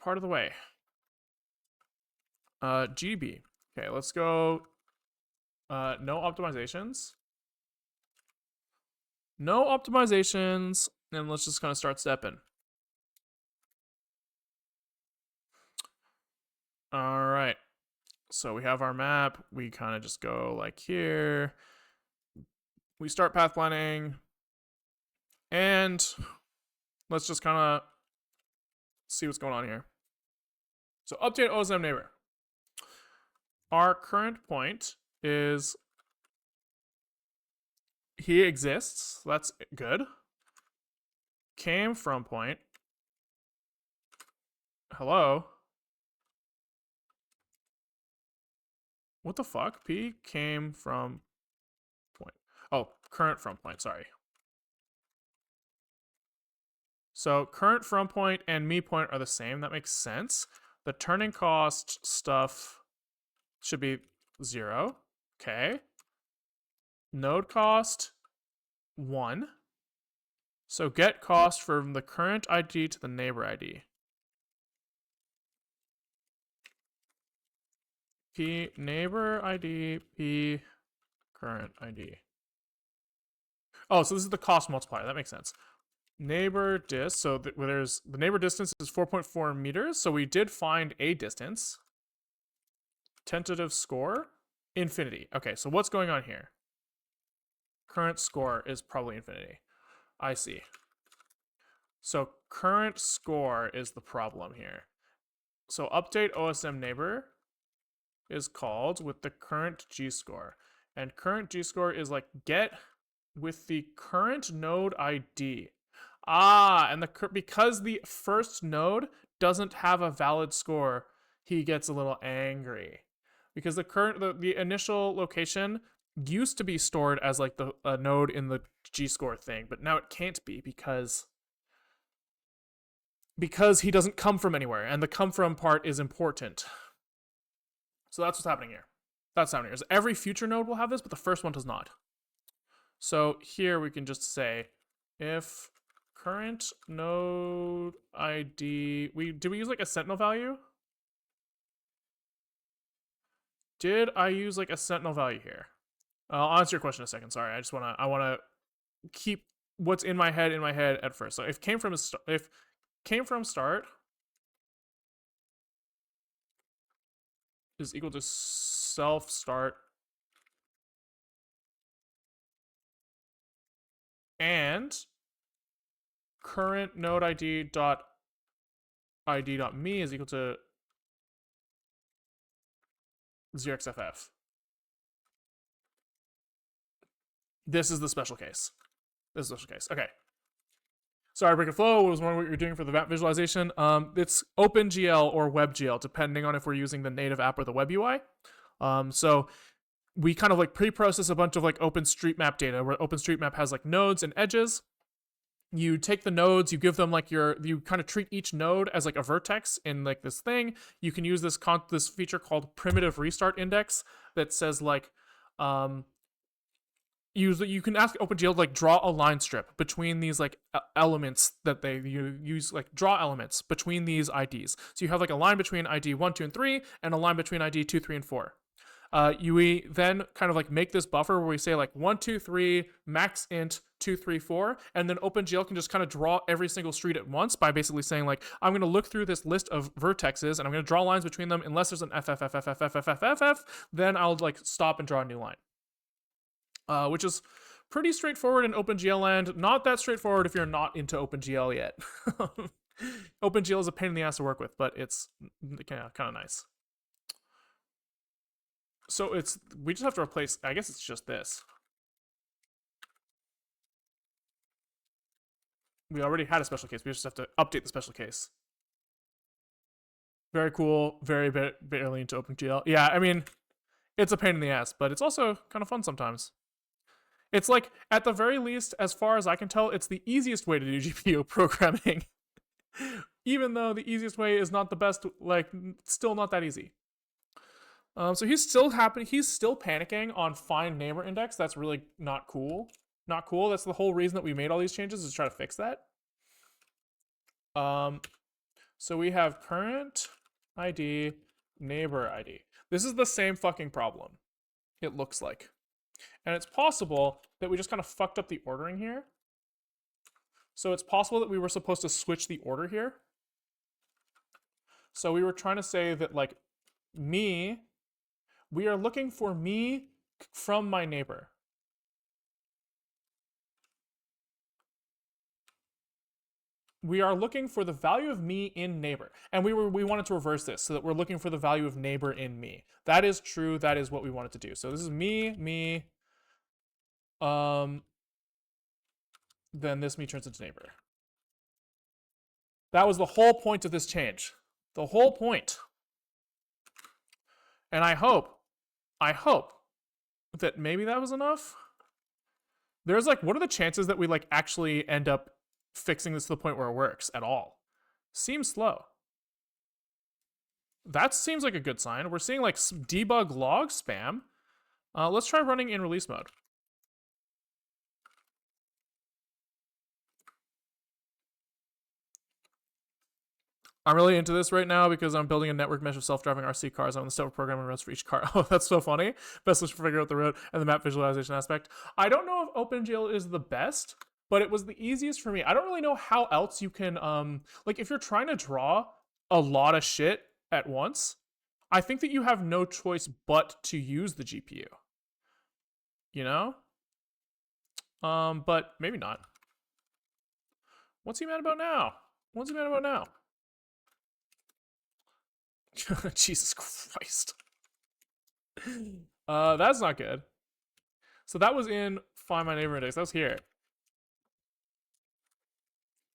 GB. Okay, let's go. No optimizations. No optimizations, and let's just kind of start stepping. All right. So we have our map. We kind of just go like here. We start path planning. And let's just kind of see what's going on here. So update OSM neighbor. Our current point is he exists. That's good. Came from point. Hello. What the fuck? P came from point. Oh, current from point, sorry. So current from point and me point are the same. That makes sense. The turning cost stuff should be 0. Okay. Node cost 1. So get cost from the current ID to the neighbor ID. P neighbor ID, P current ID. Oh, so this is the cost multiplier. That makes sense. Neighbor dist. So there's the neighbor distance is 4.4 meters. So we did find a distance. Tentative score, infinity. Okay, so what's going on here? Current score is probably infinity. I see. So current score is the problem here. So update OSM neighbor is called with the current G score. And current G score is like get with the current node ID. Ah, and because the first node doesn't have a valid score, he gets a little angry. Because the initial location used to be stored as like the node in the G-score thing, but now it can't be because he doesn't come from anywhere, and the come from part is important. So that's what's happening here. That's happening here. Every future node will have this, but the first one does not. So here we can just say if current node ID, did we use like a sentinel value? Did I use like a sentinel value here? I'll answer your question in a second. Sorry, I want to keep what's in my head at first. So if came from start is equal to self start and current node ID dot me is equal to 0xff. This is the special case. Okay. Sorry, break of flow. Was wondering what you're doing for the map visualization. It's OpenGL or WebGL, depending on if we're using the native app or the web UI. So we kind of like pre-process a bunch of like OpenStreetMap data, where OpenStreetMap has like nodes and edges. You take the nodes, you give them like you kind of treat each node as like a vertex in like this thing. You can use this feature called primitive restart index that says like, you can ask OpenGL to like draw a line strip between these like elements that you use, like draw elements between these IDs. So you have like a line between ID 1, 2, and 3, and a line between ID 2, 3, and 4. We then kind of like make this buffer where we say like 1, 2, 3, max int 2, 3, 4, and then OpenGL can just kind of draw every single street at once by basically saying like, I'm going to look through this list of vertexes and I'm going to draw lines between them unless there's an FFFFFFFFF, then I'll like stop and draw a new line. Which is pretty straightforward in OpenGL land. Not that straightforward if you're not into OpenGL yet. OpenGL is a pain in the ass to work with, but it's kind of nice. So we just have to replace, I guess it's just this. We already had a special case. We just have to update the special case. Very cool. Very barely into OpenGL. Yeah, I mean, it's a pain in the ass, but it's also kind of fun sometimes. It's like, at the very least, as far as I can tell, it's the easiest way to do GPU programming. Even though the easiest way is not the best, like, still not that easy. So he's still panicking on find neighbor index. That's really not cool. Not cool. That's the whole reason that we made all these changes, is to try to fix that. So we have current ID, neighbor ID. This is the same fucking problem, it looks like. And it's possible that we just kind of fucked up the ordering here. So it's possible that we were supposed to switch the order here. So we were trying to say that like me, we are looking for me from my neighbor. We are looking for the value of me in neighbor. And we wanted to reverse this so that we're looking for the value of neighbor in me. That is true. That is what we wanted to do. So this is me, then this me turns into neighbor. That was the whole point of this change. The whole point. And I hope that maybe that was enough. There's like, what are the chances that we like actually end up fixing this to the point where it works at all? Seems slow. That seems like a good sign. We're seeing like debug log spam. Let's try running in release mode. I'm really into this right now because I'm building a network mesh of self-driving RC cars. I'm in the step programming roads for each car. Oh, that's so funny. Best way to figure out the road and the map visualization aspect. I don't know if OpenGL is the best, but it was the easiest for me. I don't really know how else you can, like if you're trying to draw a lot of shit at once, I think that you have no choice but to use the GPU. You know? But maybe not. What's he mad about now? What's he mad about now? Jesus Christ. That's not good. So that was in find my neighbor index. That was here.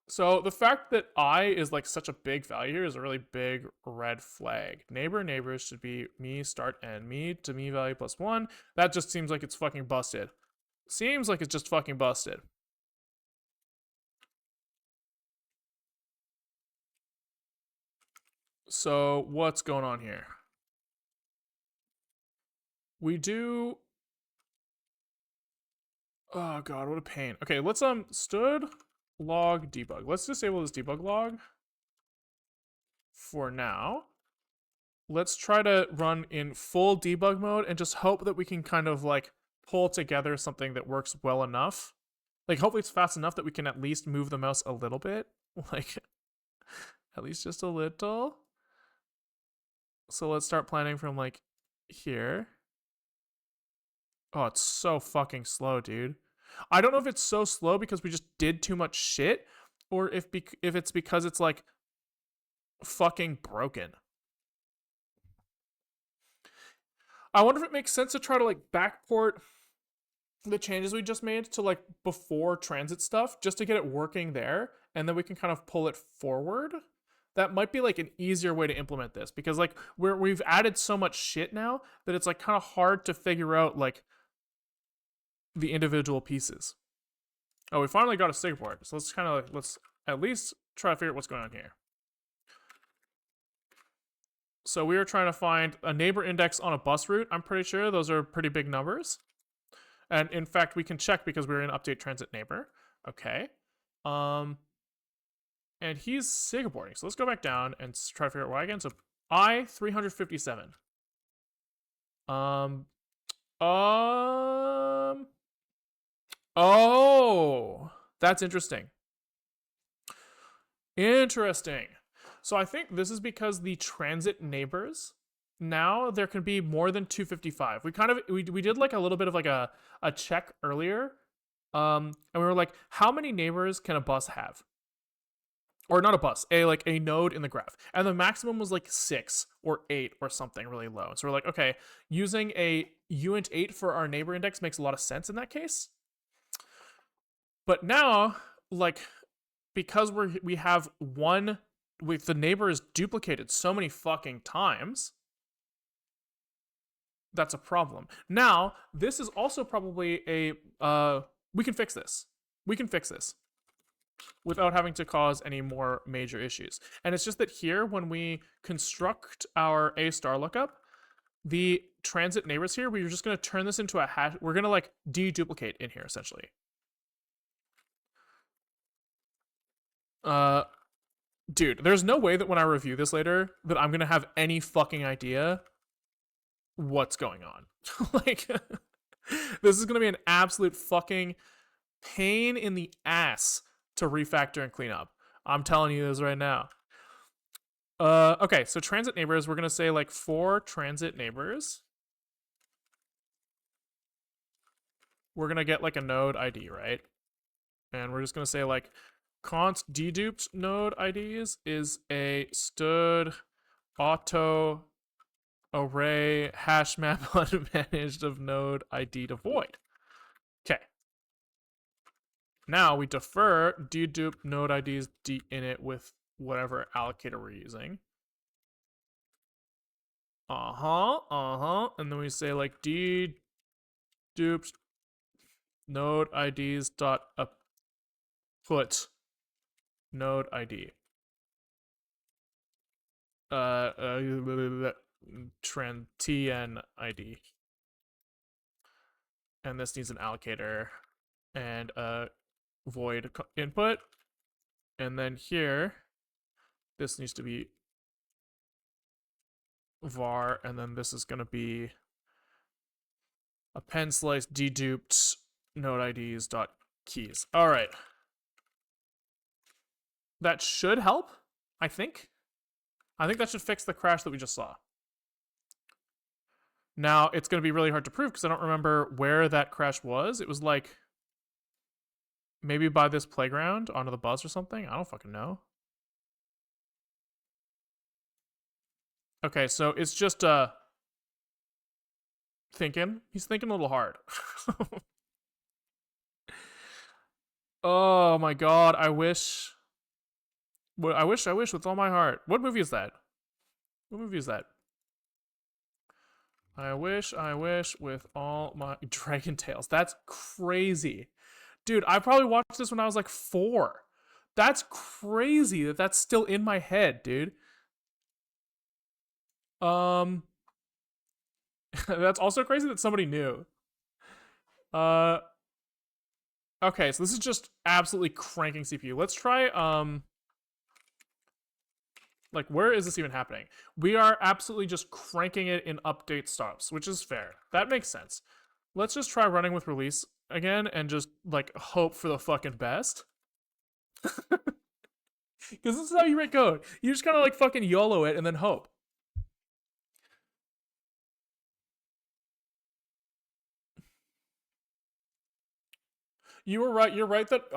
So the fact that I is like such a big value here is a really big red flag. Neighbors should be me start and me to me value plus 1. That just seems like it's fucking busted. Seems like it's just fucking busted. So what's going on here? We do. Oh god, what a pain. Okay, let's stood log debug. Let's disable this debug log for now. Let's try to run in full debug mode and just hope that we can kind of like pull together something that works well enough. Like hopefully it's fast enough that we can at least move the mouse a little bit. Like at least just a little. So let's start planning from like here. Oh, it's so fucking slow, dude. I don't know if it's so slow because we just did too much shit, or if it's because it's like fucking broken. I wonder if it makes sense to try to like backport the changes we just made to like before transit stuff just to get it working there, and then we can kind of pull it forward. That might be like an easier way to implement this because like we've added so much shit now that it's like kind of hard to figure out like the individual pieces. Oh, we finally got a sig port, so let's kind of like, let's at least try to figure out what's going on here. So we are trying to find a neighbor index on a bus route. I'm pretty sure those are pretty big numbers. And in fact, we can check because we're in update transit neighbor. Okay. And he's sigboarding. So let's go back down and try to figure out why again. So I 357. Oh, that's interesting. Interesting. So I think this is because the transit neighbors now there can be more than 255. We did like a little bit of like a check earlier. And we were like, how many neighbors can a bus have? Or not a bus, a node in the graph. And the maximum was like 6 or 8 or something really low. So we're like, okay, using a uint 8 for our neighbor index makes a lot of sense in that case. But now, like, because we have one with the neighbor is duplicated so many fucking times, that's a problem. Now, this is also probably a we can fix this. We can fix this without having to cause any more major issues. And it's just that here, when we construct our A star lookup, the transit neighbors here, we're just going to turn this into a hash. We're going to like deduplicate in here essentially. Dude, there's no way that when I review this later that I'm going to have any fucking idea what's going on. Like, this is going to be an absolute fucking pain in the ass to refactor and clean up. I'm telling you this right now. Okay, so transit neighbors, we're going to say like for transit neighbors, we're going to get like a node ID, right? And we're just going to say like const deduped node IDs is a stood auto array hash map unmanaged of node ID to void. Okay. Now we defer dedupe node IDs init with whatever allocator we're using. And then we say like dedupe node IDs dot put node ID. TN ID. And this needs an allocator and a void input. And then here, this needs to be var, and then this is going to be append slice deduped node IDs dot keys. All right. That should help, I think. I think that should fix the crash that we just saw. Now, it's going to be really hard to prove because I don't remember where that crash was. It was like maybe by this playground onto the bus or something. I don't fucking know. Okay, so it's just thinking. He's thinking a little hard. Oh my god, I wish. I wish with all my heart. What movie is that? What movie is that? I wish with all my Dragon Tales. That's crazy. Dude, I probably watched this when I was like 4. That's crazy that that's still in my head, dude. Um that's also crazy that somebody knew. Uh okay, so this is just absolutely cranking CPU. Let's try like where is this even happening? We are absolutely just cranking it in update stops, which is fair. That makes sense. Let's just try running with release again and just like hope for the fucking best. Because this is how you write code. You just kind of like fucking YOLO it and then hope. You were right. You're right that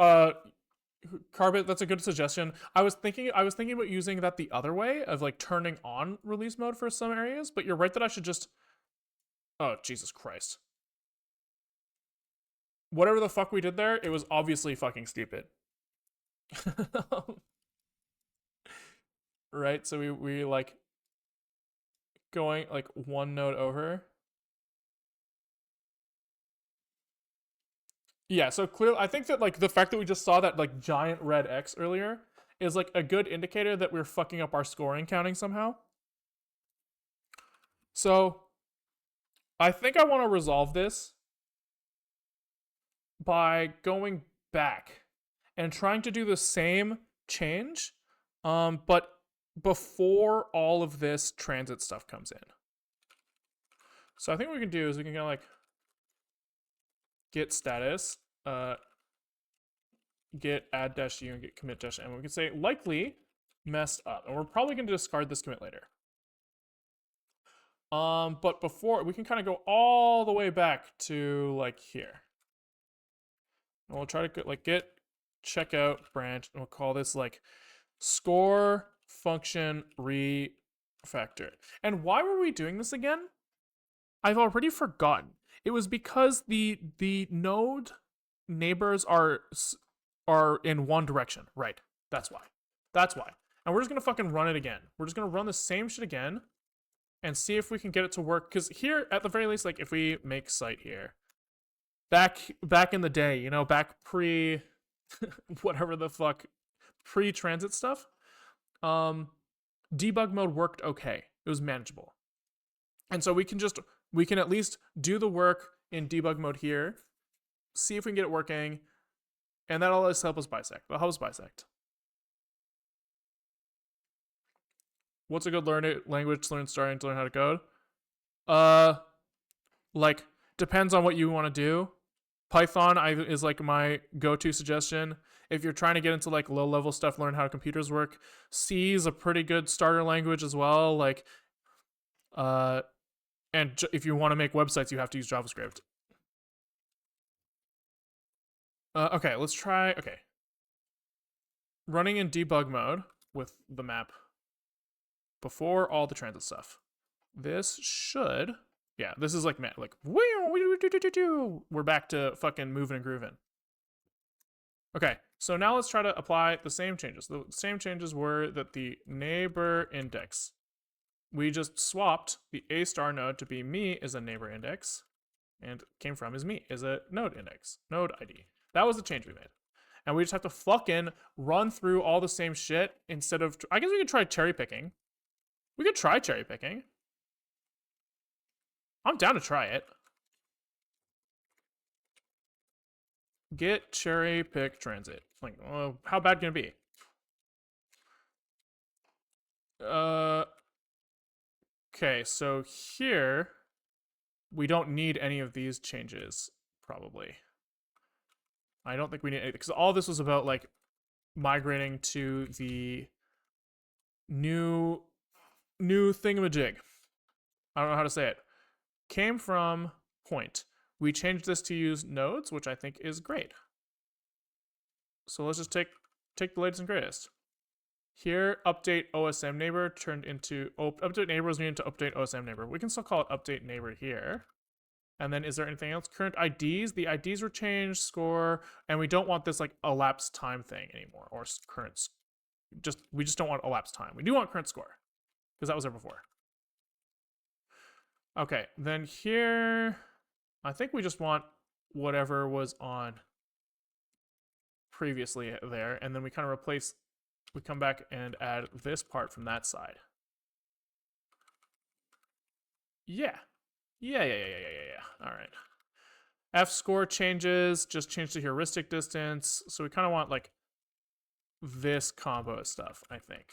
Carbit. That's a good suggestion. I was thinking about using that the other way of like turning on release mode for some areas. But you're right that I should just. Oh Jesus Christ! Whatever the fuck we did there, it was obviously fucking stupid. Right. So we like going like one node over. Yeah, so clearly, I think that like the fact that we just saw that like giant red X earlier is like a good indicator that we're fucking up our scoring counting somehow. So I think I want to resolve this by going back and trying to do the same change, but before all of this transit stuff comes in. So I think what we can do is we can kind of like get status, get add dash u and get commit dash m. We can say likely messed up, and we're probably going to discard this commit later. But before we can kind of go all the way back to like here, and we'll try to get checkout branch, and we'll call this like score function refactor. And why were we doing this again? I've already forgotten. It was because the node neighbors are in one direction. Right. That's why. That's why. And we're just gonna fucking run it again. We're just gonna run the same shit again and see if we can get it to work. Because here, at the very least, like if we make site here, back in the day, you know, back pre whatever the fuck, pre-transit stuff, debug mode worked okay. It was manageable. And so we can at least do the work in debug mode here, see if we can get it working, and that'll help us bisect. That'll help us bisect. What's a good language to learn starting to learn how to code? Like depends on what you want to do. Python is like my go-to suggestion. If you're trying to get into like low-level stuff, learn how computers work. C is a pretty good starter language as well. Like, and if you want to make websites, you have to use JavaScript. Okay, let's try. Okay, running in debug mode with the map before all the transit stuff. This should, yeah, this is like we're back to fucking moving and grooving. Okay, so now let's try to apply the same changes. The same changes were that the neighbor index, we just swapped the A star node to be me as a neighbor index, and came from is me as a node index, node ID. That was the change we made. And we just have to fucking run through all the same shit instead of, I guess we could try cherry picking. We could try cherry picking. I'm down to try it. Get cherry pick transit. Like, how bad can it be? Okay, so here we don't need any of these changes, probably. I don't think we need anything, because all this was about like migrating to the new thingamajig. I don't know how to say it. Came from point. We changed this to use nodes, which I think is great. So let's just take the latest and greatest. Here, update OSM neighbor turned into update neighbor was needed to update OSM neighbor. We can still call it update neighbor here. And then is there anything else? Current IDs. The IDs were changed, score, and we don't want this like elapsed time thing anymore, or current. We just don't want elapsed time. We do want current score, because that was there before. Okay, then here, I think we just want whatever was on previously there, and then we kind of replace, we come back and add this part from that side. Yeah. Yeah. All right. F score changes, just change the heuristic distance. So we kind of want like this combo of stuff, I think.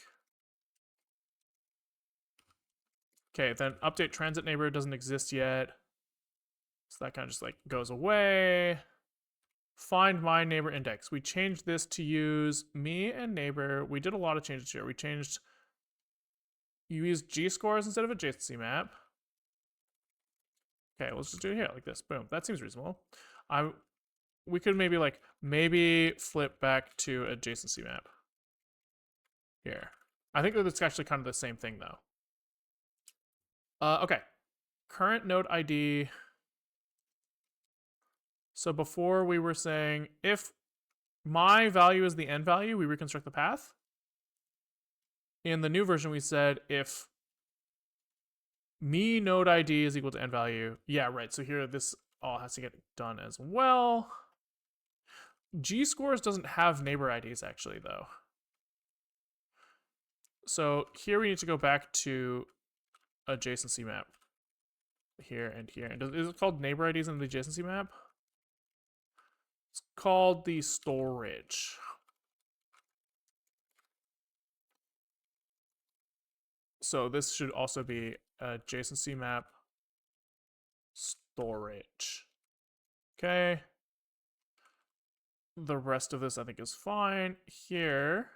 Okay, then update transit neighbor doesn't exist yet. So that kind of just like goes away. Find my neighbor index. We changed this to use me and neighbor. We did a lot of changes here. We changed, you use G scores instead of adjacency map. Okay, let's just do it here like this. Boom. That seems reasonable. We could maybe flip back to adjacency map here. I think that it's actually kind of the same thing though. Okay. Current node ID. So before we were saying if my value is the end value, we reconstruct the path. In the new version, we said if me node ID is equal to end value. Yeah, right. So here, this all has to get done as well. G scores doesn't have neighbor IDs actually, though. So here we need to go back to adjacency map. Here and here. And is it called neighbor IDs in the adjacency map? It's called the storage. So this should also be adjacency map storage. Okay. The rest of this I think is fine. Here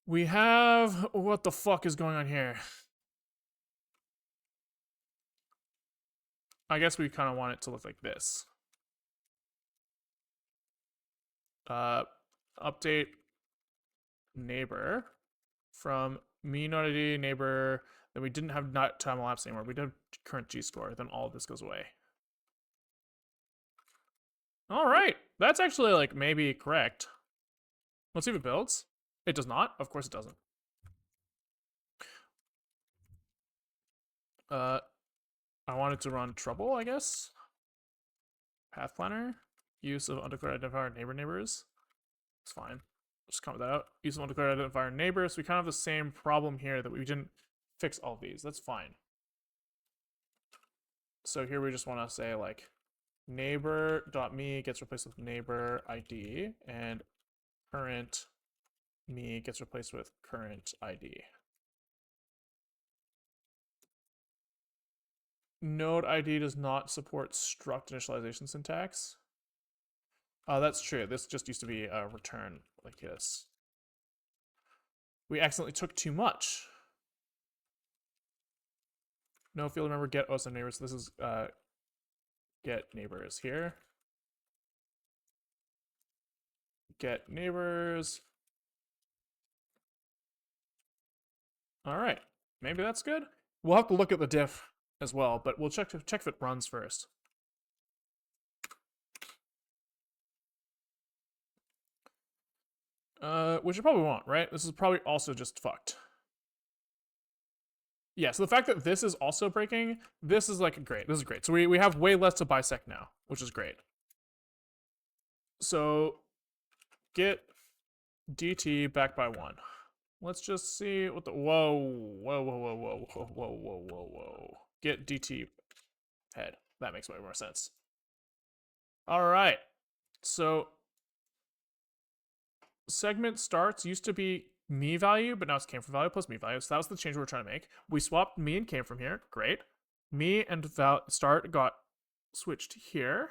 we have, what the fuck is going on here? I guess we kind of want it to look like this. Update neighbor from me node ID neighbor. Then we didn't have not time elapsed anymore. We did current G score. Then all of this goes away. All right, that's actually like maybe correct. Let's see if it builds. It does not. Of course it doesn't. I wanted to run trouble, I guess. Path planner. Use of undeclared identifier neighbors. It's fine. Just comment that out. Use of undeclared identifier neighbors. So we kind of have the same problem here that we didn't fix all of these. That's fine. So here we just want to say like neighbor.me gets replaced with neighbor ID and current me gets replaced with current ID. Node ID does not support struct initialization syntax. That's true. This just used to be a return like this. We accidentally took too much. No field member get OSM neighbors. This is get neighbors here. Get neighbors. All right, maybe that's good. We'll have to look at the diff as well, but we'll check if it runs first. Which you probably won't, right? This is probably also just fucked. Yeah, so the fact that this is also breaking, this is like great. This is great. So we have way less to bisect now, which is great. So get dt back by 1. Let's just see what the whoa. Get dt head. That makes way more sense. All right. So segment starts used to be me value, but now it's came from value plus me value. So that was the change we were trying to make. We swapped me and came from here. Great. Me and start got switched here.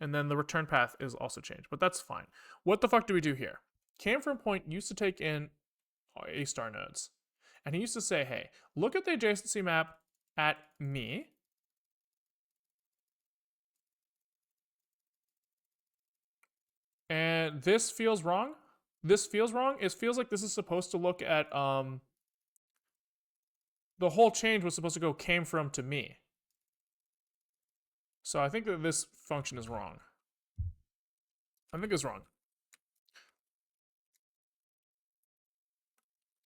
And then the return path is also changed, but that's fine. What the fuck do we do here? Came from point used to take in A star nodes. And he used to say, hey, look at the adjacency map at me. And this feels wrong. This feels wrong. It feels like this is supposed to look at, the whole change was supposed to go came from to me. So I think that this function is wrong. I think it's wrong.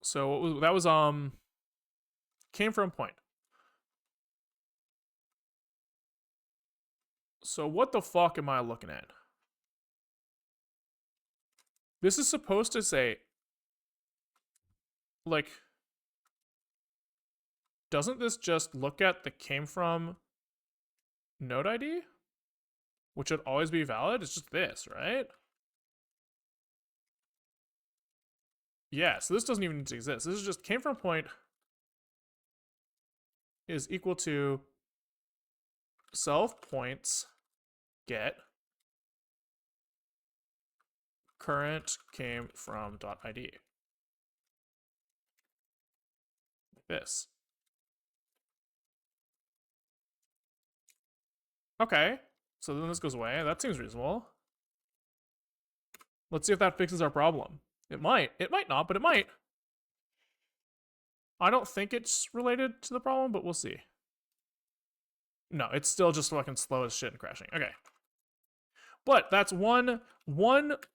So that was came from point. So what the fuck am I looking at? This is supposed to say, like, doesn't this just look at the came from node ID? Which should always be valid? It's just this, right? Yeah, so this doesn't even need to exist. This is just came from point is equal to self points get current came from dot ID. Like this. Okay, so then this goes away. That seems reasonable. Let's see if that fixes our problem. It might. It might not, but it might. I don't think it's related to the problem, but we'll see. No, it's still just fucking slow as shit and crashing. Okay. But that's one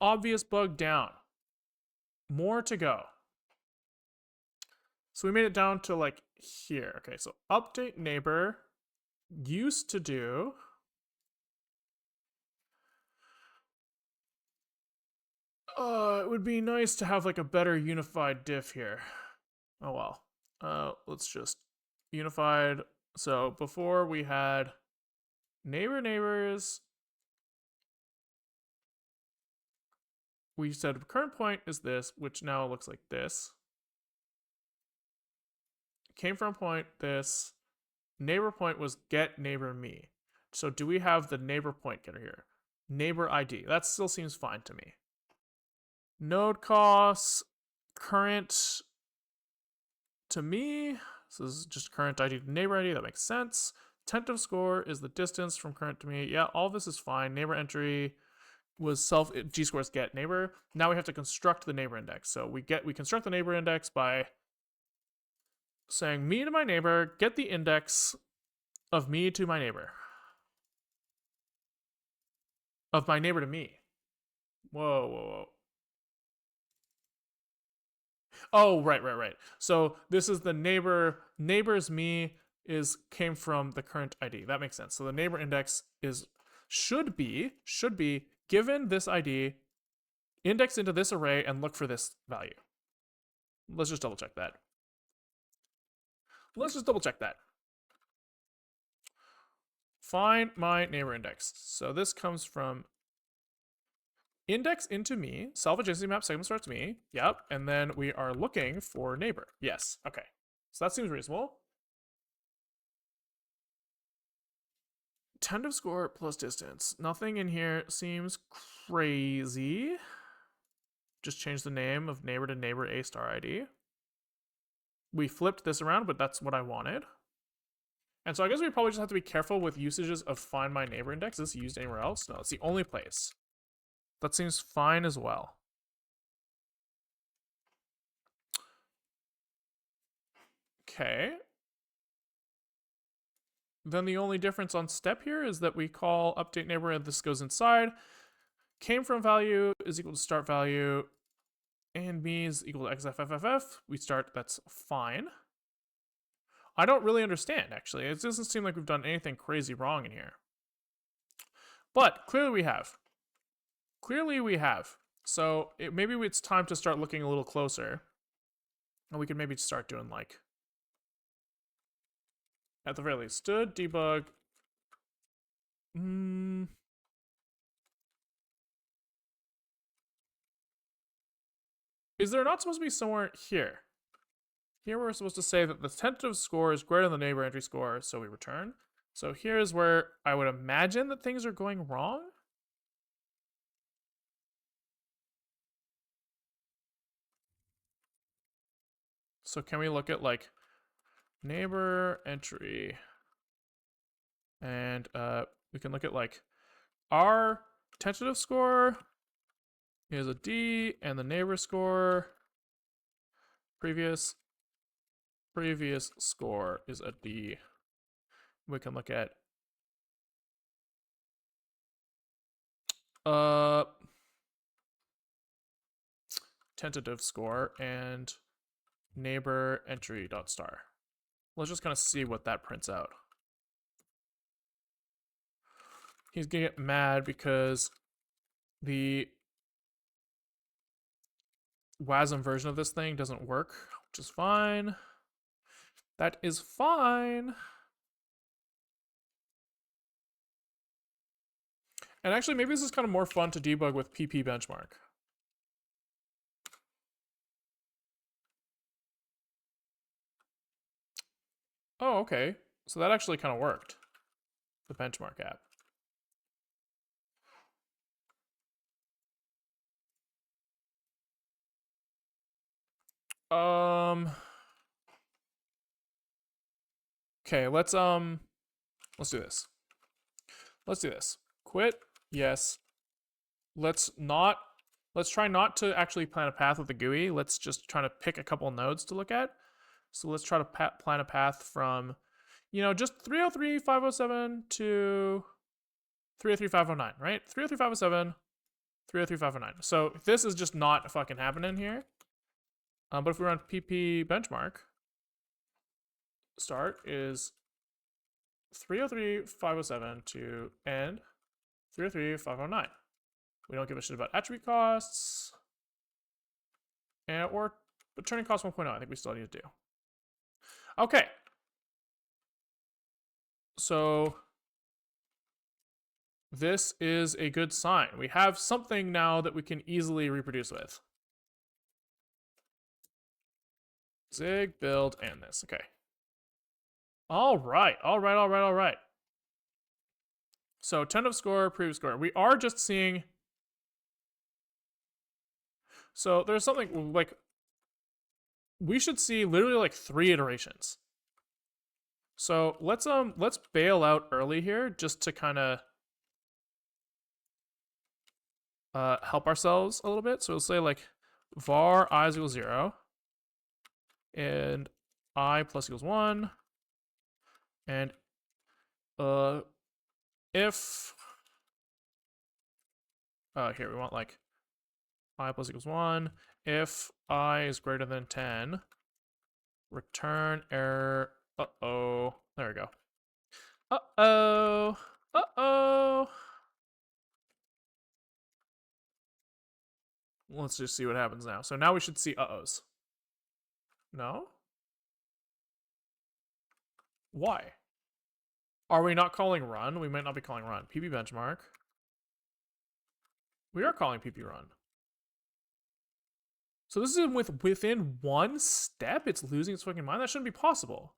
obvious bug down. More to go. So we made it down to like here. Okay, so update neighbor used to do it would be nice to have like a better unified diff here. Oh well. Let's just unified. So before we had neighbors. We said current point is this, which now looks like this. Came from point this. Neighbor point was get neighbor me. So do we have the neighbor point getter here? Neighbor ID. That still seems fine to me. Node costs current to me. So this is just current ID to neighbor ID. That makes sense. Tentative score is the distance from current to me. Yeah, all this is fine. Neighbor entry was self G scores get neighbor. Now we have to construct the neighbor index. So we construct the neighbor index by saying me to my neighbor, get the index of me to my neighbor. Of my neighbor to me. Whoa. Oh, right. So this is the neighbor's me came from the current ID. That makes sense. So the neighbor index should be given this ID, index into this array and look for this value. Let's just double check that. Find my neighbor index. So this comes from index into me, self-adjacency map segment starts me. Yep. And then we are looking for neighbor. Yes. Okay. So that seems reasonable. Tentative score plus distance. Nothing in here seems crazy. Just change the name of neighbor to neighbor A star ID. We flipped this around, but that's what I wanted. And so I guess we probably just have to be careful with usages of find my neighbor index. Is this used anywhere else? No, it's the only place. That seems fine as well. Okay. Then the only difference on step here is that we call update neighbor and this goes inside. Came from value is equal to start value and me is equal to xfff. We start, that's fine. I don't really understand, actually. It doesn't seem like we've done anything crazy wrong in here. But clearly we have. So maybe it's time to start looking a little closer. And we can maybe start doing like, at the very least, stood, debug. Is there not supposed to be somewhere here? Here we're supposed to say that the tentative score is greater than the neighbor entry score, so we return. So here's where I would imagine that things are going wrong. So can we look at like neighbor entry and we can look at like our tentative score is a D and the neighbor score previous score is a D. We can look at Uh, tentative score and neighbor entry dot star. Let's just kind of see what that prints out. He's gonna get mad because the WASM version of this thing doesn't work, which is fine. That is fine. And actually, maybe this is kind of more fun to debug with PP benchmark. Oh, okay. So that actually kind of worked. The benchmark app. Okay, let's do this. Let's do this. Quit. Yes. Let's try not to actually plan a path with the GUI. Let's just try to pick a couple nodes to look at. So let's try to plan a path from, just 303.507 to 303.509, right? 303.507, 303.509. So this is just not fucking happening here. But if we run pp benchmark, start is 303.507 to end 303.509. We don't give a shit about attribute costs. Or turning cost 1.0, I think we still need to do. Okay. So this is a good sign. We have something now that we can easily reproduce with. Zig, build, and this. Okay. All right. So tentative score, previous score. We are just seeing. So there's something like we should see literally like 3 iterations. So let's bail out early here just to kind of help ourselves a little bit. So we'll say like var I is equal 0 and I plus equals 1 and if here we want like I plus equals 1 if I is greater than 10 return error. Uh-oh. There we go. Uh-oh. Uh-oh. Let's just see what happens now. So now we should see uh-ohs. No? Why? Are we not calling run? We might not be calling run. PP benchmark. We are calling PP run. So this is within 1 step? It's losing its fucking mind? That shouldn't be possible.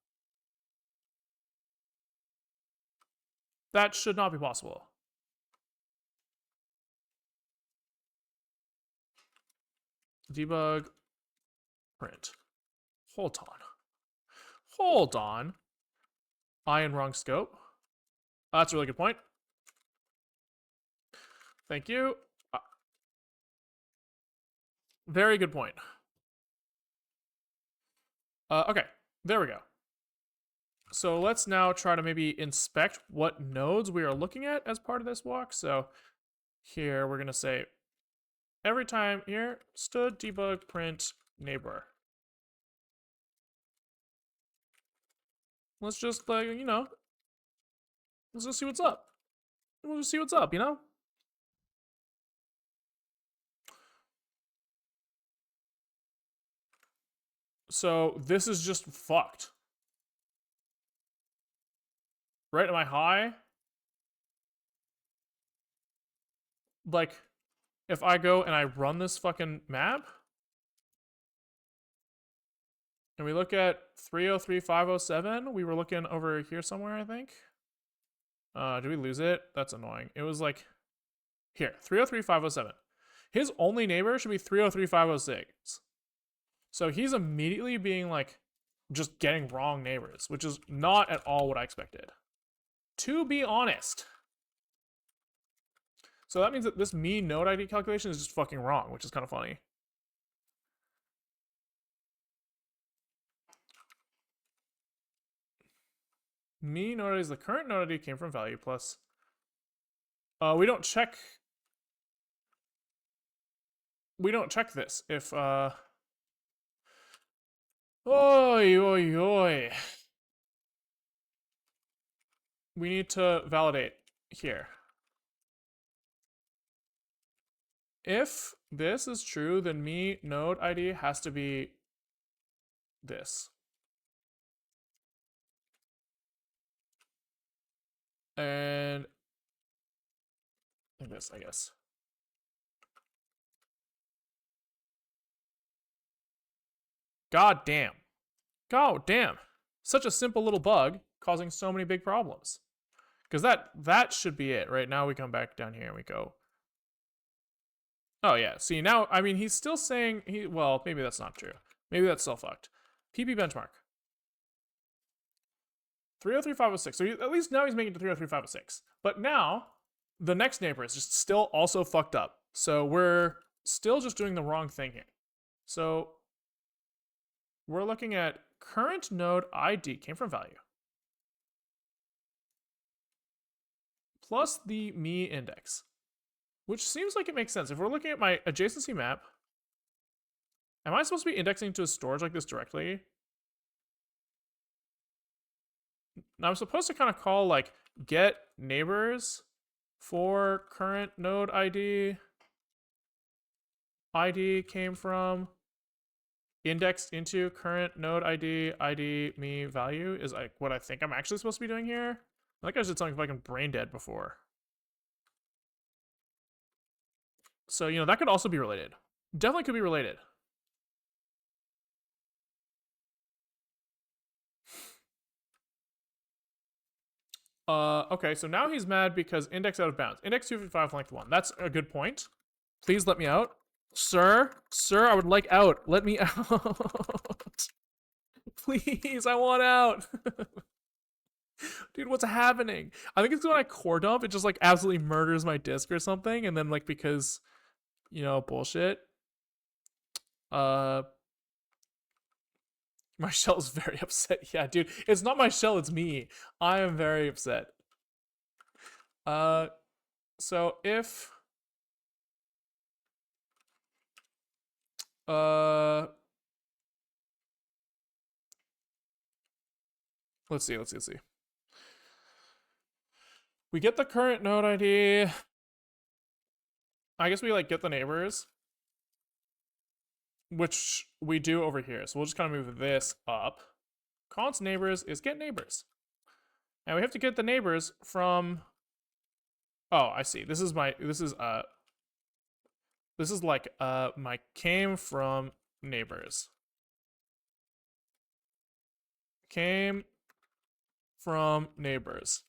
That should not be possible. Debug print. Hold on. Hold on. I in wrong scope. That's a really good point. Thank you. Very good point. Okay, there we go. So let's now try to maybe inspect what nodes we are looking at as part of this walk. So here we're going to say every time here, stood debug print neighbor. Let's just let's just see what's up. We'll just see what's up, So this is just fucked. Right? Am I high? Like, if I go and I run this fucking map, and we look at 303.507, we were looking over here somewhere, I think. Did we lose it? That's annoying. It was like, here, 303.507. His only neighbor should be 303.506. So he's immediately being like, just getting wrong neighbors, which is not at all what I expected. To be honest. So that means that this mean node ID calculation is just fucking wrong, which is kind of funny. Mean node ID is the current node ID came from value plus. We don't check we don't check this. If oi oi oi, we need to validate here. If this is true, then me node ID has to be this. And this, I guess. God damn. God damn. Such a simple little bug causing so many big problems. Because that should be it. Right now we come back down here and we go. Oh yeah. See now, I mean, he's still saying well, maybe that's not true. Maybe that's still fucked. PP benchmark. 303506. So at least now he's making it to 303506. But now the next neighbor is just still also fucked up. So we're still just doing the wrong thing here. So we're looking at current node ID came from value plus the me index, which seems like it makes sense. If we're looking at my adjacency map, am I supposed to be indexing to a storage like this directly? Now I'm supposed to kind of call like get neighbors for current node ID. ID came from indexed into current node ID me value is like what I think I'm actually supposed to be doing here. I think I did something fucking brain dead before. So, you know, that could also be related. Definitely could be related. Okay, so now he's mad because index out of bounds. Index 255 length 1. That's a good point. Please let me out. Sir, I would like out. Let me out. Please, I want out. Dude, what's happening? I think it's when I core dump, it just like absolutely murders my disk or something, and then like because, you know, bullshit. My shell is very upset. Yeah, dude, it's not my shell, it's me. I am very upset. So if let's see. We get the current node ID. I guess we like get the neighbors, which we do over here. So we'll just kind of move this up. Const neighbors is get neighbors. And we have to get the neighbors from, oh, I see. This is like my came from neighbors. Came from neighbors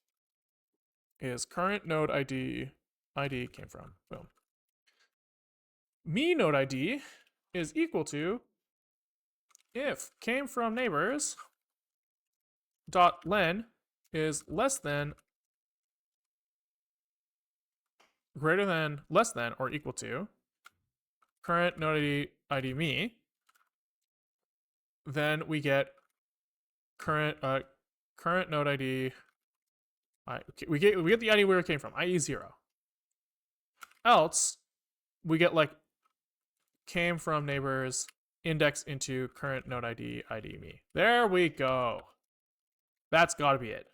is current node ID came from. Boom. Me node ID is equal to if came from neighbors dot len is less than, greater than, less than, or equal to current node ID me, then we get current node ID. We get the ID where it came from, i.e. 0. Else, we get like came from neighbors index into current node ID me. There we go. That's gotta be it.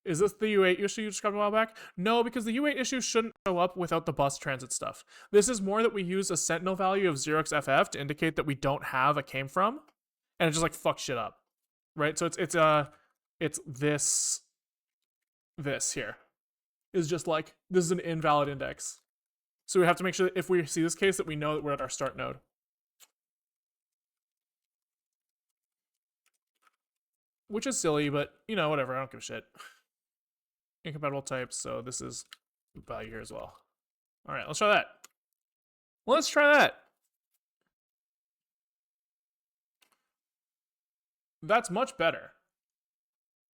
Is this the U8 issue you described a while back? No, because the U8 issue shouldn't show up without the bus transit stuff. This is more that we use a sentinel value of 0xFF to indicate that we don't have a came from, and it just like fucks shit up, right? So it's this here is just like, this is an invalid index. So we have to make sure that if we see this case that we know that we're at our start node. Which is silly, but you know, whatever, I don't give a shit. Incompatible types, so this is value here as well. All right, let's try that. Let's try that. That's much better.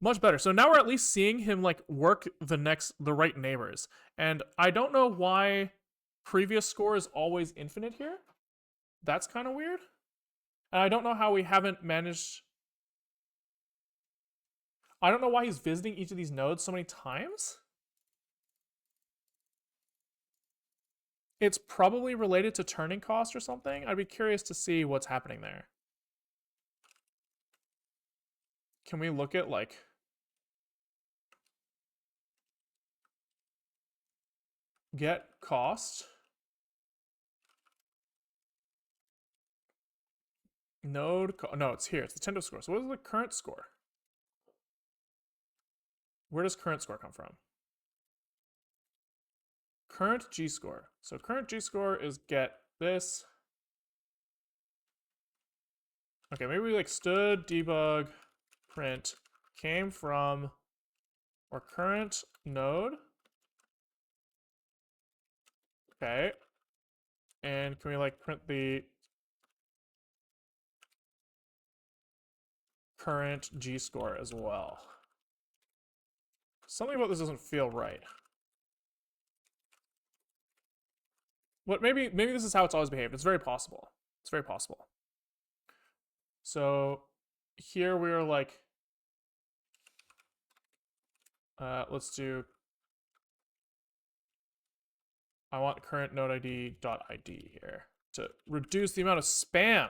Much better. So now we're at least seeing him like work the right neighbors. And I don't know why previous score is always infinite here. That's kind of weird. And I don't know how we haven't managed. I don't know why he's visiting each of these nodes so many times. It's probably related to turning cost or something. I'd be curious to see what's happening there. Can we look at like get cost? Node, no, it's here. It's the tender score. So what is the current score? Where does current score come from? Current G score. So current G score is get this. Okay, maybe we like stood debug print came from our current node. Okay. And can we like print the current G score as well? Something about this doesn't feel right. What maybe this is how it's always behaved. It's very possible. It's very possible. So here we're like, let's do, I want current node ID dot ID here to reduce the amount of spam.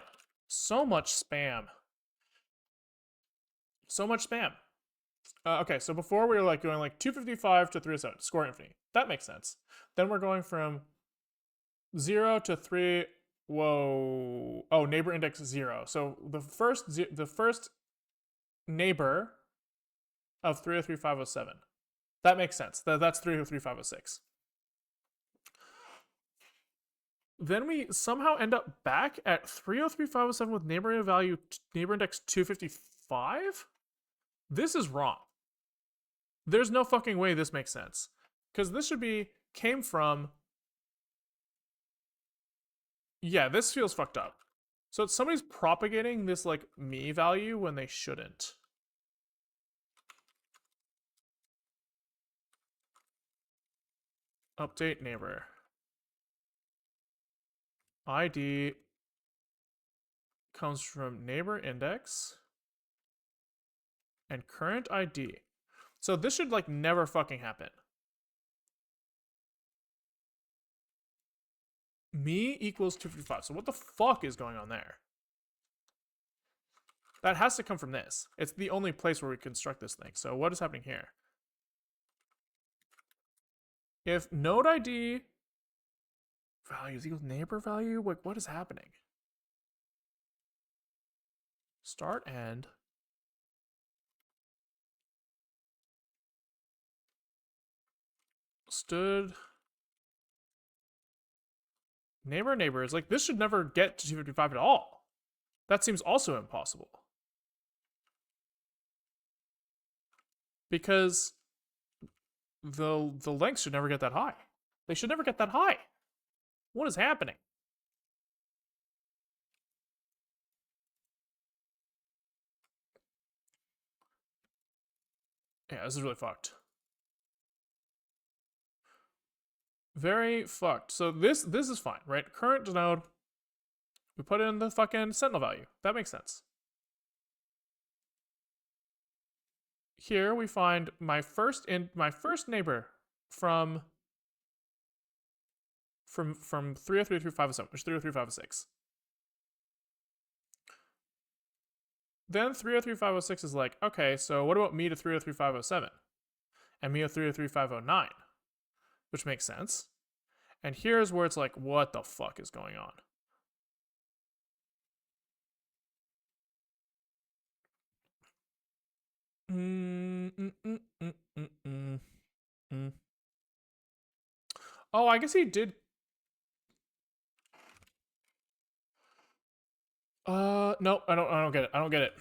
So much spam. So much spam. Okay, so before we were like going like 255 to 307, score infinity. That makes sense. Then we're going from 0 to 3. Whoa. Oh, neighbor index 0. So the first neighbor of 303507. That makes sense. That's 303506. Then we somehow end up back at 303507 with neighbor index 255? This is wrong. There's no fucking way this makes sense. Because this should be came from. Yeah, this feels fucked up. So somebody's propagating this like me value when they shouldn't. Update neighbor. ID comes from neighbor index and current ID. So this should like never fucking happen. Me equals 255. So what the fuck is going on there? That has to come from this. It's the only place where we construct this thing. So what is happening here? If node ID values equals neighbor value, like what is happening? Start end. Stood neighbor is like this should never get to 255 at all. That seems also impossible. Because the length should never get that high. They should never get that high. What is happening? Yeah, this is really fucked. Very fucked. So this is fine, right? Current node, we put in the fucking sentinel value. That makes sense. Here we find my first neighbor from 303 through 507, which is 303, 506. Then 303, 506 is like, okay, so what about me to 303, 507? And me to 303, 509, which makes sense. And here's where it's like, what the fuck is going on? Oh, I guess he did. No, I don't get it. I don't get it.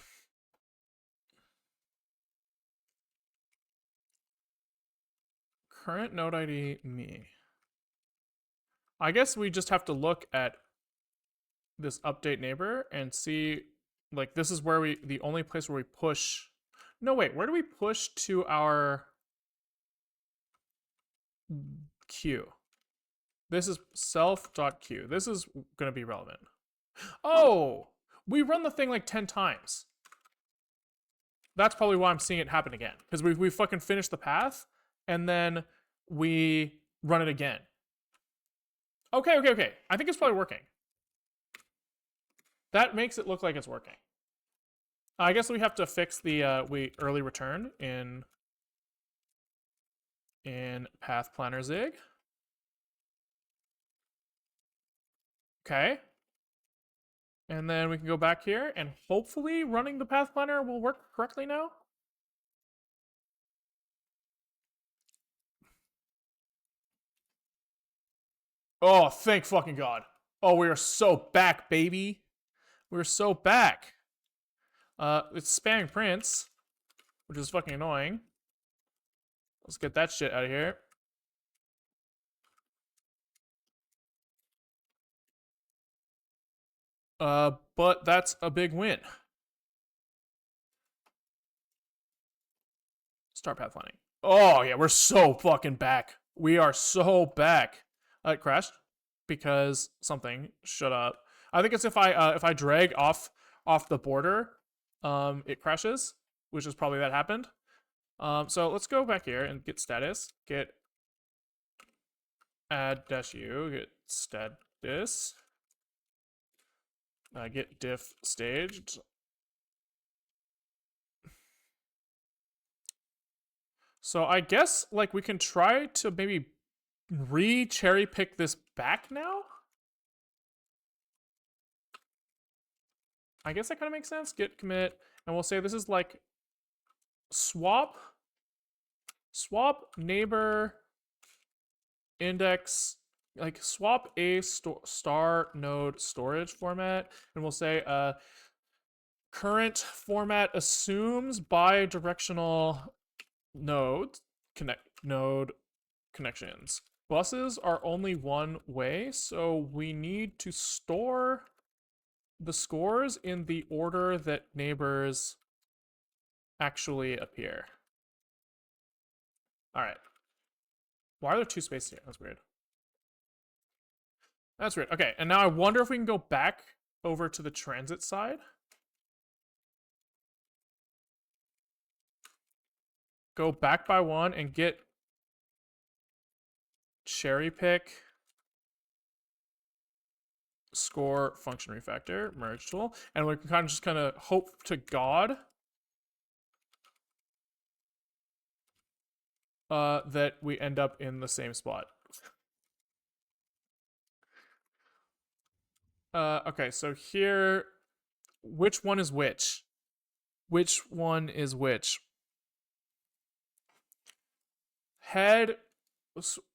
Current node ID me. I guess we just have to look at this update neighbor and see, like, this is where the only place where we push. No, wait, where do we push to our queue? This is self.queue. This is going to be relevant. Oh, we run the thing like 10 times. That's probably why I'm seeing it happen again. Because we fucking finished the path, and then we run it again. Okay, okay, okay. I think it's probably working. That makes it look like it's working. I guess we have to fix the we early return in Path Planner Zig. Okay. And then we can go back here and hopefully running the Path Planner will work correctly now. Oh, thank fucking God. Oh, we are so back, baby. We're so back. It's spamming prints, which is fucking annoying. Let's get that shit out of here. But that's a big win. Start pathfinding. Oh yeah, we're so fucking back. We are so back. It crashed because something. Shut up. I think it's if I drag off the border, it crashes, which is probably that happened. So let's go back here and get status. Get add dash u. Get status. Get diff staged. So I guess like we can try to maybe cherry pick this back now. I guess that kind of makes sense. Git commit, and we'll say this is like swap neighbor index, like swap a star node storage format, and we'll say current format assumes bidirectional node connections. Buses are only one way, so we need to store the scores in the order that neighbors actually appear. All right. Why are there two spaces here? That's weird. That's weird. Okay, and now I wonder if we can go back over to the transit side. Go back by one and get cherry pick score function refactor merge tool, and we can kind of hope to God that we end up in the same spot. Okay, so here, which one is which? Which one is which? Head,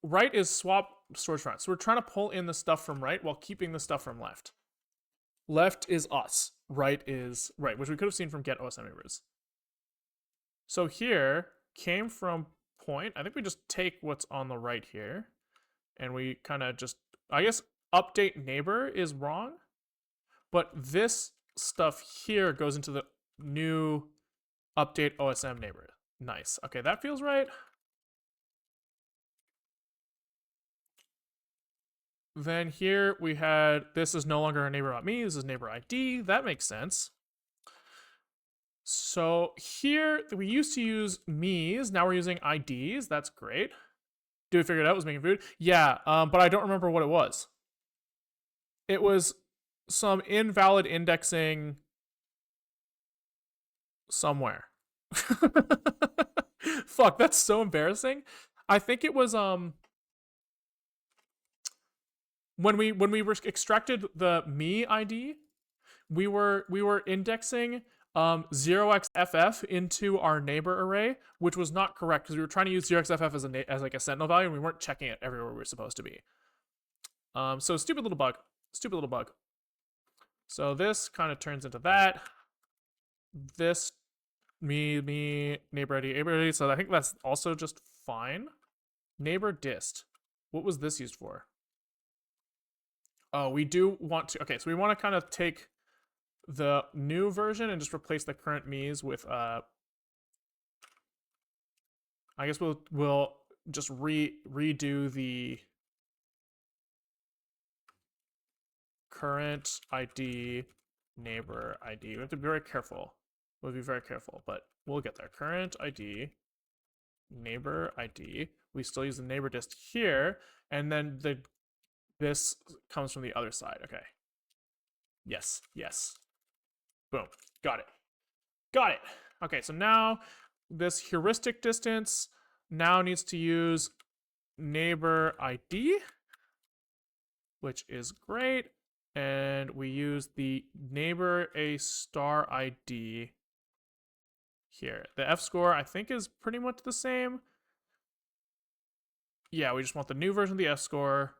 right is swap storage front. So we're trying to pull in the stuff from right while keeping the stuff from left. Left is us. Right is right, which we could have seen from get OSM neighbors. So here came from point. I think we just take what's on the right here, and we kind of just, I guess, update neighbor is wrong, but this stuff here goes into the new update OSM neighbor. Nice. Okay, that feels right. Then here we had, this is no longer a neighbor.me, this is neighbor ID. That makes sense. So here we used to use me's, now we're using IDs. That's great. Did we figure it out? Was making food? Yeah, but I don't remember what it was. It was some invalid indexing somewhere. Fuck, that's so embarrassing. I think it was when we extracted the me ID, we were indexing 0xff into our neighbor array, which was not correct because we were trying to use 0xff as like a sentinel value, and we weren't checking it everywhere we were supposed to be. So stupid little bug. Stupid little bug. So this kind of turns into that. This me neighbor ID. So I think that's also just fine. Neighbor dist. What was this used for? Oh, we do want to. Okay, so we want to kind of take the new version and just replace the current me's with I guess we'll just redo the current ID neighbor ID. We have to be very careful. We'll be very careful, but we'll get there. Current ID neighbor ID. We still use the neighbor dist here, and then the this comes from the other side. Okay. Yes, yes. Boom. Got it. Got it. Okay, so now this heuristic distance now needs to use neighbor ID, which is great. And we use the neighbor a star ID here. The F score, I think, is pretty much the same. Yeah, we just want the new version of the F score,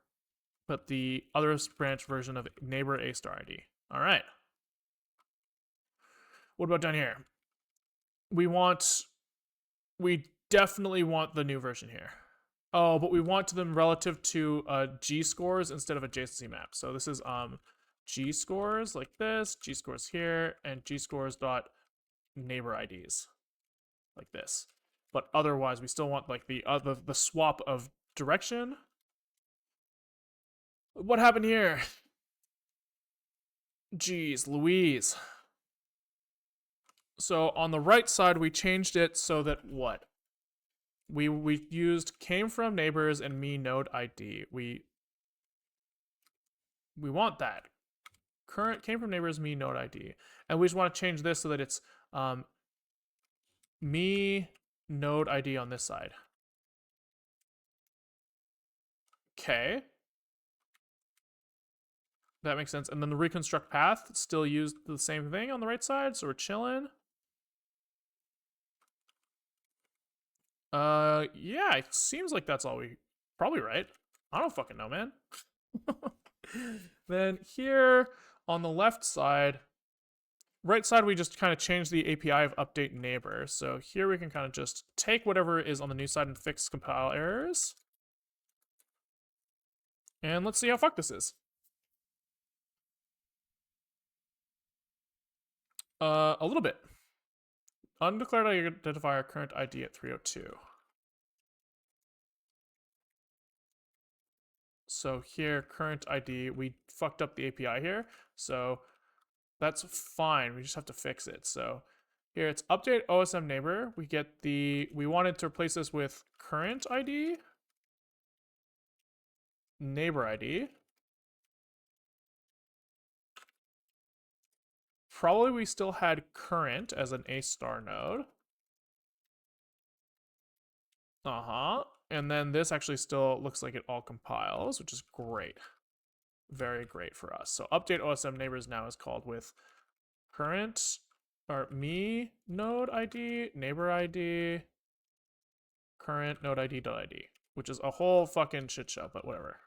but the other branch version of neighbor a star ID. All right. What about down here? We definitely want the new version here. Oh, but we want them relative to G scores instead of adjacency map. So this is G scores like this, G scores here, and G scores dot neighbor IDs like this. But otherwise, we still want like the swap of direction. What happened here? Jeez Louise. So on the right side, we changed it so that what? We used came from neighbors and me node ID. We want that. Current came from neighbors me node ID. And we just want to change this so that it's me node ID on this side. Okay. That makes sense. And then the reconstruct path still used the same thing on the right side, so we're chilling. Yeah, it seems like that's all we probably right. I don't fucking know, man. Then here on the left side, right side, we just kind of change the API of update neighbor. So here we can kind of just take whatever is on the new side and fix compile errors. And let's see how fucked this is. A little bit. Undeclared identifier current ID at 302. So here, current ID, we fucked up the API here. So that's fine. We just have to fix it. So here it's update OSM neighbor. We wanted to replace this with current ID, neighbor ID. Probably we still had current as an A star node. And then this actually still looks like it all compiles, which is great. Very great for us. So update OSM neighbors now is called with current or me node ID, neighbor ID, current node ID.id, which is a whole fucking shit show, but whatever.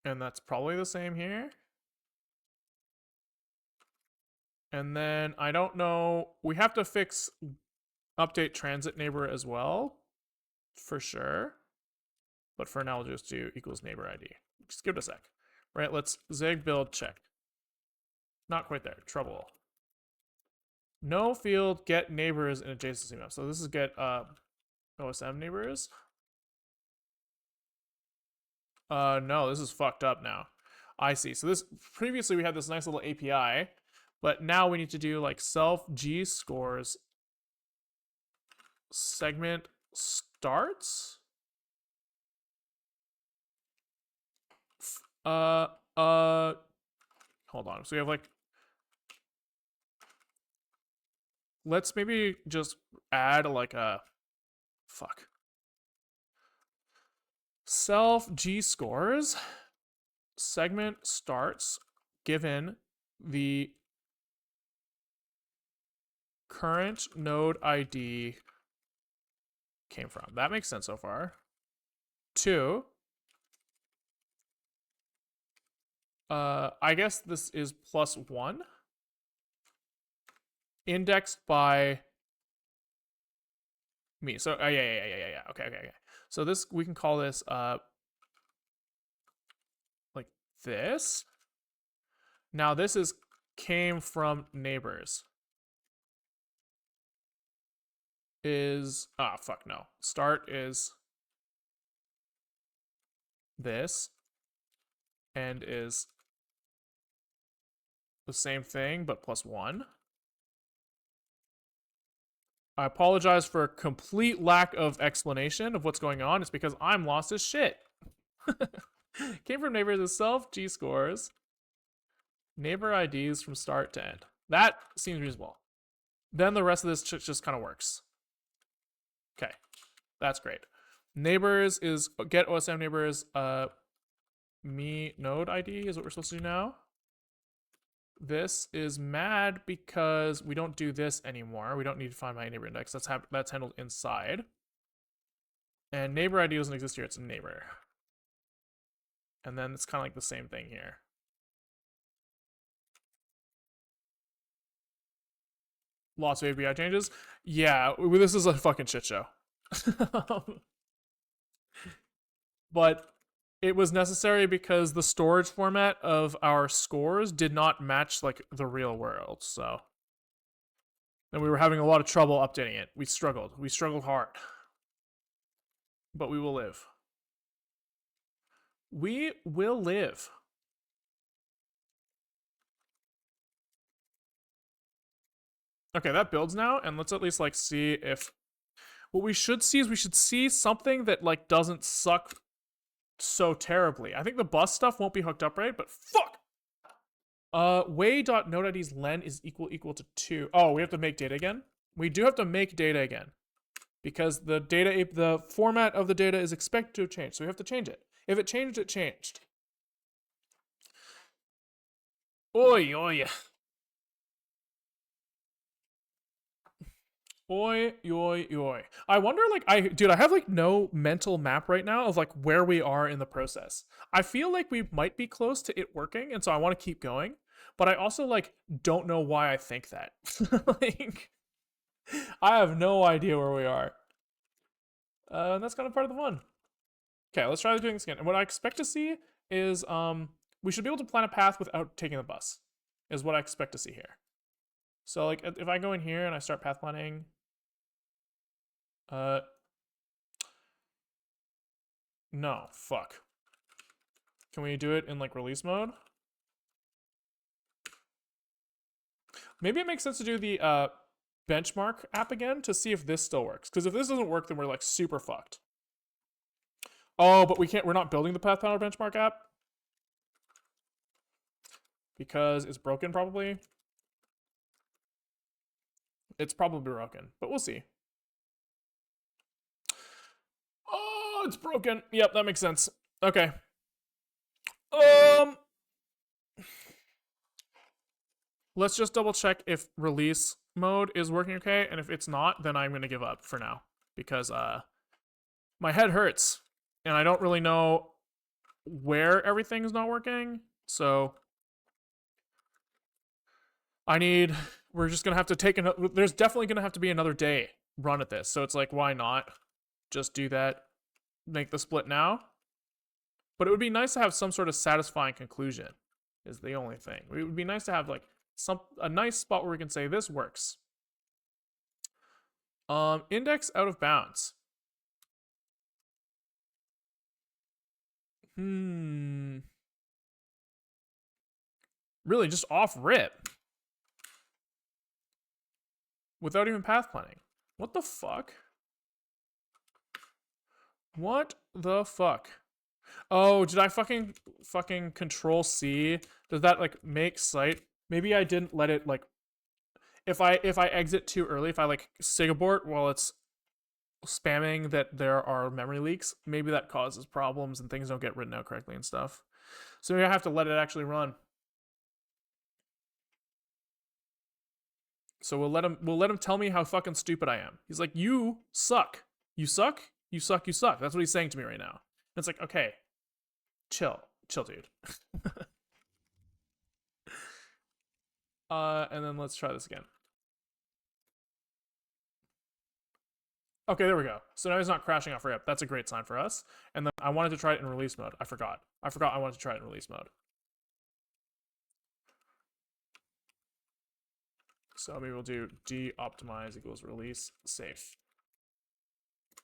And that's probably the same here. And then I don't know, we have to fix update transit neighbor as well, for sure. But for now, we'll just do equals neighbor ID. Just give it a sec. Right, let's zig build check. Not quite there, trouble. No field get neighbors in adjacency map. So this is get OSM neighbors. No, this is fucked up now. I see. So this previously we had this nice little API, but now we need to do like self G scores segment starts. Hold on. So we have like, let's maybe just add like a, fuck. Self G scores segment starts given the current node ID came from. That makes sense so far. 2. I guess this is +1. Indexed by me. So yeah. Okay. So this, we can call this like this. Now this is came from neighbors. Is fuck no. Start is this, and is the same thing but +1. I apologize for a complete lack of explanation of what's going on. It's because I'm lost as shit. Came from neighbors itself, G scores. Neighbor IDs from start to end. That seems reasonable. Then the rest of this just kind of works. Okay, that's great. Neighbors is get OSM neighbors me node ID is what we're supposed to do now. This is mad because we don't do this anymore. We don't need to find my neighbor index. That's handled inside. And neighbor ID doesn't exist here. It's a neighbor. And then it's kind of like the same thing here. Lots of API changes. Yeah, this is a fucking shit show. But it was necessary because the storage format of our scores did not match like the real world. So, and we were having a lot of trouble updating it. We struggled hard, but we will live. We will live. Okay, that builds now, and let's at least like see if what we should see is we should see something that like doesn't suck so terribly. I think the bus stuff won't be hooked up right, but fuck. Way.nodeID's len is equal to 2. Oh, we have to make data again? We do have to make data again. Because the format of the data is expected to change, so we have to change it. If it changed, it changed. Oi, oi. Oi, oi, oi. I wonder, like, I have, like, no mental map right now of, like, where we are in the process. I feel like we might be close to it working, and so I want to keep going. But I also, like, don't know why I think that. Like, I have no idea where we are. And that's kind of part of the fun. Okay, let's try doing this again. And what I expect to see is, we should be able to plan a path without taking the bus, is what I expect to see here. So, like, if I go in here and I start path planning, no, fuck. Can we do it in, like, release mode? Maybe it makes sense to do the, benchmark app again to see if this still works. Because if this doesn't work, then we're, like, super fucked. Oh, but we're not building the path planner benchmark app. Because it's broken, probably. It's probably broken, but we'll see. Oh, it's broken. Yep, that makes sense. Okay. Let's just double check if release mode is working okay, and if it's not, then I'm gonna give up for now. Because my head hurts, and I don't really know where everything's not working, so we're just gonna have to take there's definitely gonna have to be another day run at this, so it's like, why not just do that, make the split now? But it would be nice to have some sort of satisfying conclusion, is the only thing. It would be nice to have like a nice spot where we can say this works. Index out of bounds. Really, just off rip. Without even path planning. What the fuck? What the fuck? Oh, did I fucking control C? Does that like make site? Maybe I didn't let it like, if I exit too early, if I like sigabort while it's spamming that there are memory leaks, maybe that causes problems and things don't get written out correctly and stuff. So maybe I have to let it actually run. So we'll let him tell me how fucking stupid I am. He's like, you suck. You suck? You suck, you suck. That's what he's saying to me right now. And it's like, okay, chill, dude. And then let's try this again. Okay, there we go. So now he's not crashing off rip. That's a great sign for us. And then I wanted to try it in release mode. I forgot I wanted to try it in release mode. So maybe we'll do d-optimize equals release safe.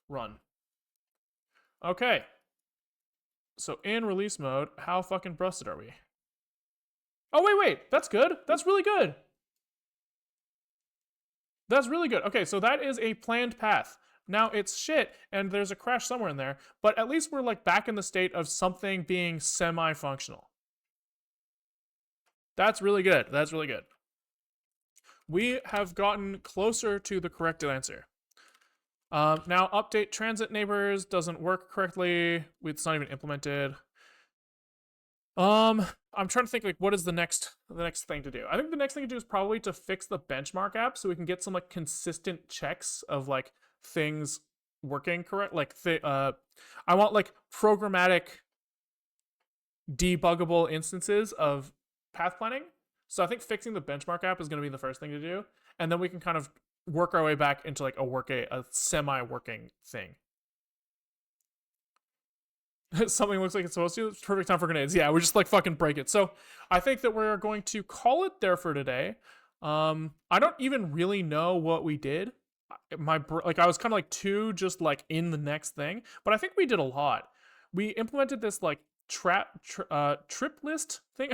Run. Okay. So in release mode, how fucking busted are we? Oh, wait. That's good. That's really good. That's really good. Okay, so that is a planned path. Now it's shit, and there's a crash somewhere in there, but at least we're like back in the state of something being semi-functional. That's really good. That's really good. We have gotten closer to the correct answer. Now update transit neighbors doesn't work correctly. It's not even implemented. I'm trying to think like what is the next thing to do. I think the next thing to do is probably to fix the benchmark app so we can get some like consistent checks of like things working correct. Like I want like programmatic debuggable instances of path planning. So I think fixing the benchmark app is going to be the first thing to do, and then we can kind of work our way back into like a semi-working thing. Something looks like it's supposed to. It's perfect time for grenades. Yeah, we just like fucking break it. So I think that we're going to call it there for today. I don't even really know what we did. I was kind of like too just like in the next thing, but I think we did a lot. We implemented this like trip list thing,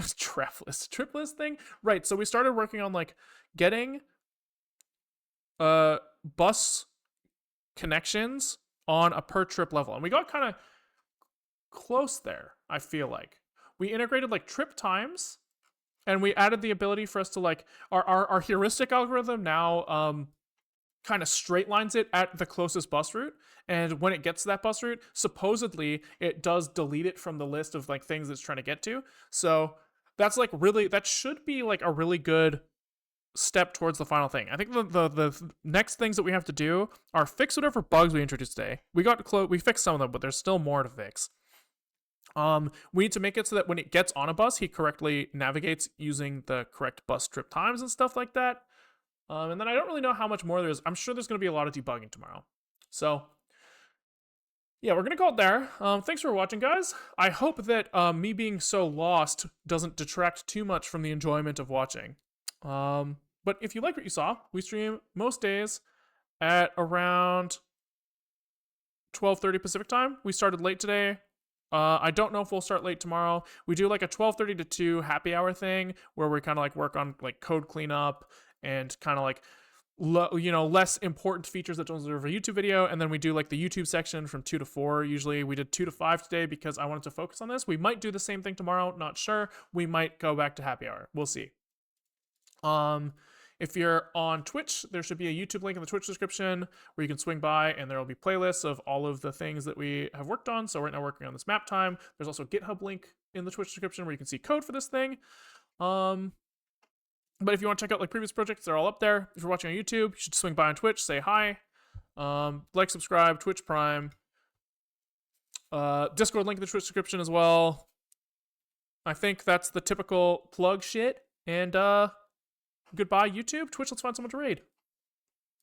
trip list thing. Right. So we started working on like getting bus connections on a per trip level, and we got kind of close there. I feel like we integrated like trip times, and we added the ability for us to like our heuristic algorithm now kind of straight lines it at the closest bus route, and when it gets to that bus route, supposedly it does delete it from the list of like things it's trying to get to. So that's like really, that should be like a really good step towards the final thing. I think the next things that we have to do are fix whatever bugs we introduced today. We fixed some of them, but there's still more to fix. We need to make it so that when it gets on a bus, he correctly navigates using the correct bus trip times and stuff like that. And then I don't really know how much more there is. I'm sure there's going to be a lot of debugging tomorrow. So, yeah, we're going to call it there. Thanks for watching, guys. I hope that me being so lost doesn't detract too much from the enjoyment of watching. But if you like what you saw, we stream most days at around 12:30 Pacific time. We started late today. I don't know if we'll start late tomorrow. We do like a 12:30 to 2 happy hour thing where we kind of like work on like code cleanup and kind of like less important features that don't deserve a YouTube video, and then we do like the YouTube section from 2 to 4. Usually we did 2 to 5 today because I wanted to focus on this. We might do the same thing tomorrow, not sure. We might go back to happy hour. We'll see. If you're on Twitch, there should be a YouTube link in the Twitch description where you can swing by, and there will be playlists of all of the things that we have worked on. So right now working on this map time. There's also a GitHub link in the Twitch description where you can see code for this thing. But if you want to check out like previous projects, they're all up there. If you're watching on YouTube, you should swing by on Twitch, say hi, like, subscribe, Twitch Prime, Discord link in the Twitch description as well. I think that's the typical plug shit. And goodbye, YouTube. Twitch, let's find someone to raid.